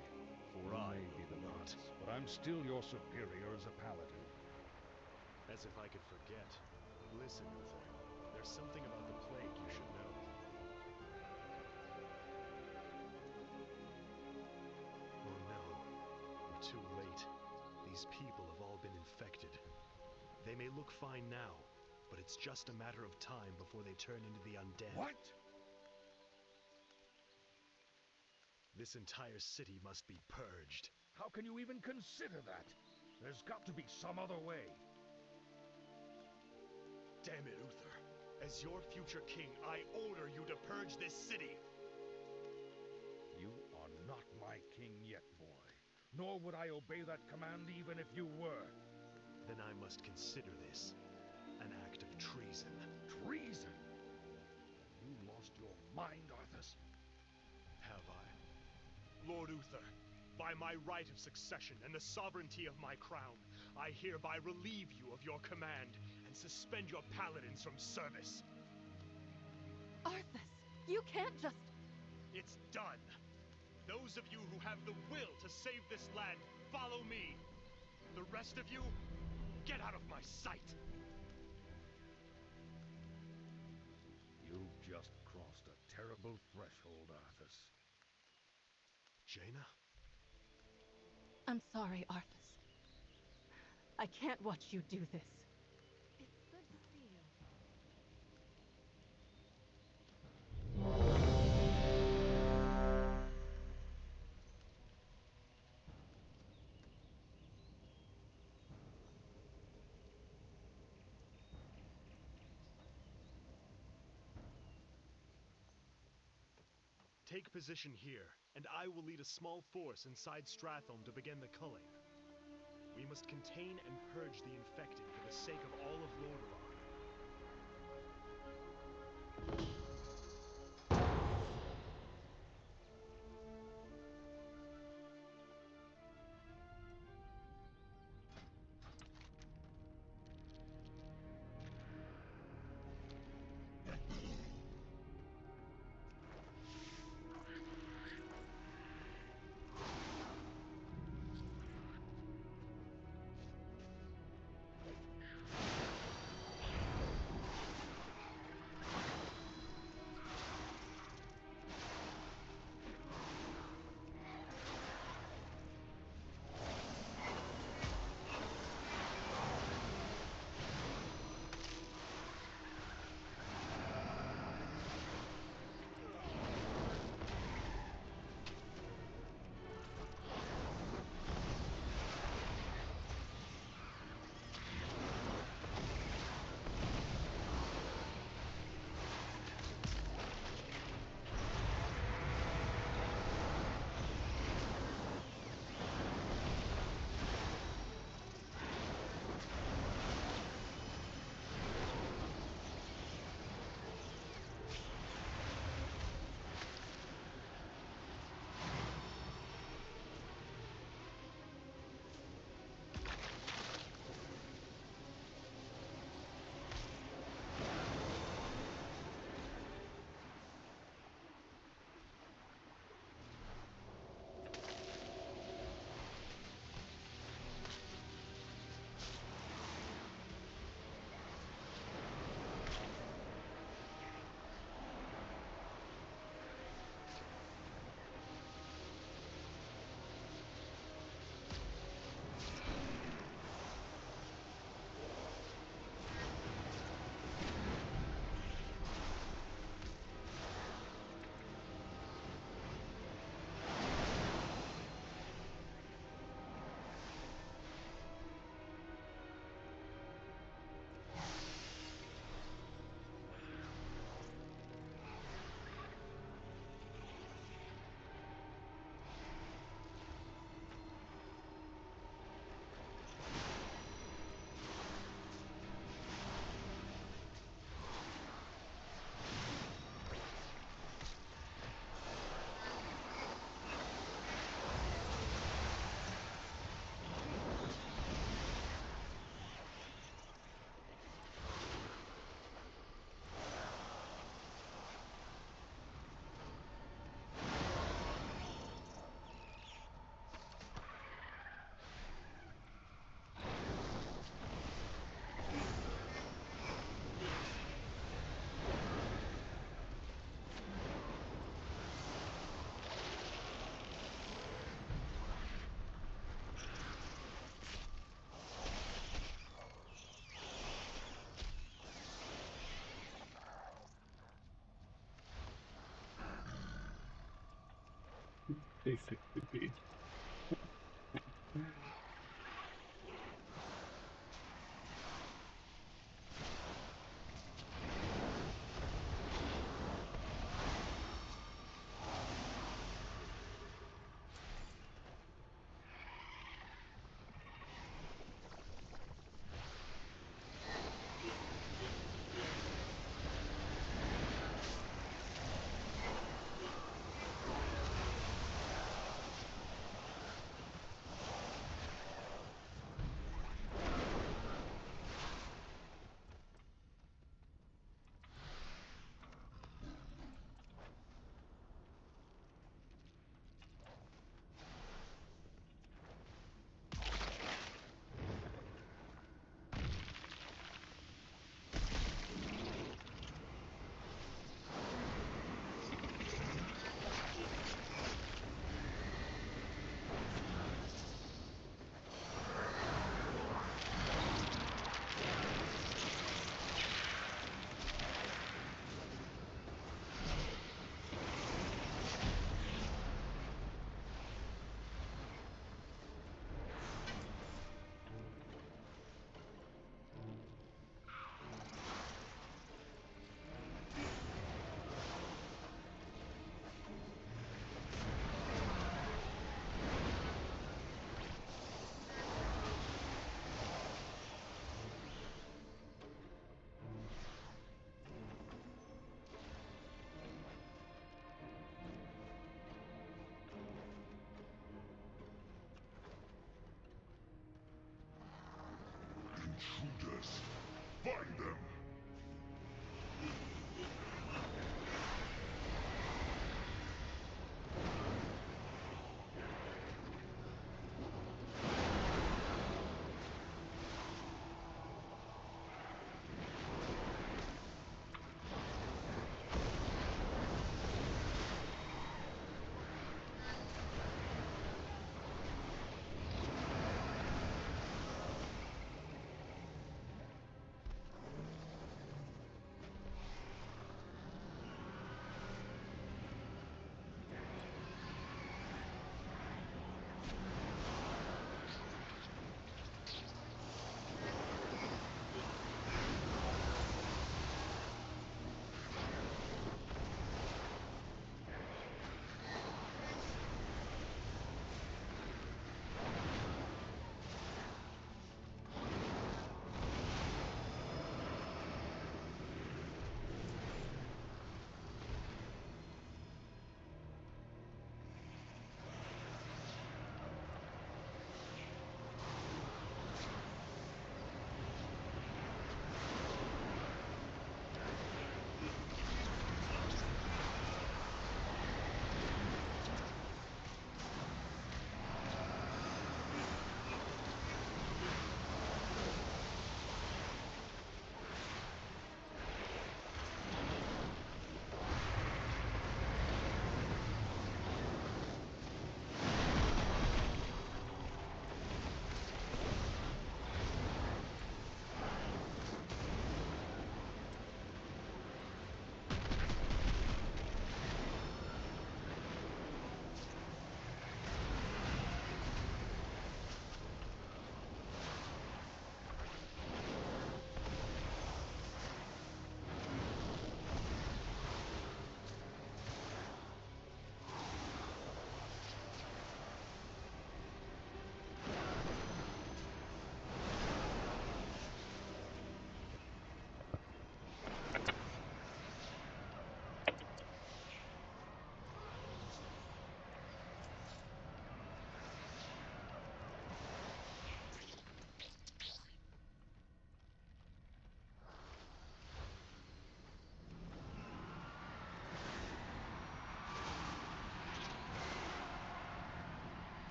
for You I may be the will prince, but I'm still your superior as a paladin. As if I could forget. Listen, Uther. There's something about the plague you should know. Oh no. We're too late. These people have all been infected. They may look fine now, but it's just a matter of time before they turn into the undead. What? This entire city must be purged. How can you even consider that? There's got to be some other way. Damn it, Uther. As your future king, I order you to purge this city. You are not my king yet, boy. Nor would I obey that command even if you were. Then I must consider this an act of treason. Treason? You lost your mind, Arthas? Have I? Lord Uther, by my right of succession and the sovereignty of my crown, I hereby relieve you of your command and suspend your paladins from service. Arthas, you can't just... It's done. Those of you who have the will to save this land, follow me. The rest of you, get out of my sight. You've just crossed a terrible threshold, Arthas. Jaina? I'm sorry, Arthas. I can't watch you do this. It's good to see you. Take position here, and I will lead a small force inside Stratholme to begin the culling. We must contain and purge the infected for the sake of all of Lordaeron. basically be.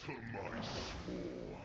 to my swarm.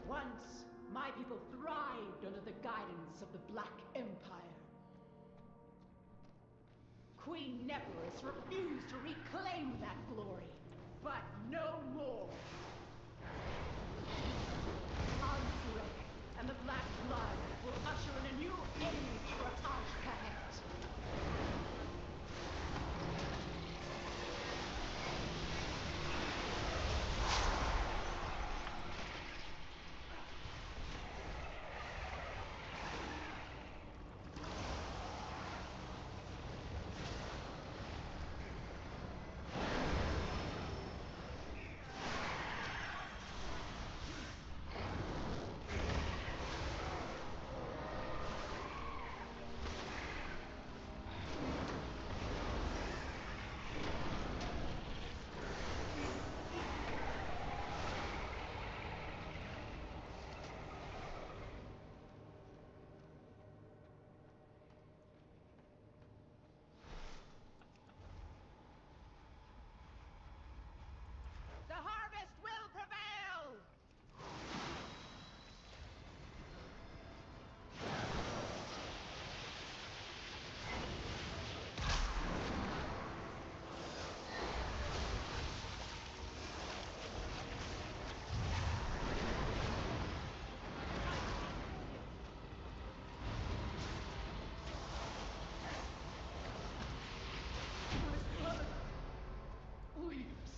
Once, my people thrived under the guidance of the Black Empire. Queen Neferus refused to reclaim that glory, but no more. Ansarek and the Black Blood will usher in a new age for Ashkahet. The harvest will prevail! My blood weeps.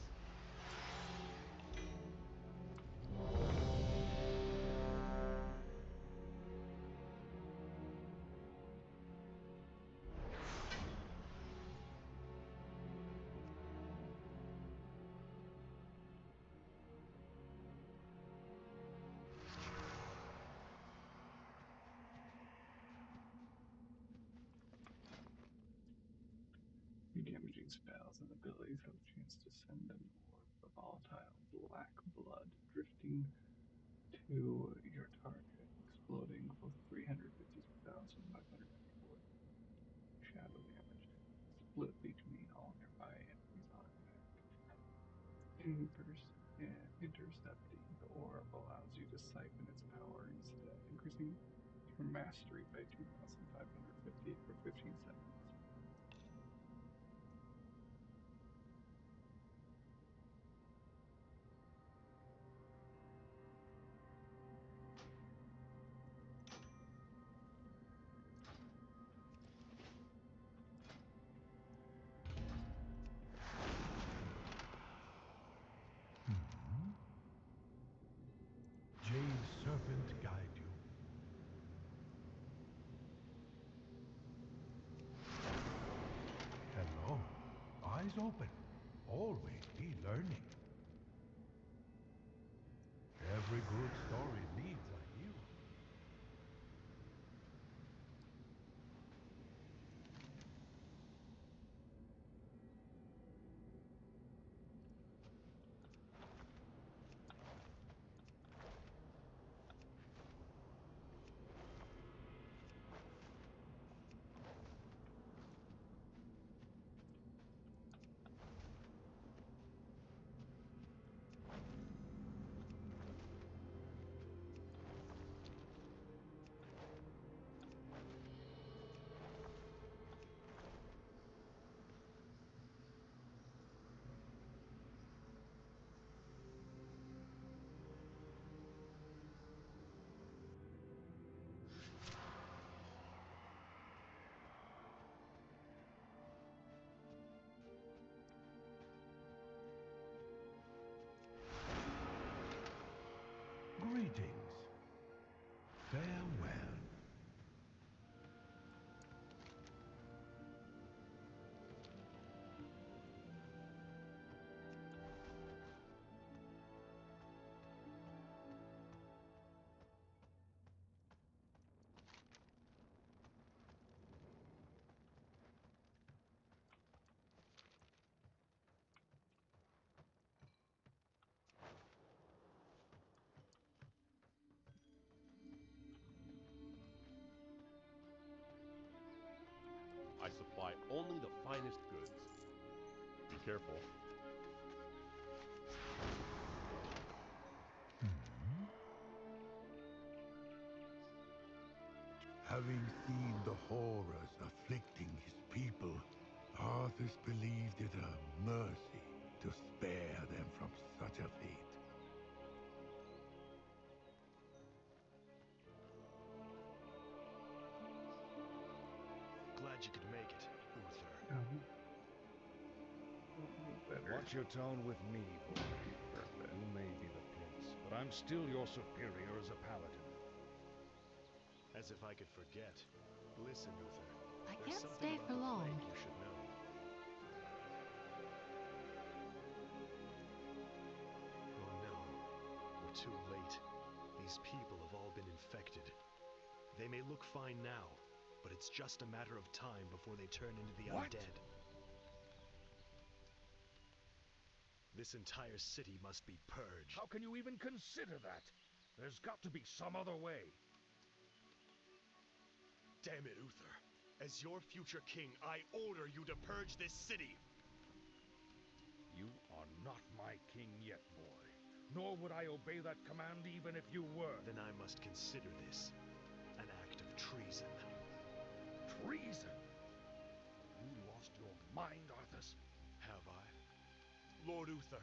Your damaging spells and abilities have a chance to send an orb of volatile black blood drifting to your target, exploding for 352,594 shadow damage, split between all nearby enemies on impact. Intercepting the orb allows you to siphon its power instead, increasing your mastery by 2,550 for 15 seconds. Jade Serpent guide you. Hello. Eyes open. Always be learning. Every good story needs a hero. careful. Having seen the horrors afflicting his people, Arthas believed it a mercy to spare them from such a fate. Glad you could make it, Uther. Watch your tone with me, boy. You may be the prince, but I'm still your superior as a paladin. As if I could forget. Listen, Uther. I There's can't something stay about for the long. plague you should know. Oh no. We're too late. These people have all been infected. They may look fine now, but it's just a matter of time before they turn into the undead. This entire city must be purged. How can you even consider that? There's got to be some other way. Damn it, Uther. As your future king, I order you to purge this city. You are not my king yet, boy. Nor would I obey that command even if you were. Then I must consider this an act of treason. Treason? You lost your mind, Arthas? Have I? Lord Uther,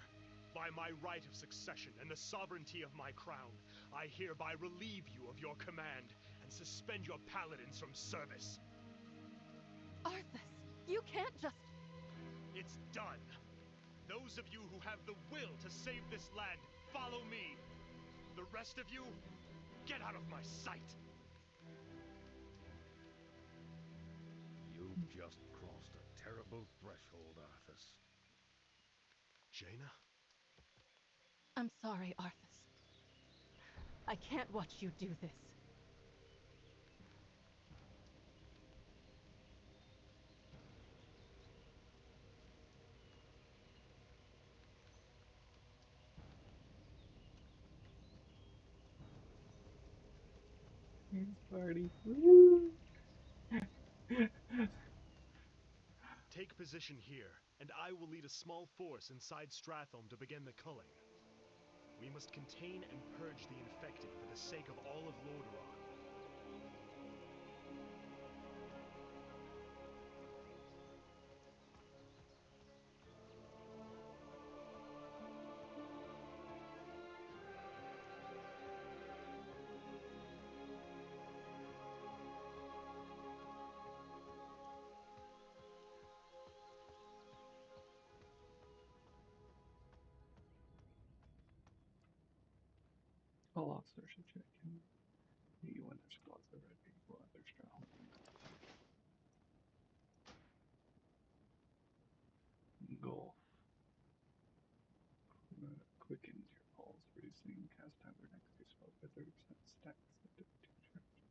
by my right of succession and the sovereignty of my crown, I hereby relieve you of your command and suspend your paladins from service. Arthas, you can't just... It's done. Those of you who have the will to save this land, follow me. The rest of you, get out of my sight. You've just crossed a terrible threshold, Arthas. Jaina? I'm sorry, Arthas. I can't watch you do this. Dance party. Woo! Take position here, and I will lead a small force inside Stratholme to begin the culling. We must contain and purge the infected for the sake of all of Lordaeron. All officers should check in. You when their squads are ready for other stronghold. Golf. Quickens your pulse, reducing cast time for next year's spell by 30%. Stacks up to 2 charges.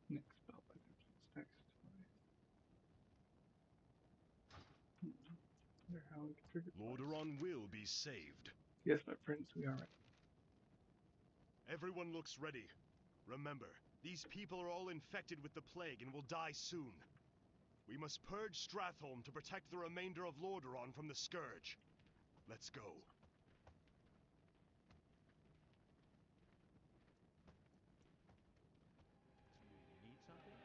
Next spell by 30% stacks twice. Wonder how we can trigger Lordaeron will be saved. Yes, my friends, we are ready. Everyone looks ready. Remember, these people are all infected with the plague and will die soon. We must purge Stratholme to protect the remainder of Lordaeron from the scourge. Let's go. Need something?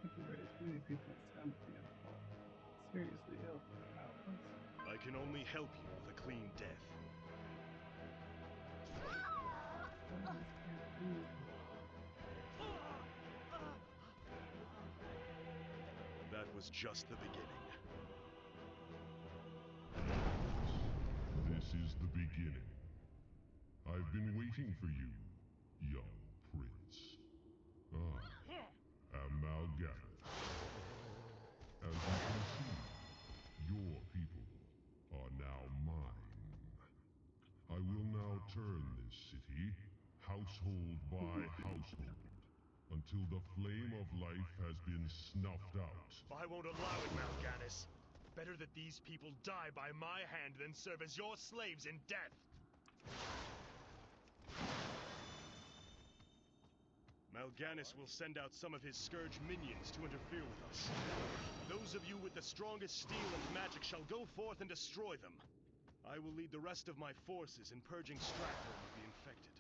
I've raised many people in town at the end of all. Seriously ill. I can only help you with a clean death. That was just the beginning. This is the beginning. I've been waiting for you, young prince. Am now gathered. As you can see, your people are now mine. I will now turn this city household by household until the flame of life has been snuffed out. I won't allow it, Mal'Ganis. Better that these people die by my hand than serve as your slaves in death. Mal'Ganis will send out some of his Scourge minions to interfere with us. Those of you with the strongest steel and magic shall go forth and destroy them. I will lead the rest of my forces in purging Stratholme of the infected.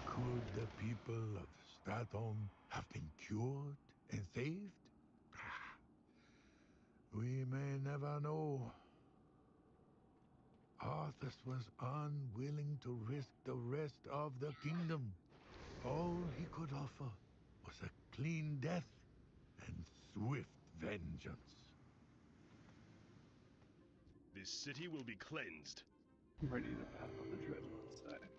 Could the people of Stratholme have been cured and saved? We may never know. Arthas was unwilling to risk the rest of the kingdom. All he could offer was a clean death and swift vengeance. This city will be cleansed. I'm ready to battle the Dreadlord side.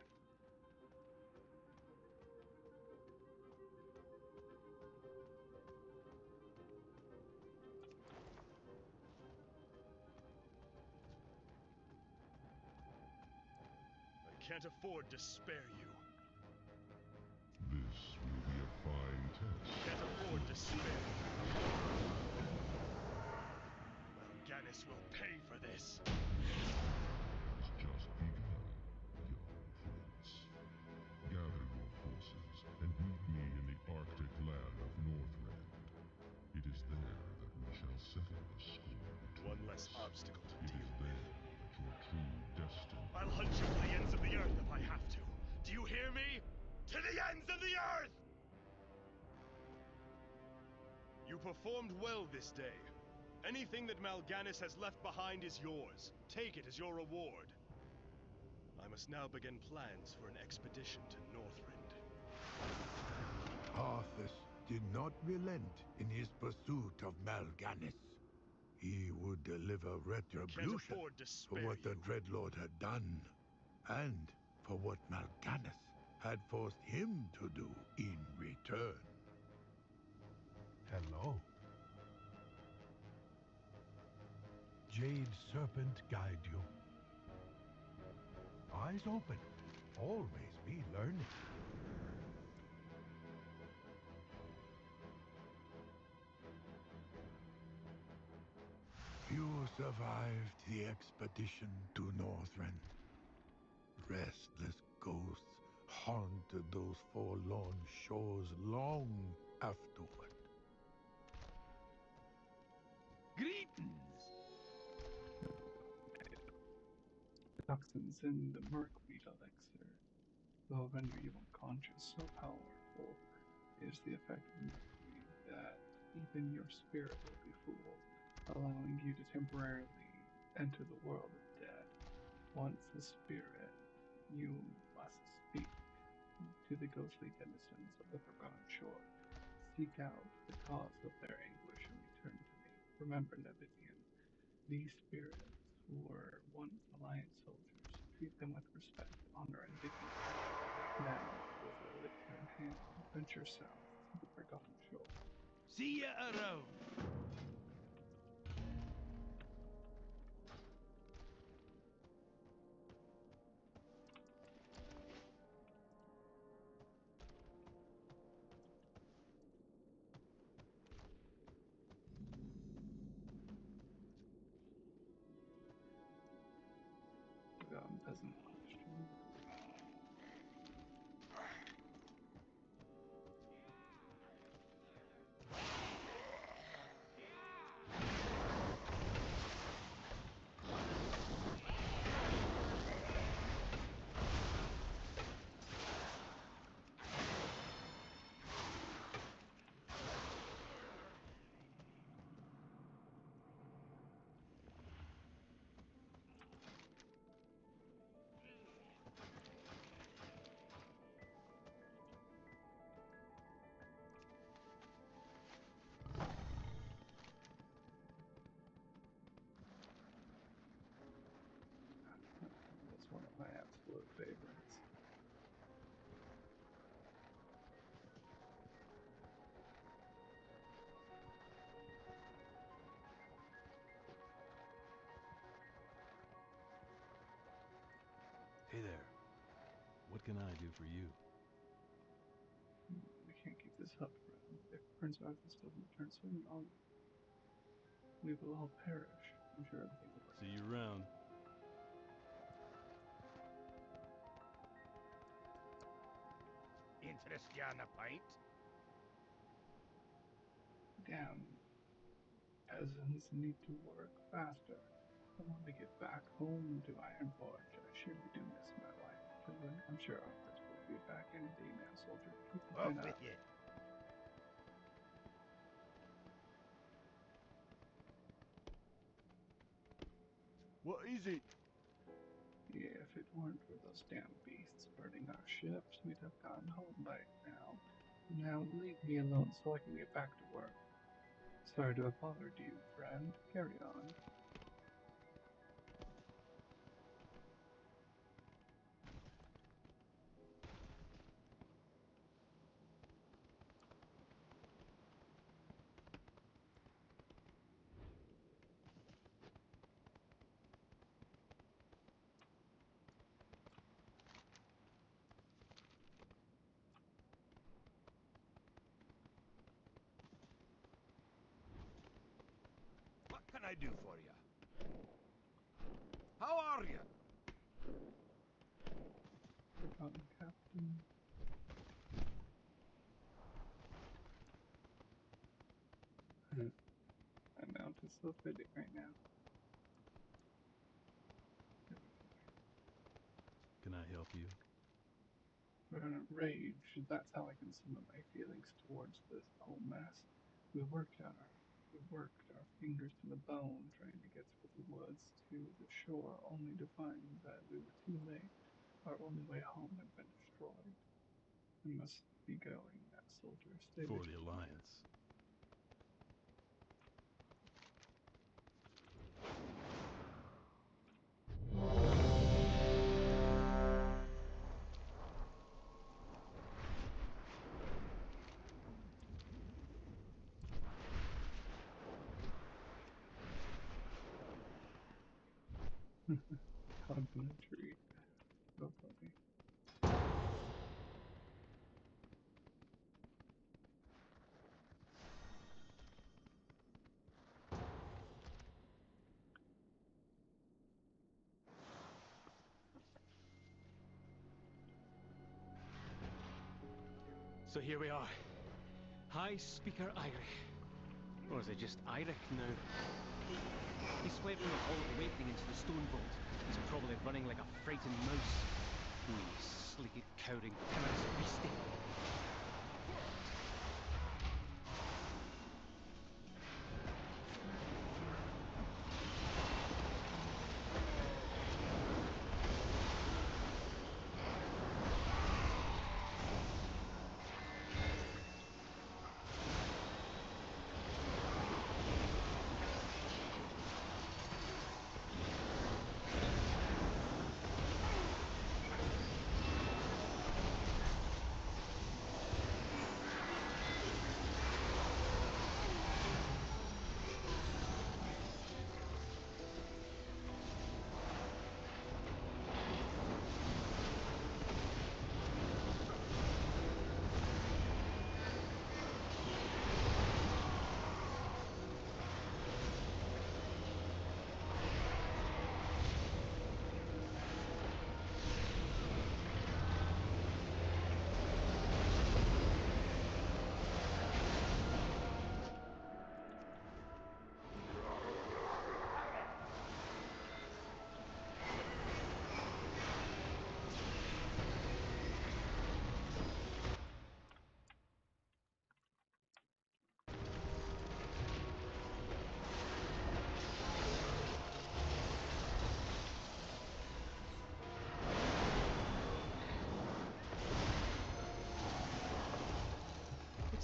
I can't afford to spare you. This will be a fine test. Can't afford to spare you. Mal'Ganis will pay for this. Has just begun, young prince. Gather your forces and meet me in the Arctic land of Northrend. It is there that we shall settle the score between One less obstacle to It deal is there that your true destiny... I'll hunt you to the ends of the earth if I have to. Do you hear me? To the ends of the earth! You performed well this day. Anything that Mal'Ganis has left behind is yours. Take it as your reward. I must now begin plans for an expedition to Northrend. Arthas did not relent in his pursuit of Mal'Ganis. He would deliver retribution for what the Dreadlord had done, and for what Mal'Ganis had forced him to do in return. Hello. Jade Serpent guide you. Eyes open. Always be learning. You survived the expedition to Northrend. Restless ghosts haunted those forlorn shores long afterward. Greetings! Toxins in the Murkweed elixir, though render you unconscious, so powerful is the effect of Murkweed that even your spirit will be fooled, allowing you to temporarily enter the world of dead. Once a spirit, you must speak to the ghostly denizens of the Forgotten Shore. Seek out the cause of their anguish and return to me. Remember, Nevidian, these spirits were once Alliance soldiers. Treat them with respect, honor, and dignity. Now, with the elixir in hand, venture south to the Forgotten Shore. See ya around! Peasant question. That's one of my absolute favorites. Hey there. can I do for you? We can't keep this up, friend. If Prince Arthas doesn't return soon, we will all perish. I'm sure everything will work. See you around. Interest you on a pint? Damn. Peasants need to work faster. I want to get back home to Ironforge. I surely do miss my wife and children. I'm sure Arthas will be back any day now, soldier. Keep the Up chin with up. you. What is it? Yeah, if it weren't for those damn beasts burning our ships, we'd have gone home by now. Now leave me alone so I can get back to work. Sorry to have bothered you, friend. Carry on. What can I do for you? How are you? Forgotten Captain. My mount is so fitting right now. Can I help you? We're in a rage. That's how I can summon my feelings towards this whole mess. We worked our fingers to the bone trying to get through the woods to the shore, only to find that we were too late. Our only way home had been destroyed. We must be going now, soldier. Stay For with the me. Alliance. Complimentary. So funny. So here we are. High Speaker Eirich. Or is it just Eirich now? He's fled from the Hall of Awakening into the Stone Vault. He's probably running like a frightened mouse. Sleek, cowering, timorous beastie.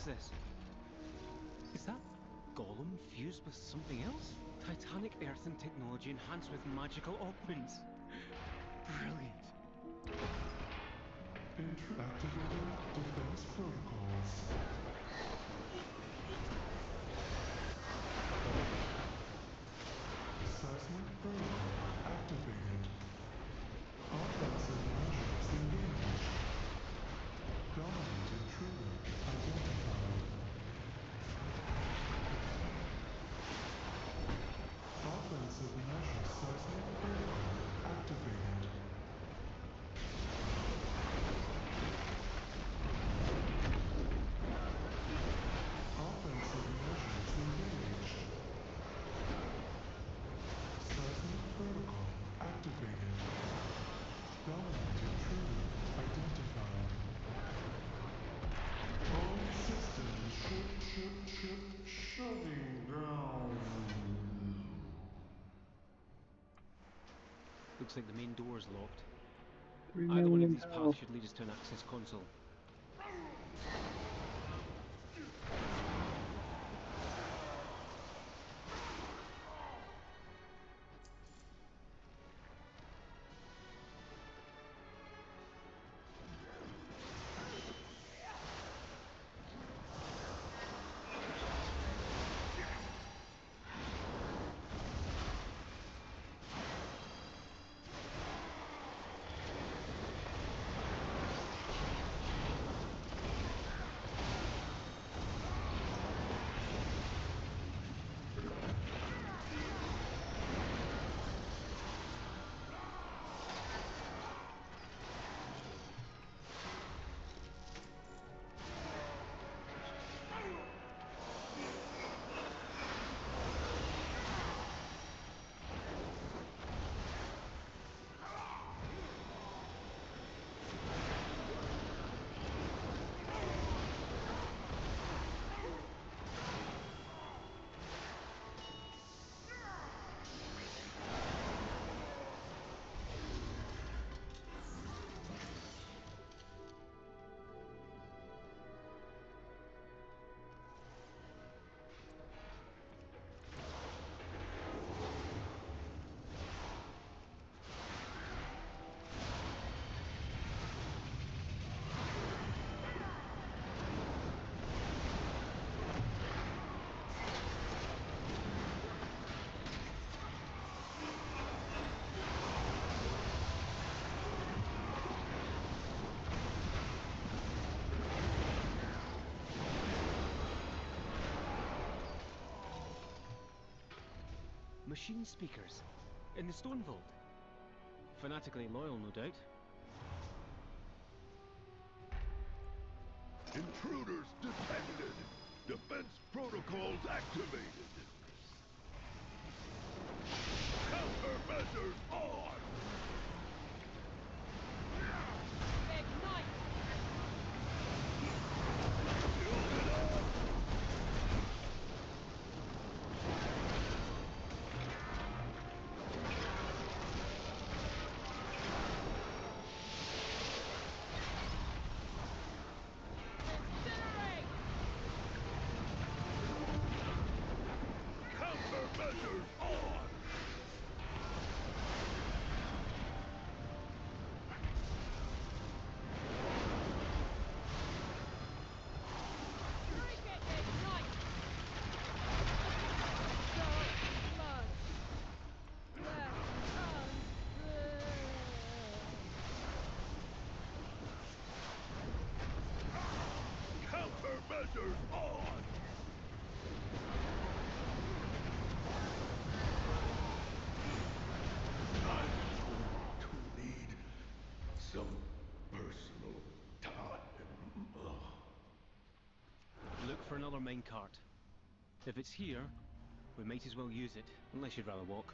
This? Is that Golem fused with something else? Titanic earthen technology enhanced with magical augments. Brilliant. Activating defense protocols. Seismic burn activated. Offensive measures engaged. Looks like the main door's locked. 3 Either one of million these health. paths should lead us to an access console. Machine speakers. In the stone vault. Fanatically loyal, no doubt. Intruders detected. Defense protocols activated. Countermeasures on. Ignite! Countermeasures on. Drink it, ignite! So much left unsaid. Countermeasures on. I'm going to need some personal time. Look for another minecart. If it's here, we might as well use it, unless you'd rather walk.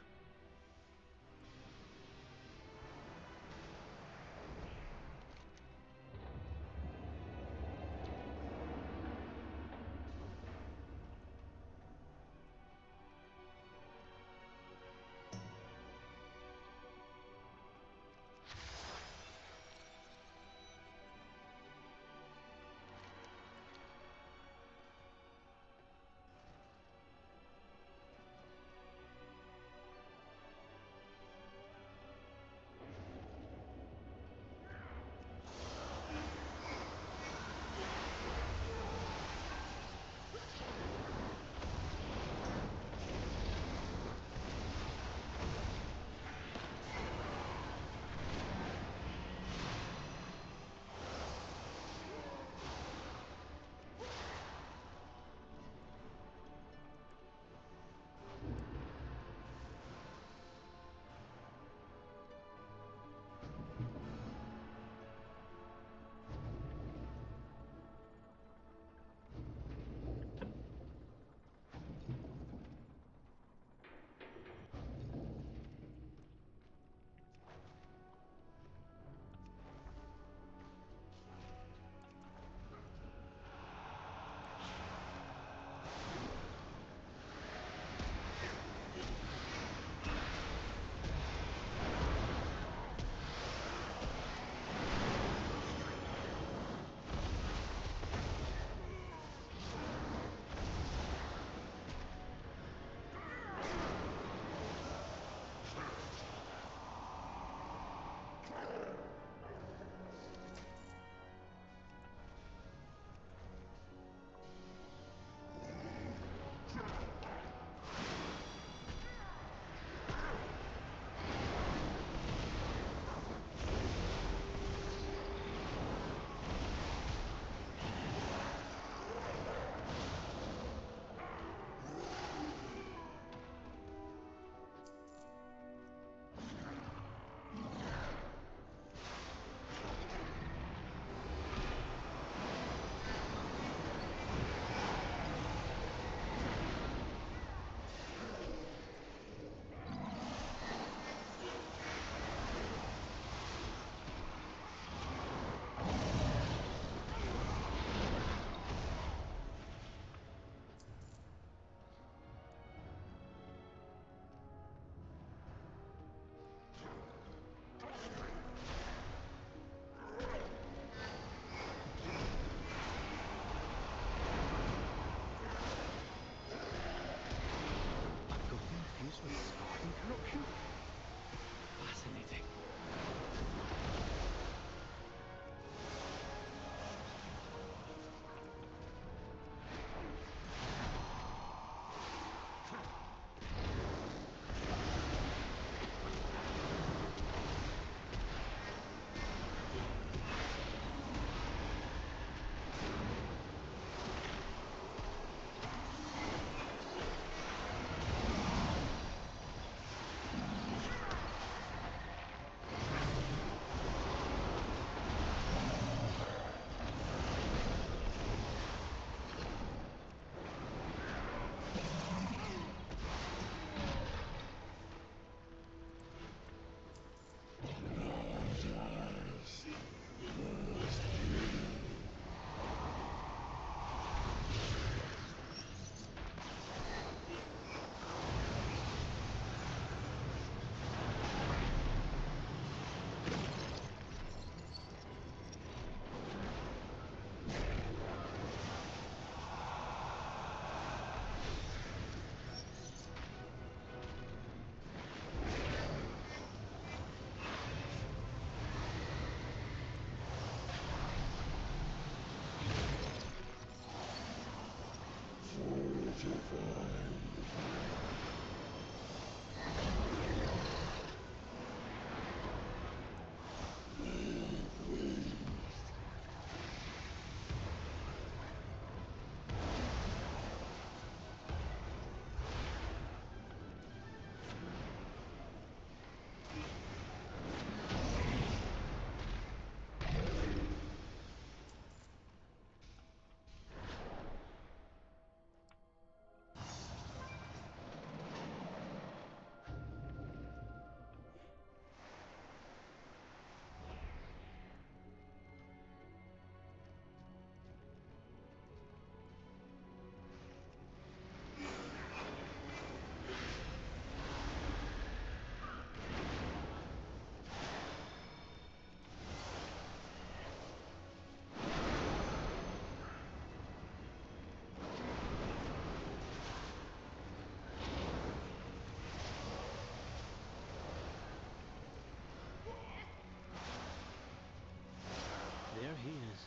There he is.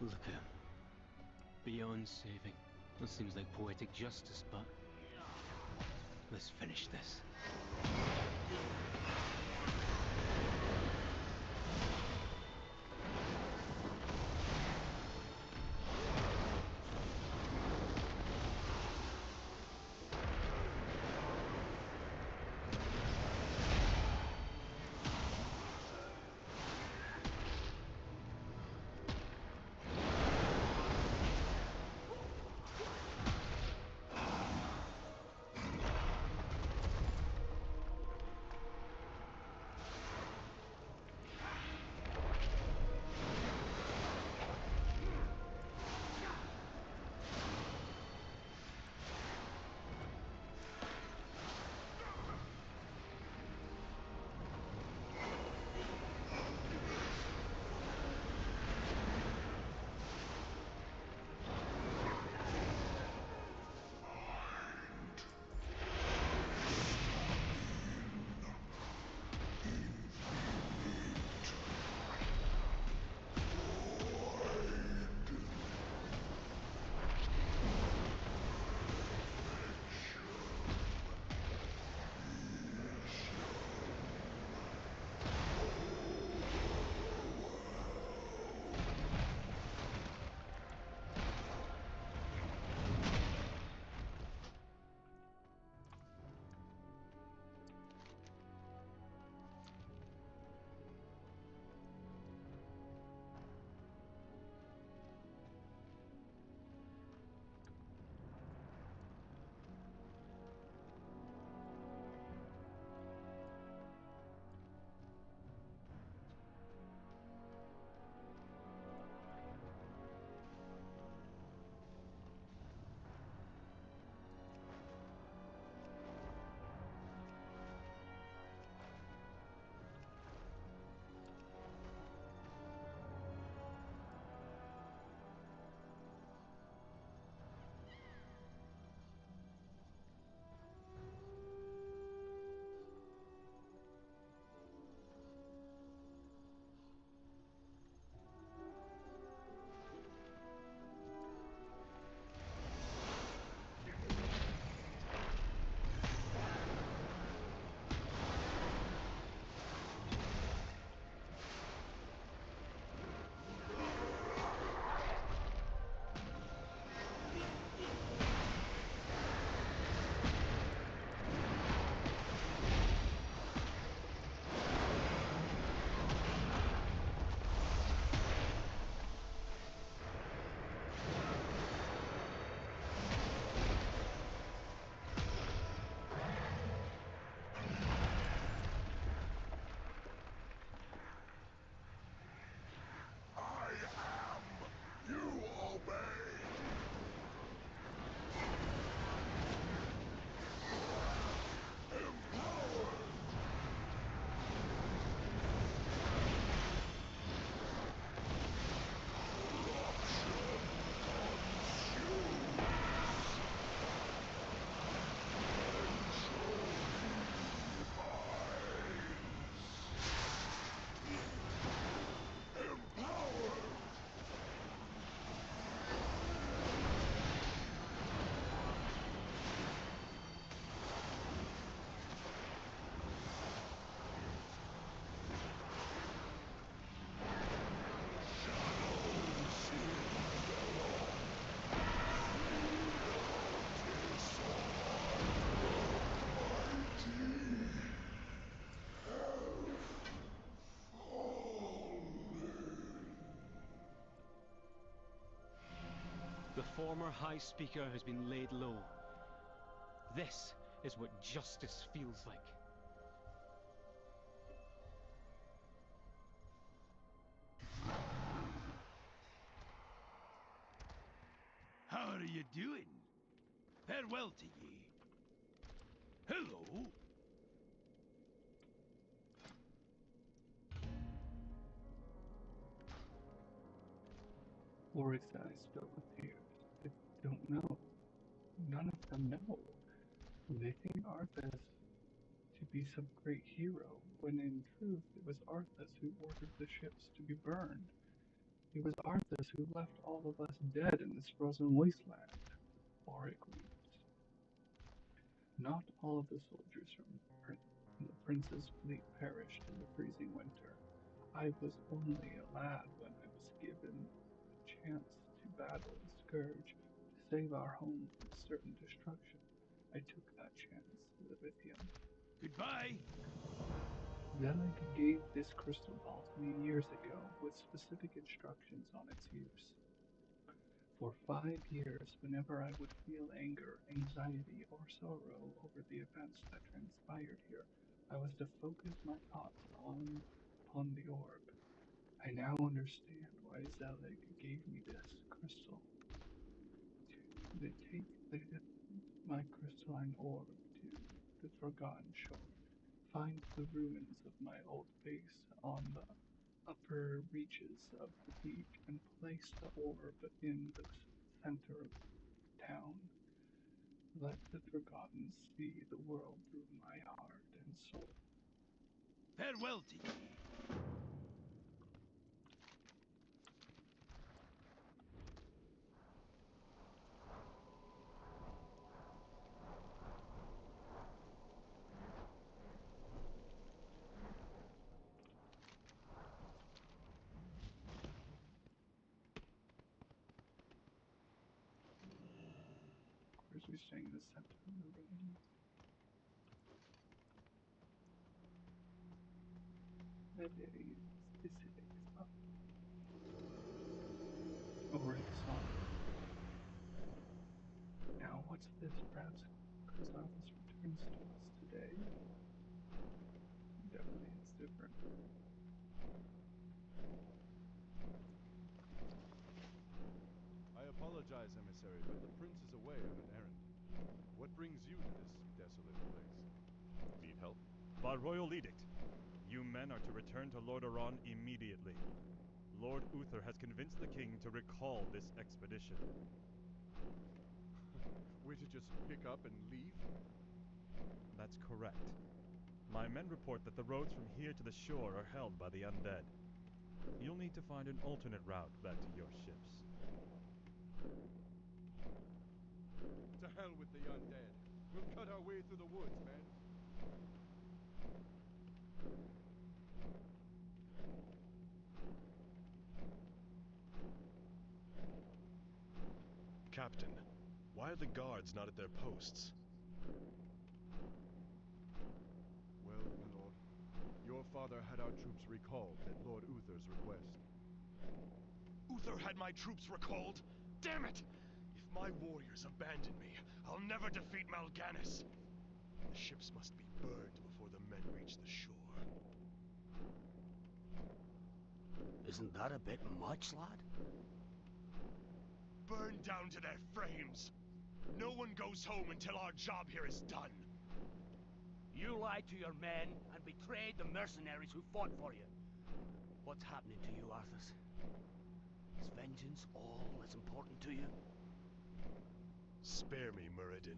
Look at him. Beyond saving. That seems like poetic justice, but... let's finish this. The former High Speaker has been laid low. This is what justice feels like. How are you doing? Farewell to ye. Hello? Ulrich's eyes fill with tears. They don't know. None of them know. They think Arthas to be some great hero, when in truth it was Arthas who ordered the ships to be burned. It was Arthas who left all of us dead in this frozen wasteland. Ulrich weeps. Not all of the soldiers from the prince's fleet perished in the freezing winter. I was only a lad when I was given a chance to battle the scourge to save our home from certain destruction. I took that chance with him. Goodbye. Zelig gave this crystal ball to me years ago with specific instructions on its use. For 5 years, whenever I would feel anger, anxiety, or sorrow over the events that transpired here, I was to focus my thoughts upon the orb. I now understand why Zelig gave me this crystal. To take my crystalline orb to the Forgotten Shore, find the ruins of my old base on the upper reaches of the peak, and place the orb in the center of town. Let the Forgotten see the world through my heart and soul. Farewell to ye. Of course, we're staying in the center of the room. Ulrich saw. Now what's this? Perhaps Chrysalis returns to us today? Definitely it's different. I apologize, emissary, but the prince is away on an errand. What brings you to this desolate place? Need help? By royal edict, you men are to return to Lordaeron immediately. Lord Uther has convinced the king to recall this expedition. We're to just pick up and leave? That's correct. My men report that the roads from here to the shore are held by the undead. You'll need to find an alternate route back to your ships. To hell with the undead. We'll cut our way through the woods, men. Captain, why are the guards not at their posts? Well, my lord, your father had our troops recalled at Lord Uther's request. Uther had my troops recalled? Damn it! If my warriors abandon me, I'll never defeat Mal'Ganis. The ships must be burned before the men reach the shore. Isn't that a bit much, lad? Burned down to their frames! No one goes home until our job here is done! You lied to your men and betrayed the mercenaries who fought for you. What's happening to you, Arthas? Is vengeance all that's important to you? Spare me, Muradin.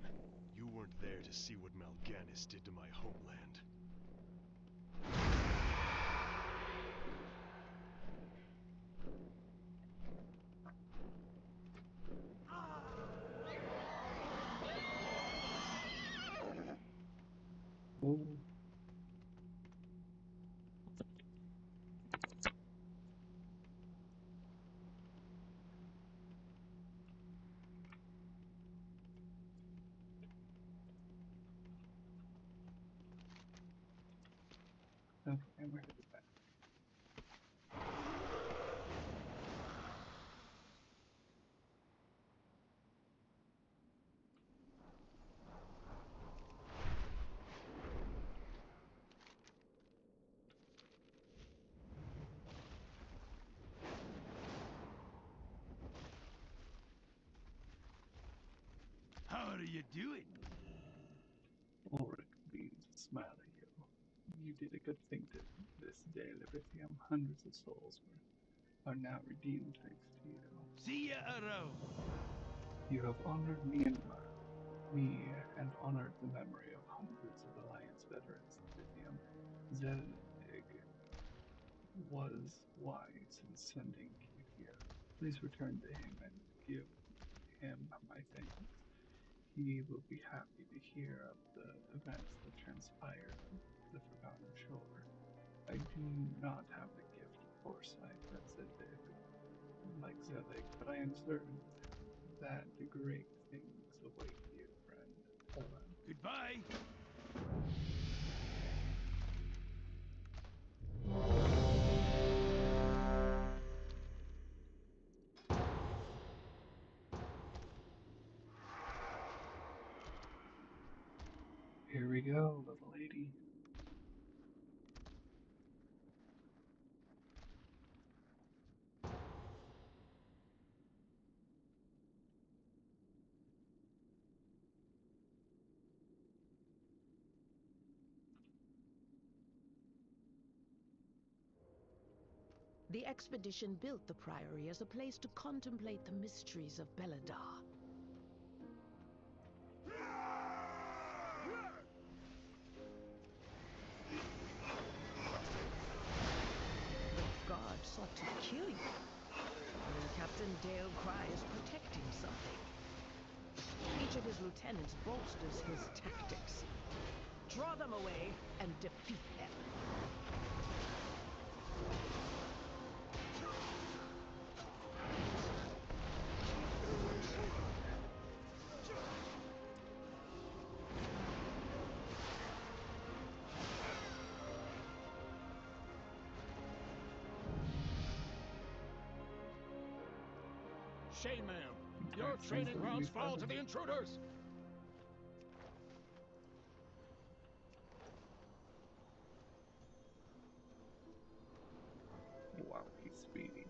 You weren't there to see what Mal'Ganis did to my homeland. Oh. Okay, we're headed back. you doing? Ulrich beams a smile at you. You did a good thing this day, Libertium. Hundreds of souls are now redeemed thanks to you. See ya around. You have honored me and honored the memory of hundreds of Alliance veterans, Libertium. Zelig was wise in sending you here. Please return to him and give him my thanks. He will be happy to hear of the events that transpired on the Forgotten Shore. I do not have the gift of foresight that Zelig, like Zelig, but I am certain that the great things await you, friend. Farewell. Goodbye. Here we go, little lady. The expedition built the Priory as a place to contemplate the mysteries of Beledar. The god sought to kill you, and Captain Dale Cry is protecting something. Each of his lieutenants bolsters his tactics. Draw them away and defeat them. Shame, ma'am. Your training grounds fall to the intruders! Wow, he's speedy.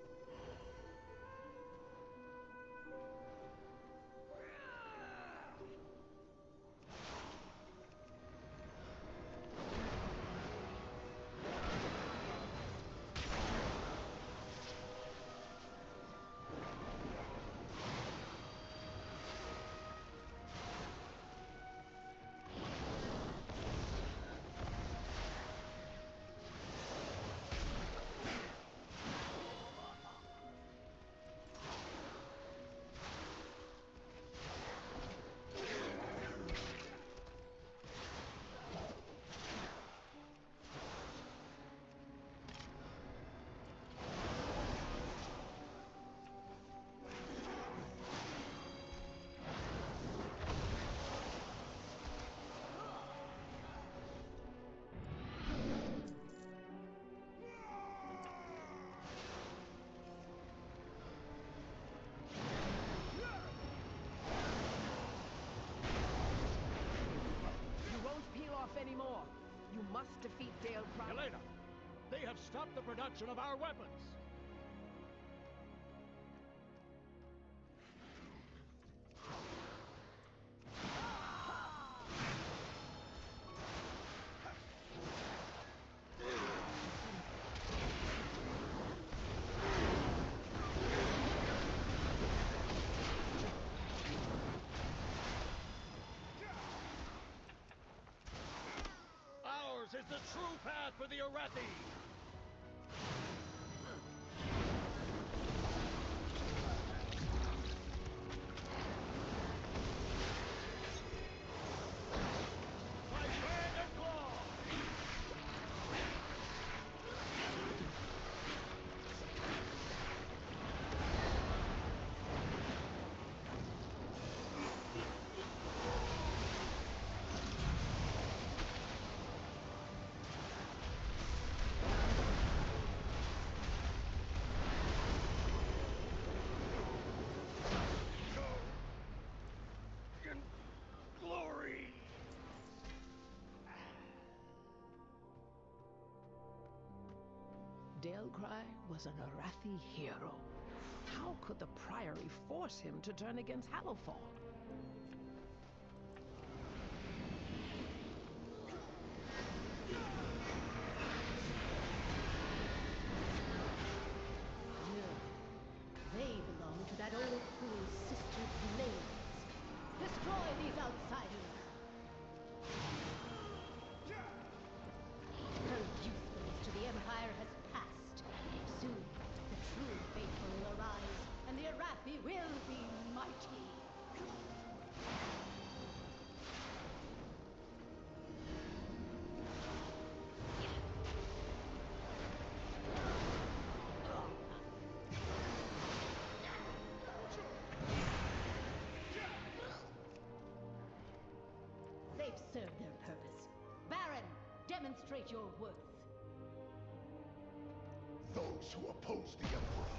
Anymore. You must defeat Dale Cry. Yelena, they have stopped the production of our weapons. Is the true path for the Arathi! By fang and claw! Dale Cry was an Arathi hero. How could the Priory force him to turn against Hallowfall? They've served their purpose. Baron, demonstrate your worth. Those who oppose the Emperor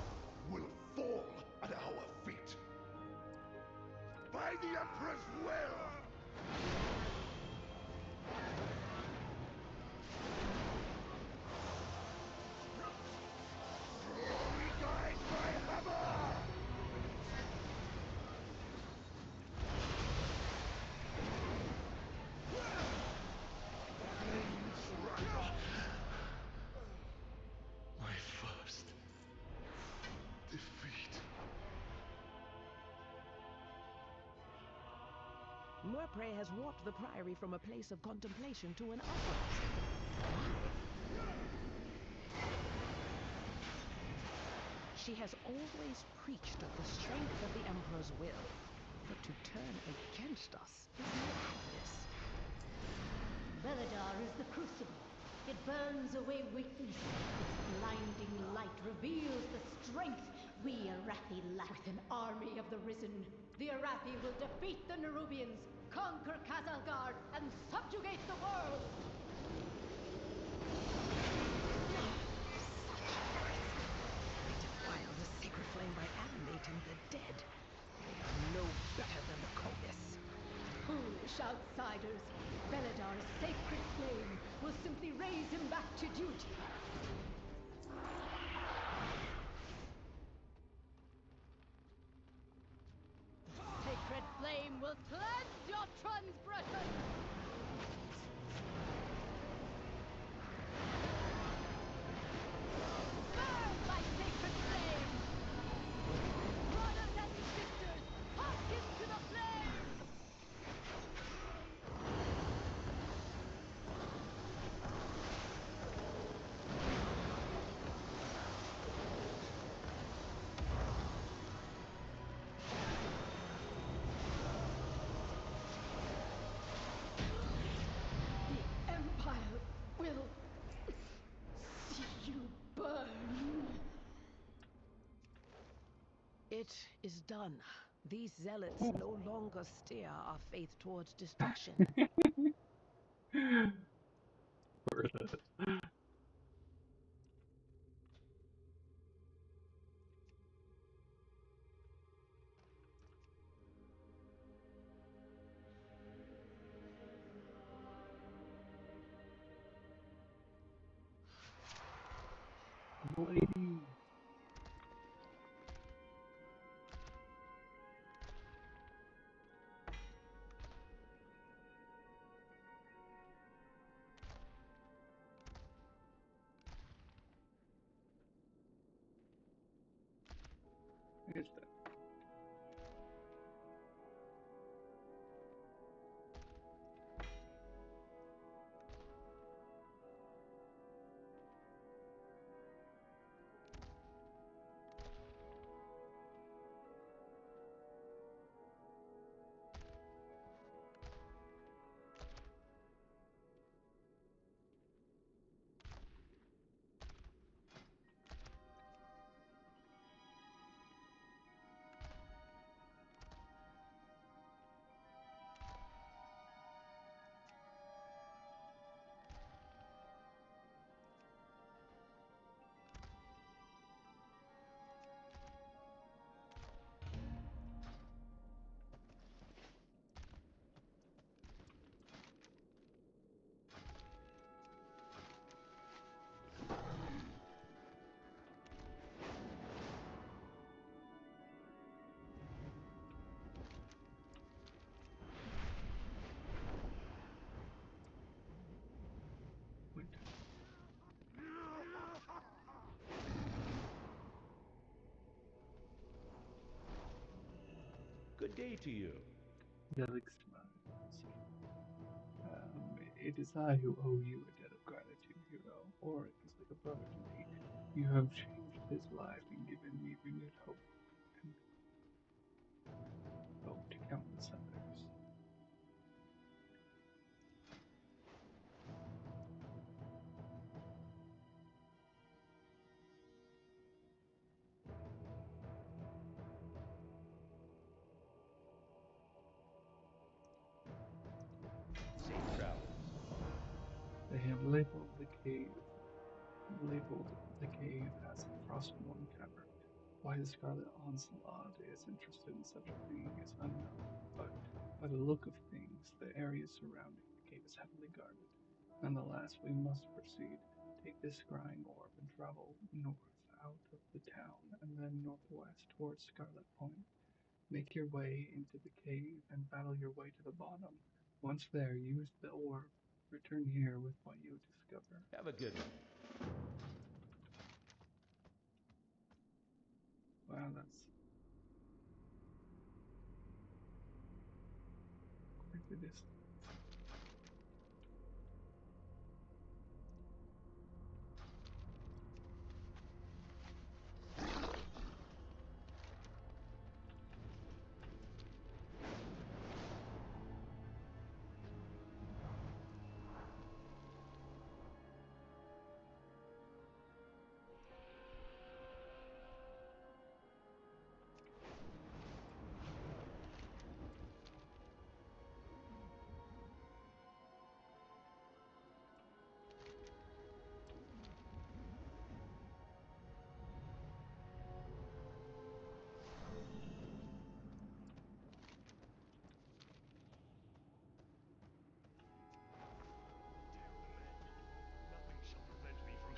will fall at our feet. By the Emperor's will! Glory dies by hammer! My first defeat. Murpray has warped the Priory from a place of contemplation to an offense. She has always preached of the strength of the Emperor's will, but to turn against us is madness. Beledar is the crucible. It burns away weakness. Its blinding light reveals the strength we Arathi lack. With an army of the Risen, the Arathi will defeat the Nerubians, conquer Kazalgard, and subjugate the world! They defile the sacred flame by animating the dead. They are no better than the Covis. Foolish outsiders! Beledar's sacred flame will simply raise him back to duty. The sacred flame will cleanse your transgression! Burn, my sacred flame! Brothers and sisters, hearken to the flame! The Empire will see you burn. It is done. These zealots no longer steer our faith towards destruction. Lady. Here's that. Good day to you. Yelix smiles. It is I who owe you a debt of gratitude, hero. Auric is like a brother to me. You have changed his life and given me renewed hope and hope to countless others. They have labeled the cave as Frostmourne Cavern. Why the Scarlet Onslaught is interested in such a thing is unknown, but by the look of things, the area surrounding the cave is heavily guarded. Nonetheless, we must proceed. Take this scrying orb and travel north out of the town, and then northwest towards Scarlet Point. Make your way into the cave and battle your way to the bottom. Once there, use the orb. Return here with what you discover. Have a good one. Wow, that's quite the distance.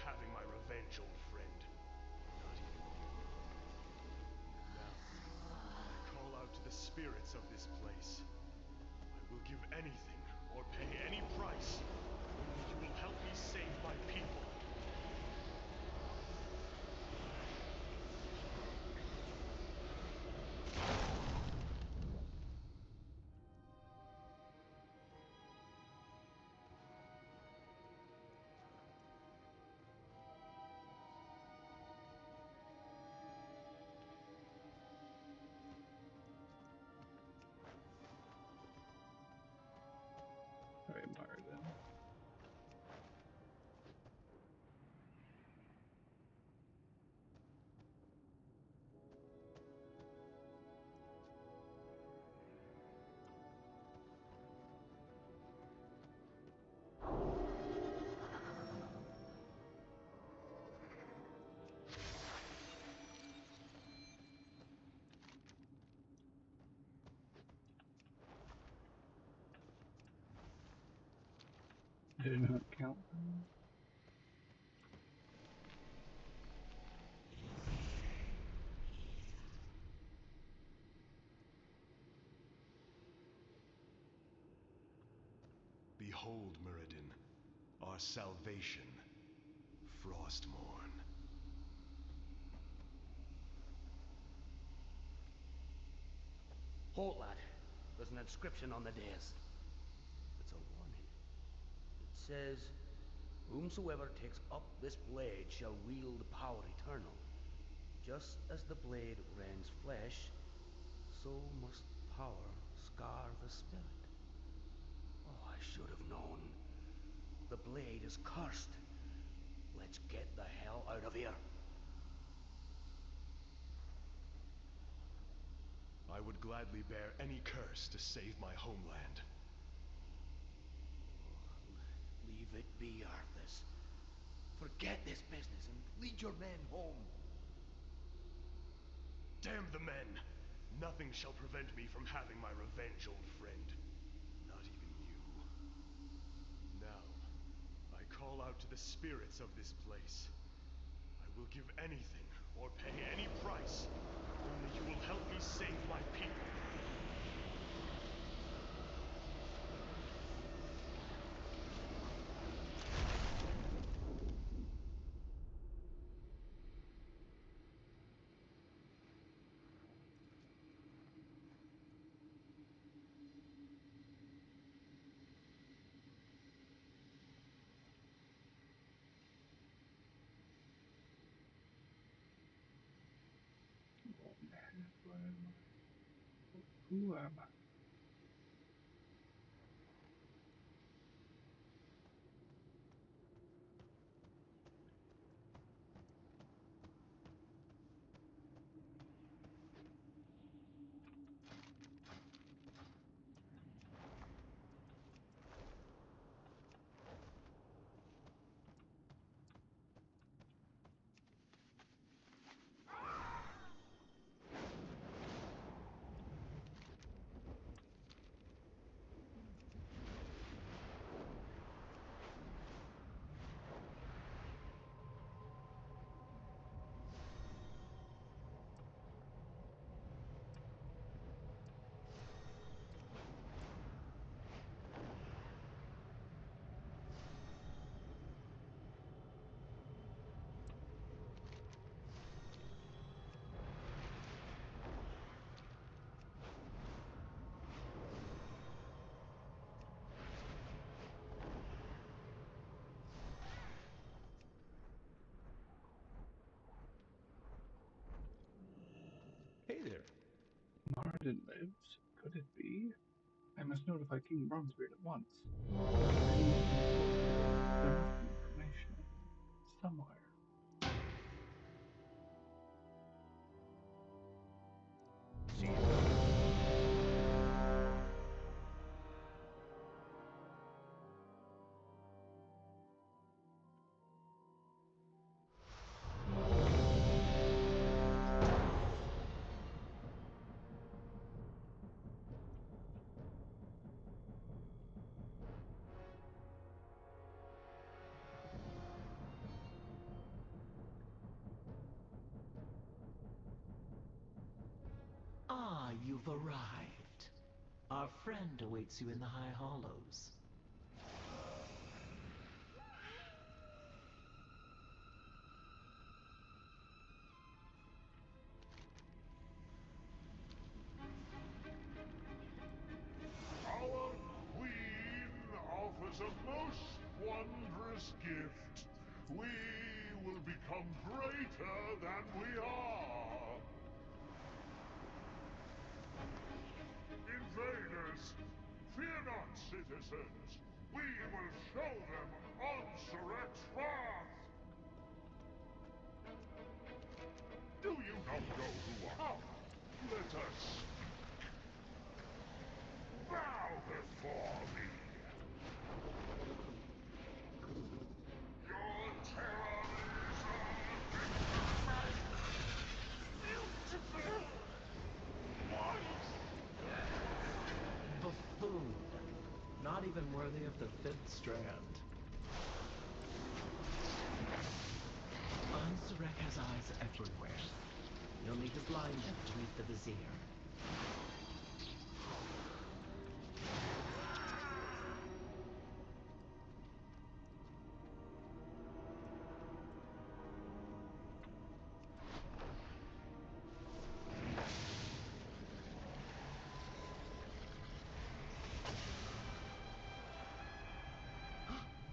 Having my revenge, old friend. Not even you. Now, I call out to the spirits of this place. I will give anything, or pay any price, only you will help me save my people. Alright, Martin. Did not count them. Behold, Mirrodin, our salvation, Frostmourne. Halt, lad. There's an inscription on the dais. It's a warning. It says, whomsoever takes up this blade shall wield power eternal. Just as the blade rends flesh, so must power scar the spirit. Oh, I should have known. The blade is cursed. Let's get the hell out of here. I would gladly bear any curse to save my homeland. Leave it be, Arthas. Forget this business and lead your men home. Damn the men! Nothing shall prevent me from having my revenge, old friend. Not even you. Now, I call out to the spirits of this place. I will give anything, or pay any price, only you will help me save my people. Who am I? Odin lives. Could it be? I must notify King Bronzebeard at once. There must be information somewhere. Ah, you've arrived. Our friend awaits you in the High Hollows. Our queen offers a most wondrous gift. We will become greater than we are. Invaders, fear not, citizens. We will show them Onsurek's wrath. Do you not know who I am? Let us bow before me. Your terror is beautiful. Buffoon. Not even worthy of the fifth strand. Onsurek has eyes everywhere. You'll need to blind him to meet the Vizier.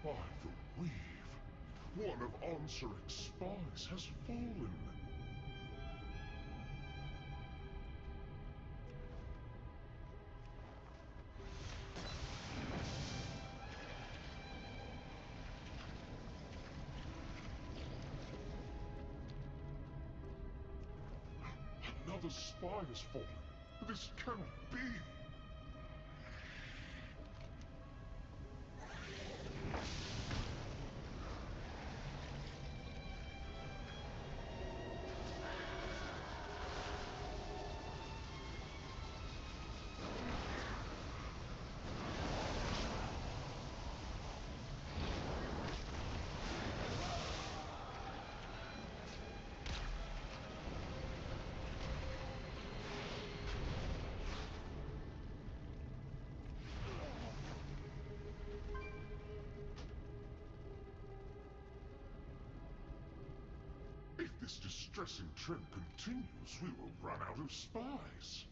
By the weave, one of Onsurek's spies has fallen. Another spy has fallen. This cannot be. If this distressing trend continues, we will run out of spies.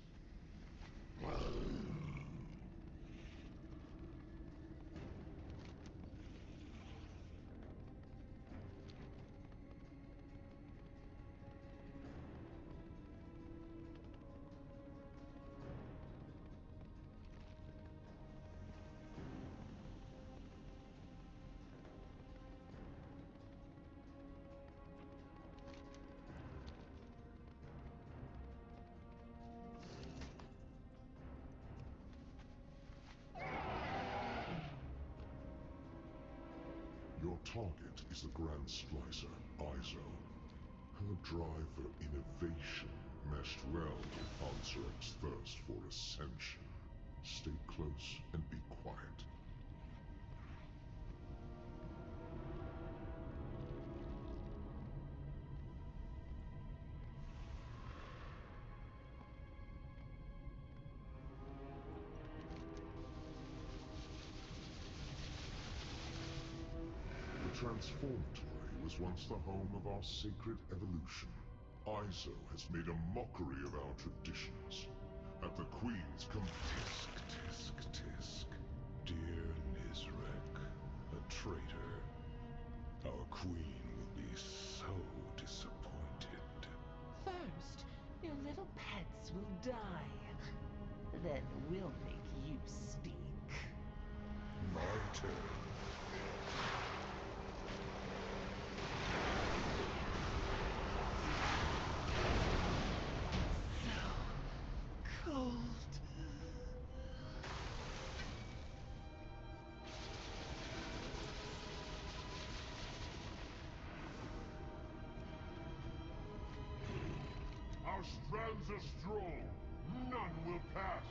Your target is the Grand Splicer, Izo. Her drive for innovation meshed well with Onsurek's thirst for ascension. Stay close and be quiet. The Transformatory was once the home of our sacred evolution. Izo has made a mockery of our traditions. At the Queen's Tisk, tisk, tisk. Dear Nizrek, a traitor. Our queen will be so disappointed. First, your little pets will die. Then we'll make you speak. My turn. Cold. Our strands are strong. None will pass.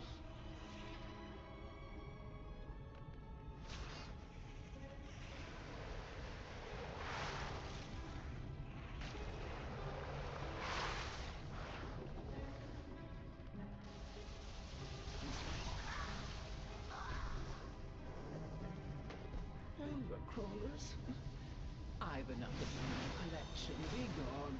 Overcrawlers. I've enough of my collection. Be gone.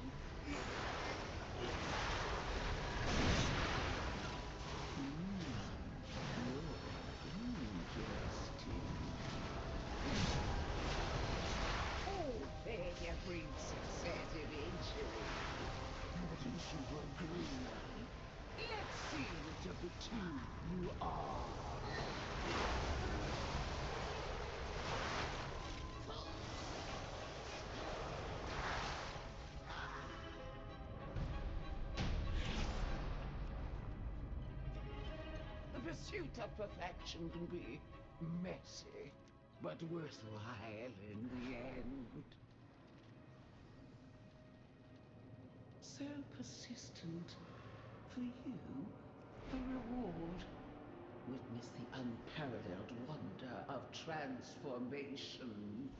Failure brings successive injury. But if you agree, let's see which of the two you are. The pursuit of perfection can be messy, but worthwhile in the end. So persistent. For you, a reward. Witness the unparalleled wonder of transformation.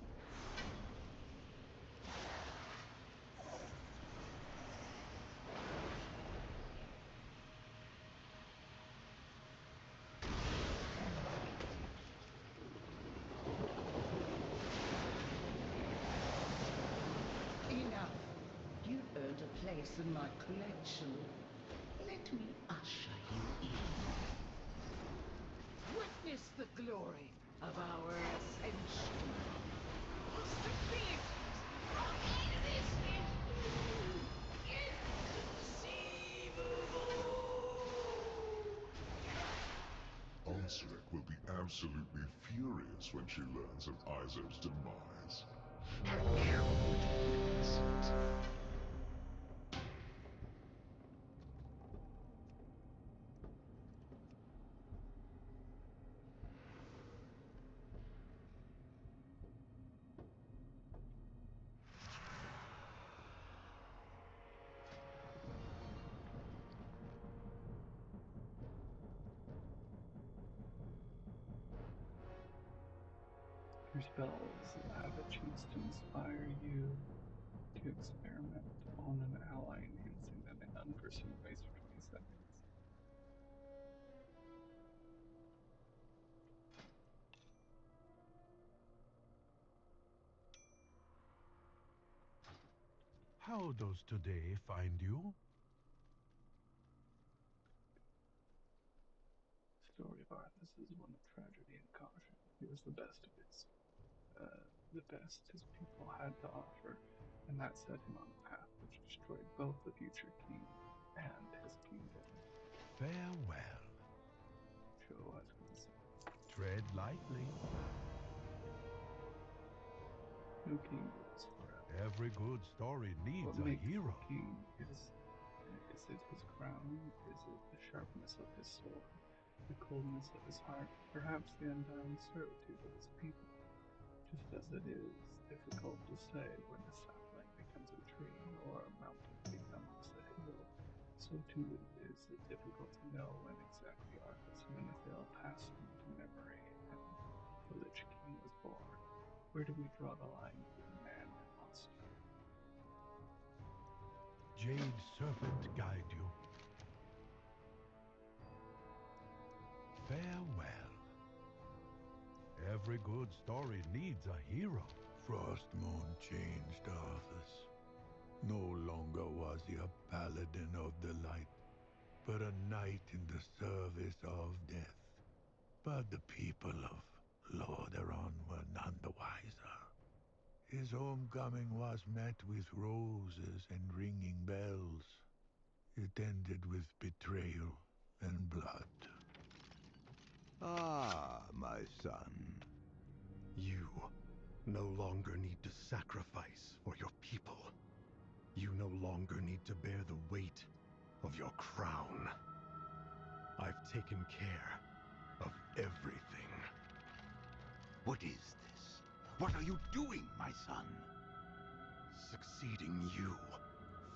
Enough. You've earned a place in my collection. Let me usher you in. Witness the glory of our ascension. What's the fear? Our enemies inconceivable! Anseric will be absolutely furious when she learns of Izo's demise. I can't witness it. Your spells have a chance to inspire you to experiment on an ally, enhancing them in unforeseen ways for 20 seconds. How does today find you? The story of Arthas is one of tragedy and caution. He was the best his people had to offer, and that set him on a path which destroyed both the future king and his kingdom. Farewell. Sure was going to say. Tread lightly. No king lives forever. Every good story needs What a makes hero. a king is it his crown? Is it the sharpness of his sword? The coldness of his heart? Perhaps the undying servitude of his people? Just as it is difficult to say when a sapling becomes a tree or a mountain becomes a hill, so too is it difficult to know when exactly Arthas Menethil passed into memory and the Lich King was born. Where do we draw the line between man and monster? Jade Serpent guide you. Farewell. Every good story needs a hero. Frostmourne changed Arthas. No longer was he a paladin of the light, but a knight in the service of death. But the people of Lordaeron were none the wiser. His homecoming was met with roses and ringing bells. It ended with betrayal and blood. my son. You no longer need to sacrifice for your people. You no longer need to bear the weight of your crown. I've taken care of everything. What is this? What are you doing, my son? Succeeding you,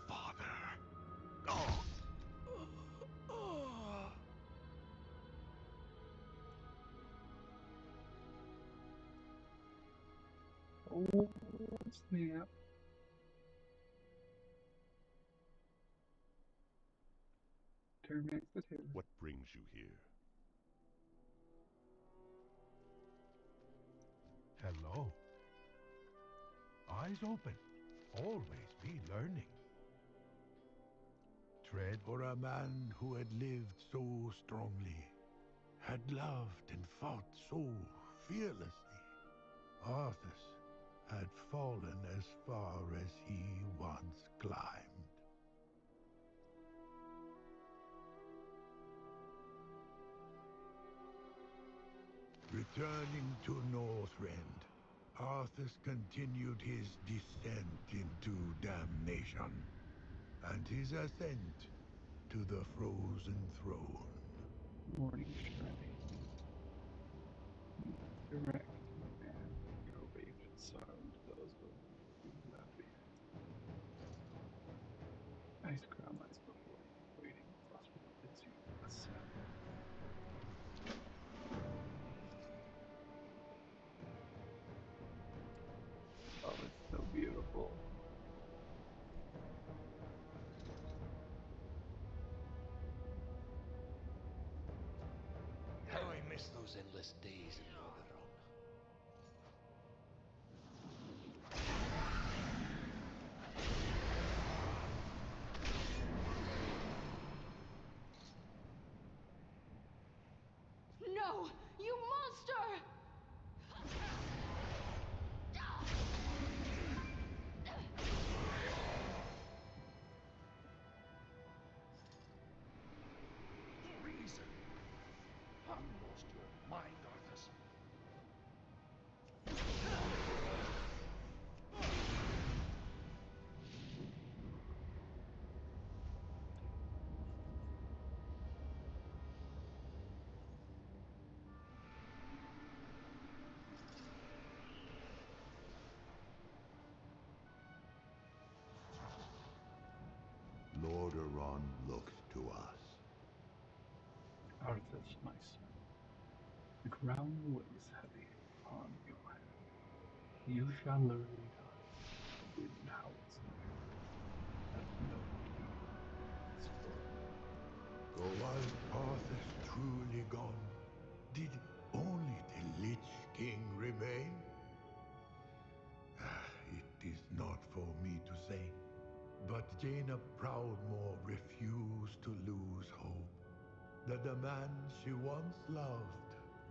father. Oh! Oh, snap. Terminates the tail. What brings you here? Hello. Eyes open. Always be learning. Tread For a man who had lived so strongly, had loved and fought so fearlessly, Arthas had fallen as far as he once climbed. Returning to Northrend, Arthas continued his descent into damnation, and his ascent to the Frozen Throne. Morning shredding. Direct, my man. Your rage and sorrow into those who left behind. Ice crown lies before you, waiting. Frostmourne bids you ascend. Oh, it's so beautiful. How I miss those endless days in Lordaeron. No! You monster! Reason! Have you lost your mind, Arthas? Lordaeron looks to us. Arthas, my son. The crown weighs heavy upon your head. You shall learn God's forbidden howls near, that no keeper is for. So was Arthas truly gone? Did only the Lich King remain? It is not for me to say, but Jaina Proudmoore refused to lose hope that the man she once loved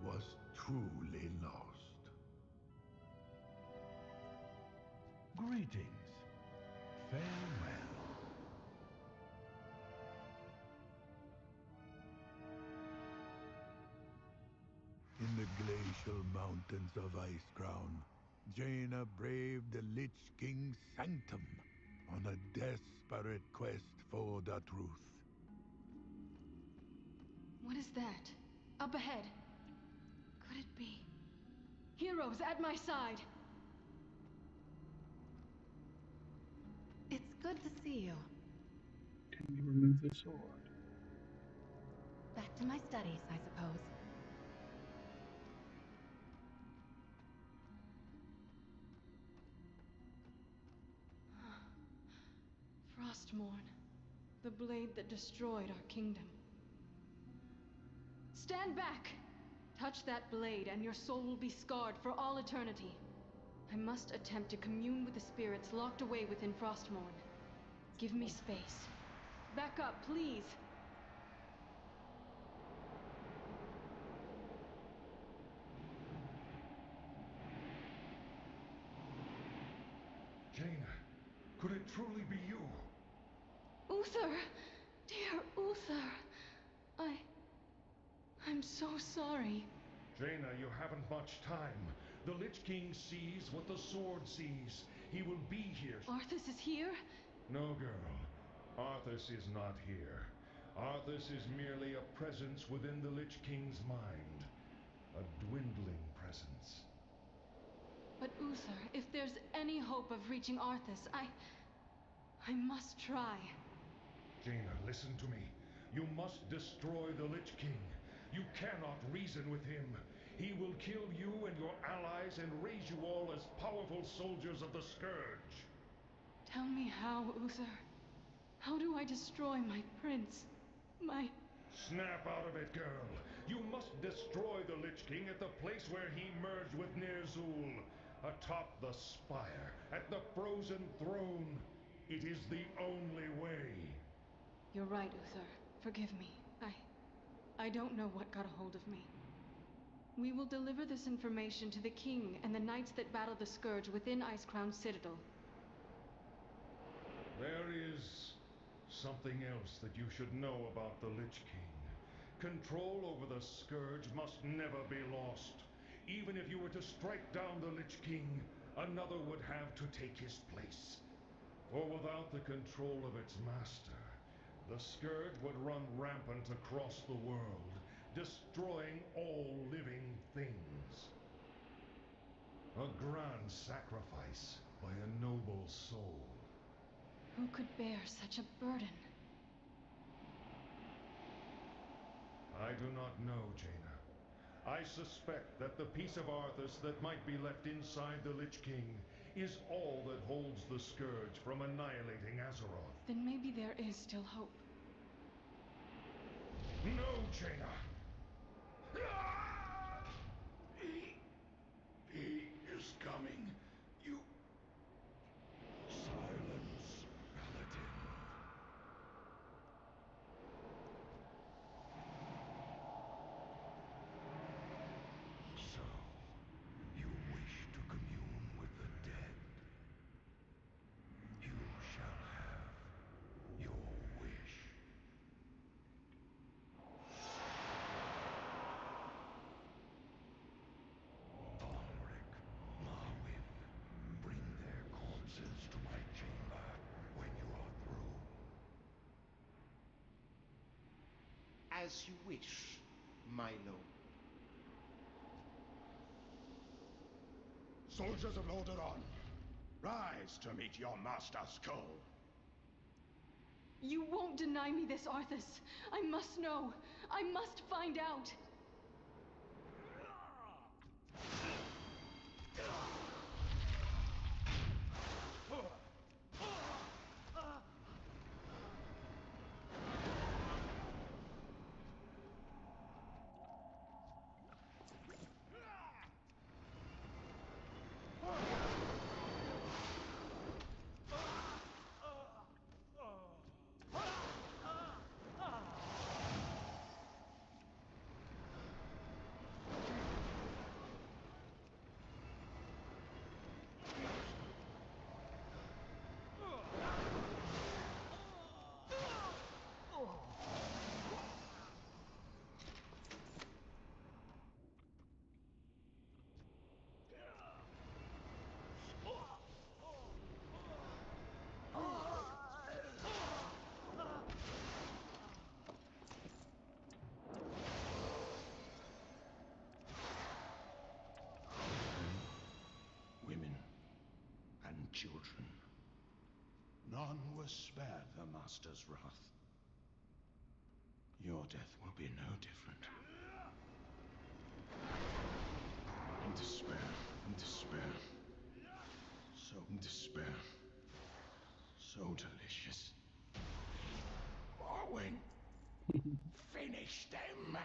was truly lost. greetings. Farewell. In the glacial mountains of Icecrown, Jaina braved the Lich King's sanctum on a desperate quest for the truth. What is that? Up ahead. Could it be? Heroes at my side! It's good to see you. Can you remove the sword? Back to my studies, I suppose. Frostmourne, the blade that destroyed our kingdom. Stand back! Touch that blade and your soul will be scarred for all eternity. I must attempt to commune with the spirits locked away within Frostmourne. Give me space. Back up, please! Jaina, could it truly be you? Uther! Dear Uther! I'm so sorry. Jaina, you haven't much time. The Lich King sees what the sword sees. He will be here. Arthas is here? No, girl. Arthas is not here. Arthas is merely a presence within the Lich King's mind. A dwindling presence. But Uther, if there's any hope of reaching Arthas, I must try. Jaina, listen to me. You must destroy the Lich King. You cannot reason with him. He will kill you and your allies and raise you all as powerful soldiers of the Scourge. Tell me how, Uther. How do I destroy my prince? Snap out of it, girl. You must destroy the Lich King at the place where he merged with Ner'zhul. Atop the spire, at the frozen throne. It is the only way. You're right, Uther. Forgive me. I don't know what got a hold of me. We will deliver this information to the king and the knights that battle the Scourge within Icecrown Citadel. There is something else that you should know about the Lich King. Control over the Scourge must never be lost. Even if you were to strike down the Lich King, another would have to take his place. For without the control of its master, the Scourge would run rampant across the world, destroying all living things. A grand sacrifice by a noble soul. Who could bear such a burden? I do not know, Jaina. I suspect that the piece of Arthas that might be left inside the Lich King is all that holds the Scourge from annihilating Azeroth. Then maybe there is still hope. No, Jaina! He is coming. You... Silence, Paladin. So, you wish to commune with the dead. You shall have your wish. Balric, Marwyn, bring their corpses to my chamber when you are through. As you wish, my lord. Soldiers of Lordaeron, rise to meet your master's call. You won't deny me this, Arthas. I must know. I must find out. Women and children. None were spared the master's wrath. Your death will be no different. In despair, in despair. So in despair. So delicious. Morwen, finish them!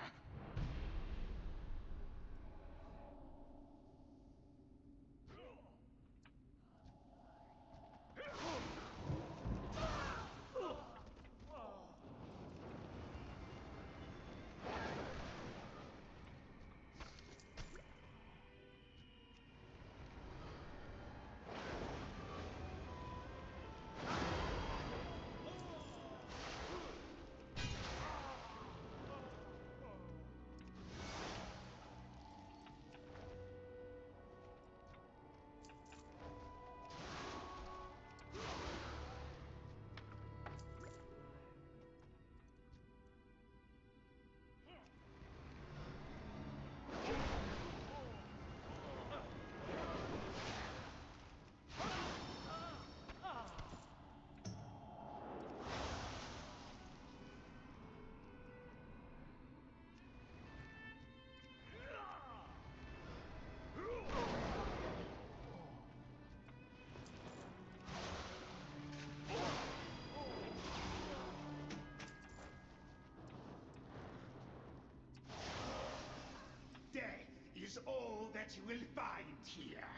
is all that you will find here.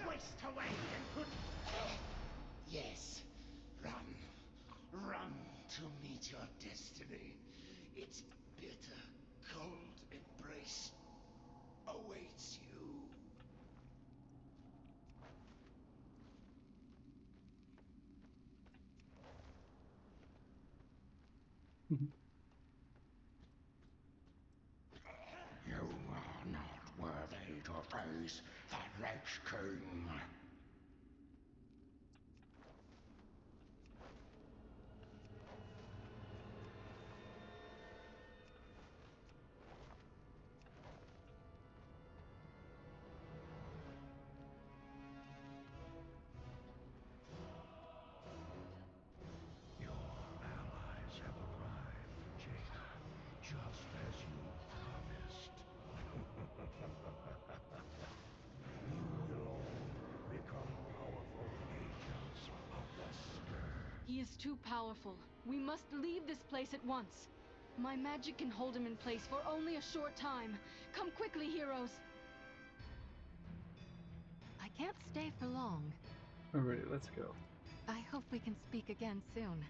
Waste away and put... Yes, run. Run to meet your destiny. Its bitter, cold embrace awaits you. You are not worthy to face the Lich King. Allies have arrived, Jaina, just as you promised. You will all become powerful agents of the Scourge. He is too powerful. We must leave this place at once. My magic can hold him in place for only a short time. Come quickly, heroes. I can't stay for long. Alright, let's go. I hope we can speak again soon.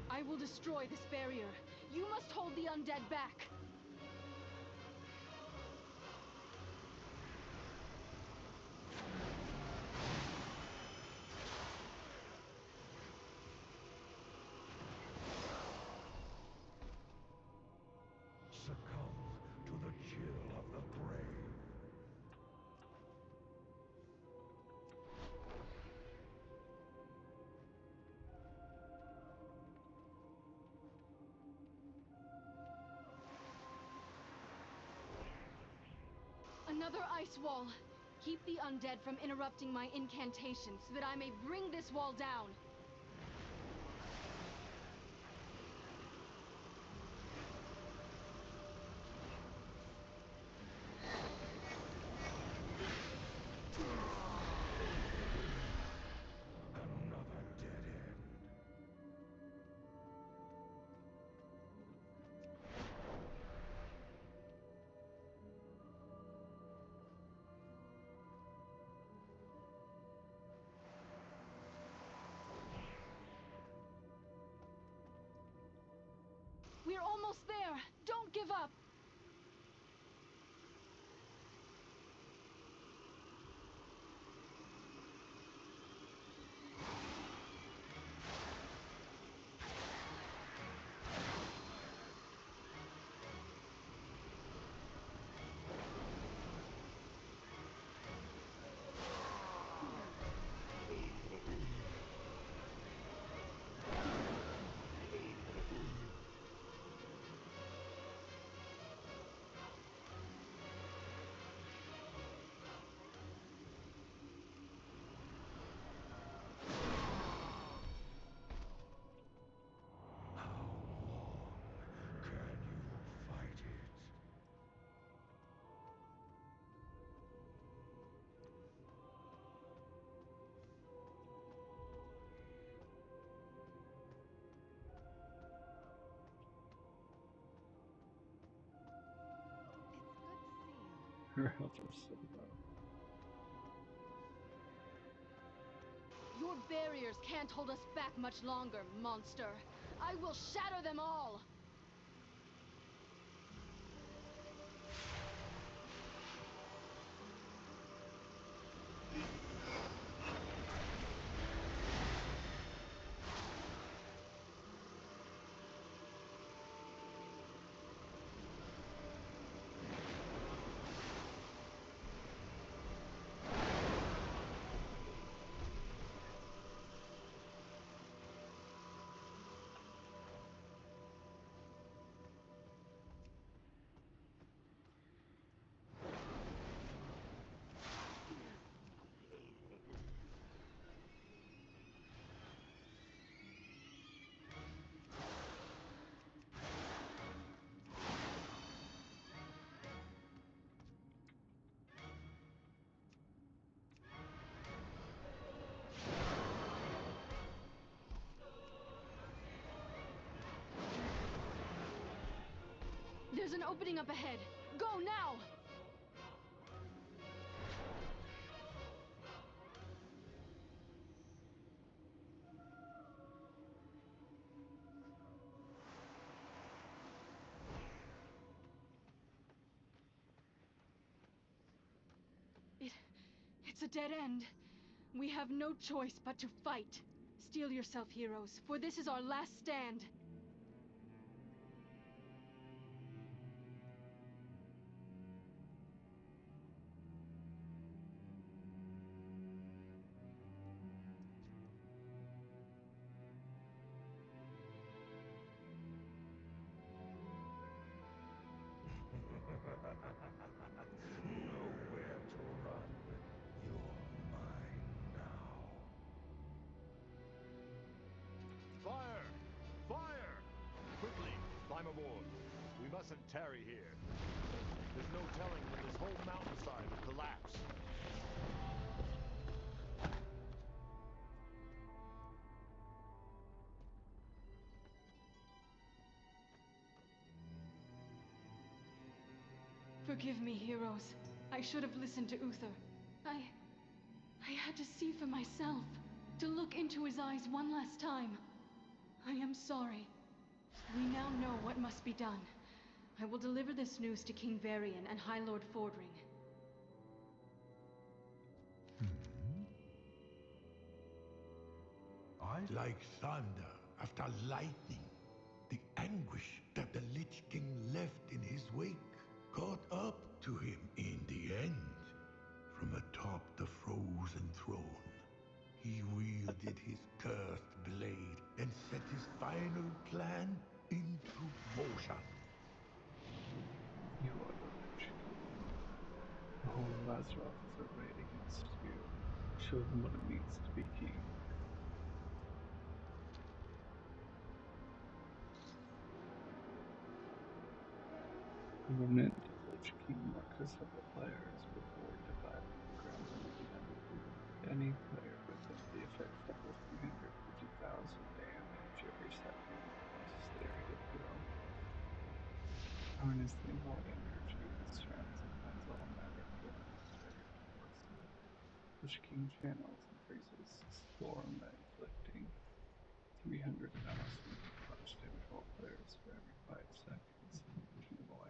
I will destroy this barrier. You must hold the undead back. Succumb to the chill of the grave. Another ice wall. Keep the undead from interrupting my incantation so that I may bring this wall down. Another dead end. We're almost there. Don't give up. Her health is so low. Your barriers can't hold us back much longer, monster. I will shatter them all! an opening up ahead. Go now! It's a dead end. We have no choice but to fight. Steel yourself, heroes, for this is our last stand. Nowhere to run. You're mine now. Fire! Fire! Quickly, climb aboard. We mustn't tarry here. There's no telling when this whole mountainside will collapse. Forgive me, heroes. I should have listened to Uther. I had to see for myself. To look into his eyes one last time. I am sorry. We now know what must be done. I will deliver this news to King Varian and High Lord Fordring. Like thunder after lightning, the anguish that the Lich King left in his wake caught up to him in the end. From atop the frozen throne, he wielded his cursed blade and set his final plan into motion. You are the Lich King. The whole of Azeroth is arrayed against you. Show them what it means to be king. The remnant of Lich King markers several players before dividing the ground again. Any player with the effect deals 350,000 damage every second once they are hit below. Harness the void energy that surrounds and finds all matter forms very powerfully. Lich King channels increases storm by inflicting 300,000 punch damage all players for every 5 seconds. King Boy.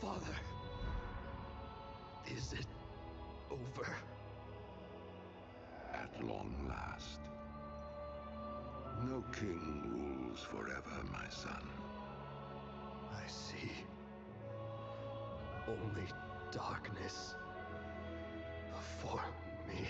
Father, is it over? At long last, No king rules forever, my son. I see. Only darkness before me.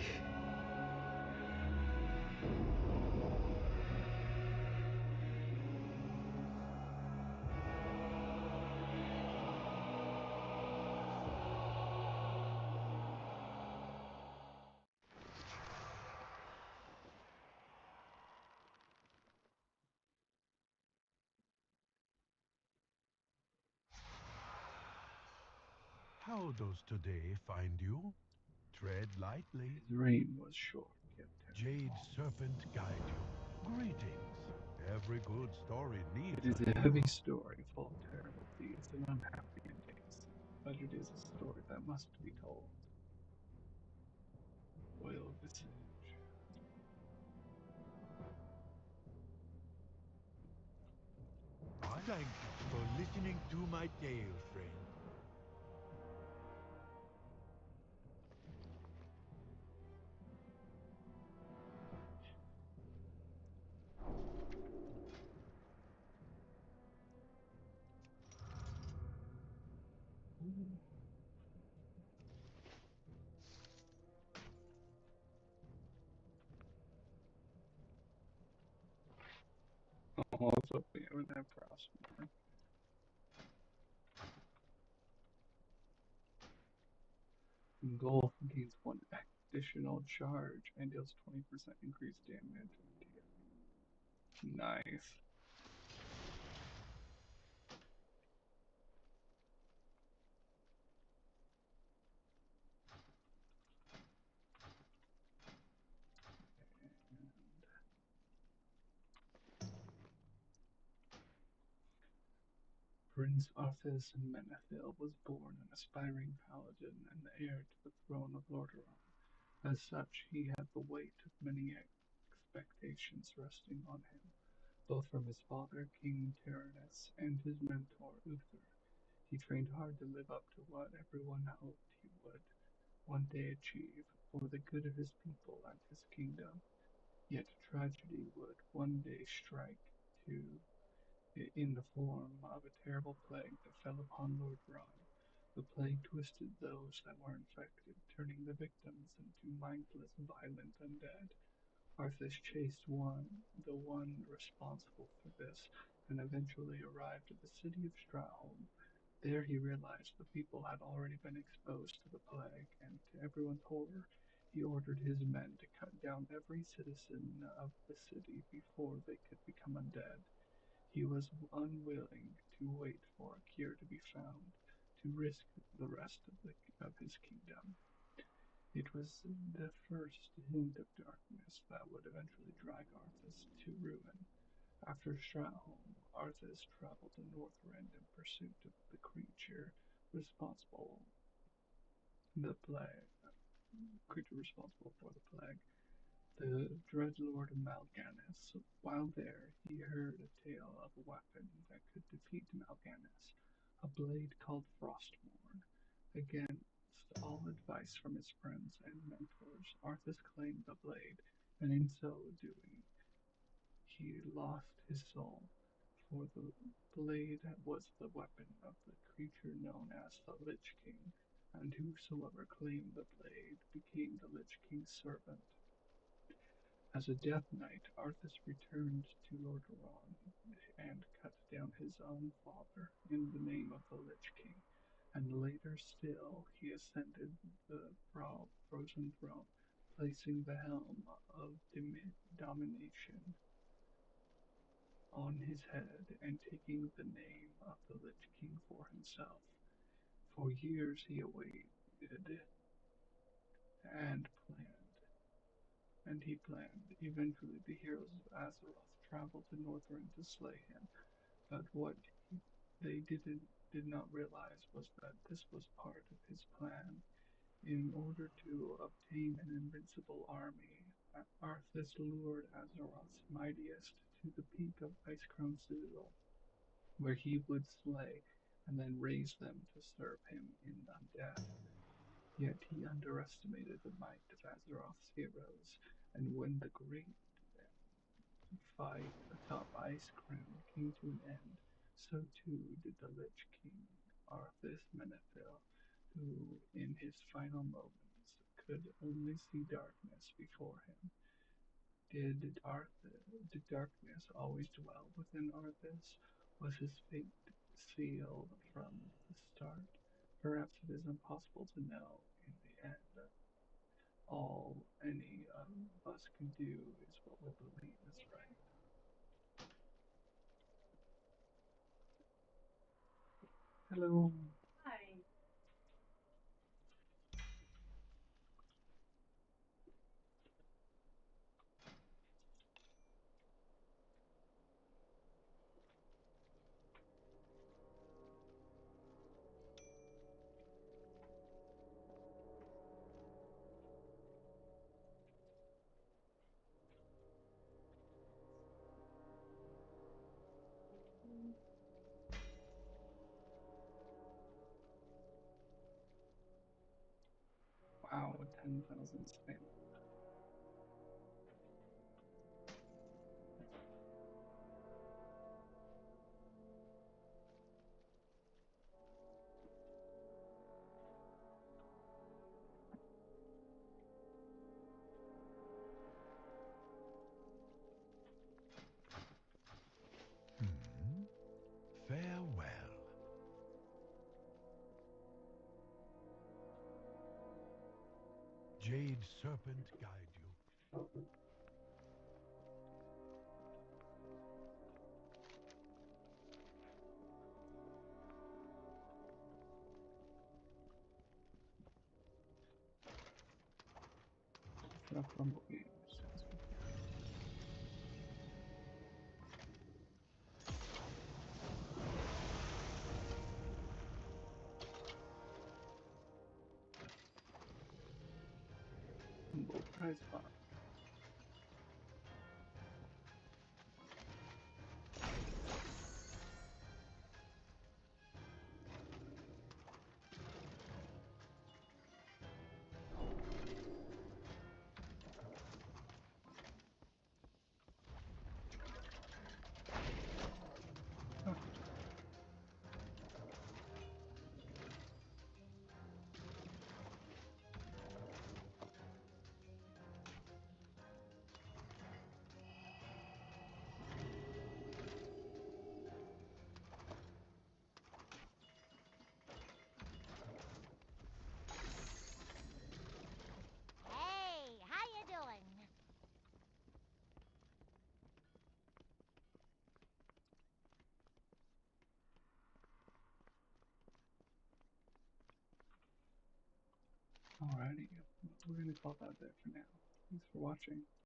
How does today find you? Tread lightly. His reign was short, yet Jade Serpent guide you. Greetings. Every good story needs it is a a heavy hero. story full of terrible deeds and unhappy endings, but it is a story that must be told. Oil Visage. Thank you for listening to my tale, friend. Oh, it's up there with that Frostmourne. Engulf gains 1 additional charge and deals 20% increased damage. Nice. Prince Arthas Menethil was born an aspiring paladin and the heir to the throne of Lordaeron. As such, he had the weight of many expectations resting on him, both from his father, King Tyrannus, and his mentor, Uther. He trained hard to live up to what everyone hoped he would one day achieve for the good of his people and his kingdom. Yet tragedy would one day strike too, in the form of a terrible plague that fell upon Lordaeron. The plague twisted those that were infected, turning the victims into mindless, violent undead. Arthas chased the one responsible for this, and eventually arrived at the city of Straholm. There he realized the people had already been exposed to the plague, and to everyone's horror, he ordered his men to cut down every citizen of the city before they could become undead. He was unwilling to wait for a cure to be found, to risk the rest of his kingdom. It was the first hint of darkness that would eventually drag Arthas to ruin. After Straholm, Arthas traveled to Northrend in pursuit of the creature responsible for the plague. The Dreadlord Mal'Ganis. While there, he heard a tale of a weapon that could defeat Mal'Ganis, a blade called Frostmourne. Against all advice from his friends and mentors, Arthas claimed the blade, and in so doing, he lost his soul, for the blade was the weapon of the creature known as the Lich King, and whosoever claimed the blade became the Lich King's servant. As a Death Knight, Arthas returned to Lordaeron and cut down his own father in the name of the Lich King, and later still he ascended the Frozen Throne, placing the helm of domination on his head and taking the name of the Lich King for himself. For years he awaited and planned. Eventually, the heroes of Azeroth traveled to Northrend to slay him, but what they did not realize was that this was part of his plan. In order to obtain an invincible army, Arthas lured Azeroth's mightiest to the peak of Icecrown Citadel, where he would slay and then raise them to serve him in undeath. Yet he underestimated the might of Azeroth's heroes, and when the great fight atop Ice Crown came to an end, so too did the Lich King, Arthas Menethil, who, in his final moments, could only see darkness before him. Did darkness always dwell within Arthas? Was his fate sealed from the start? Perhaps it is impossible to know in the end. All any of us can do is what we believe is right. Hello. Hi. Wow, 10,000 spam. Farewell. Jade Serpent guide you. Enough Rumble games. Humble prize box. Hey, how you doing? Alrighty, we're gonna call that there for now. Thanks for watching.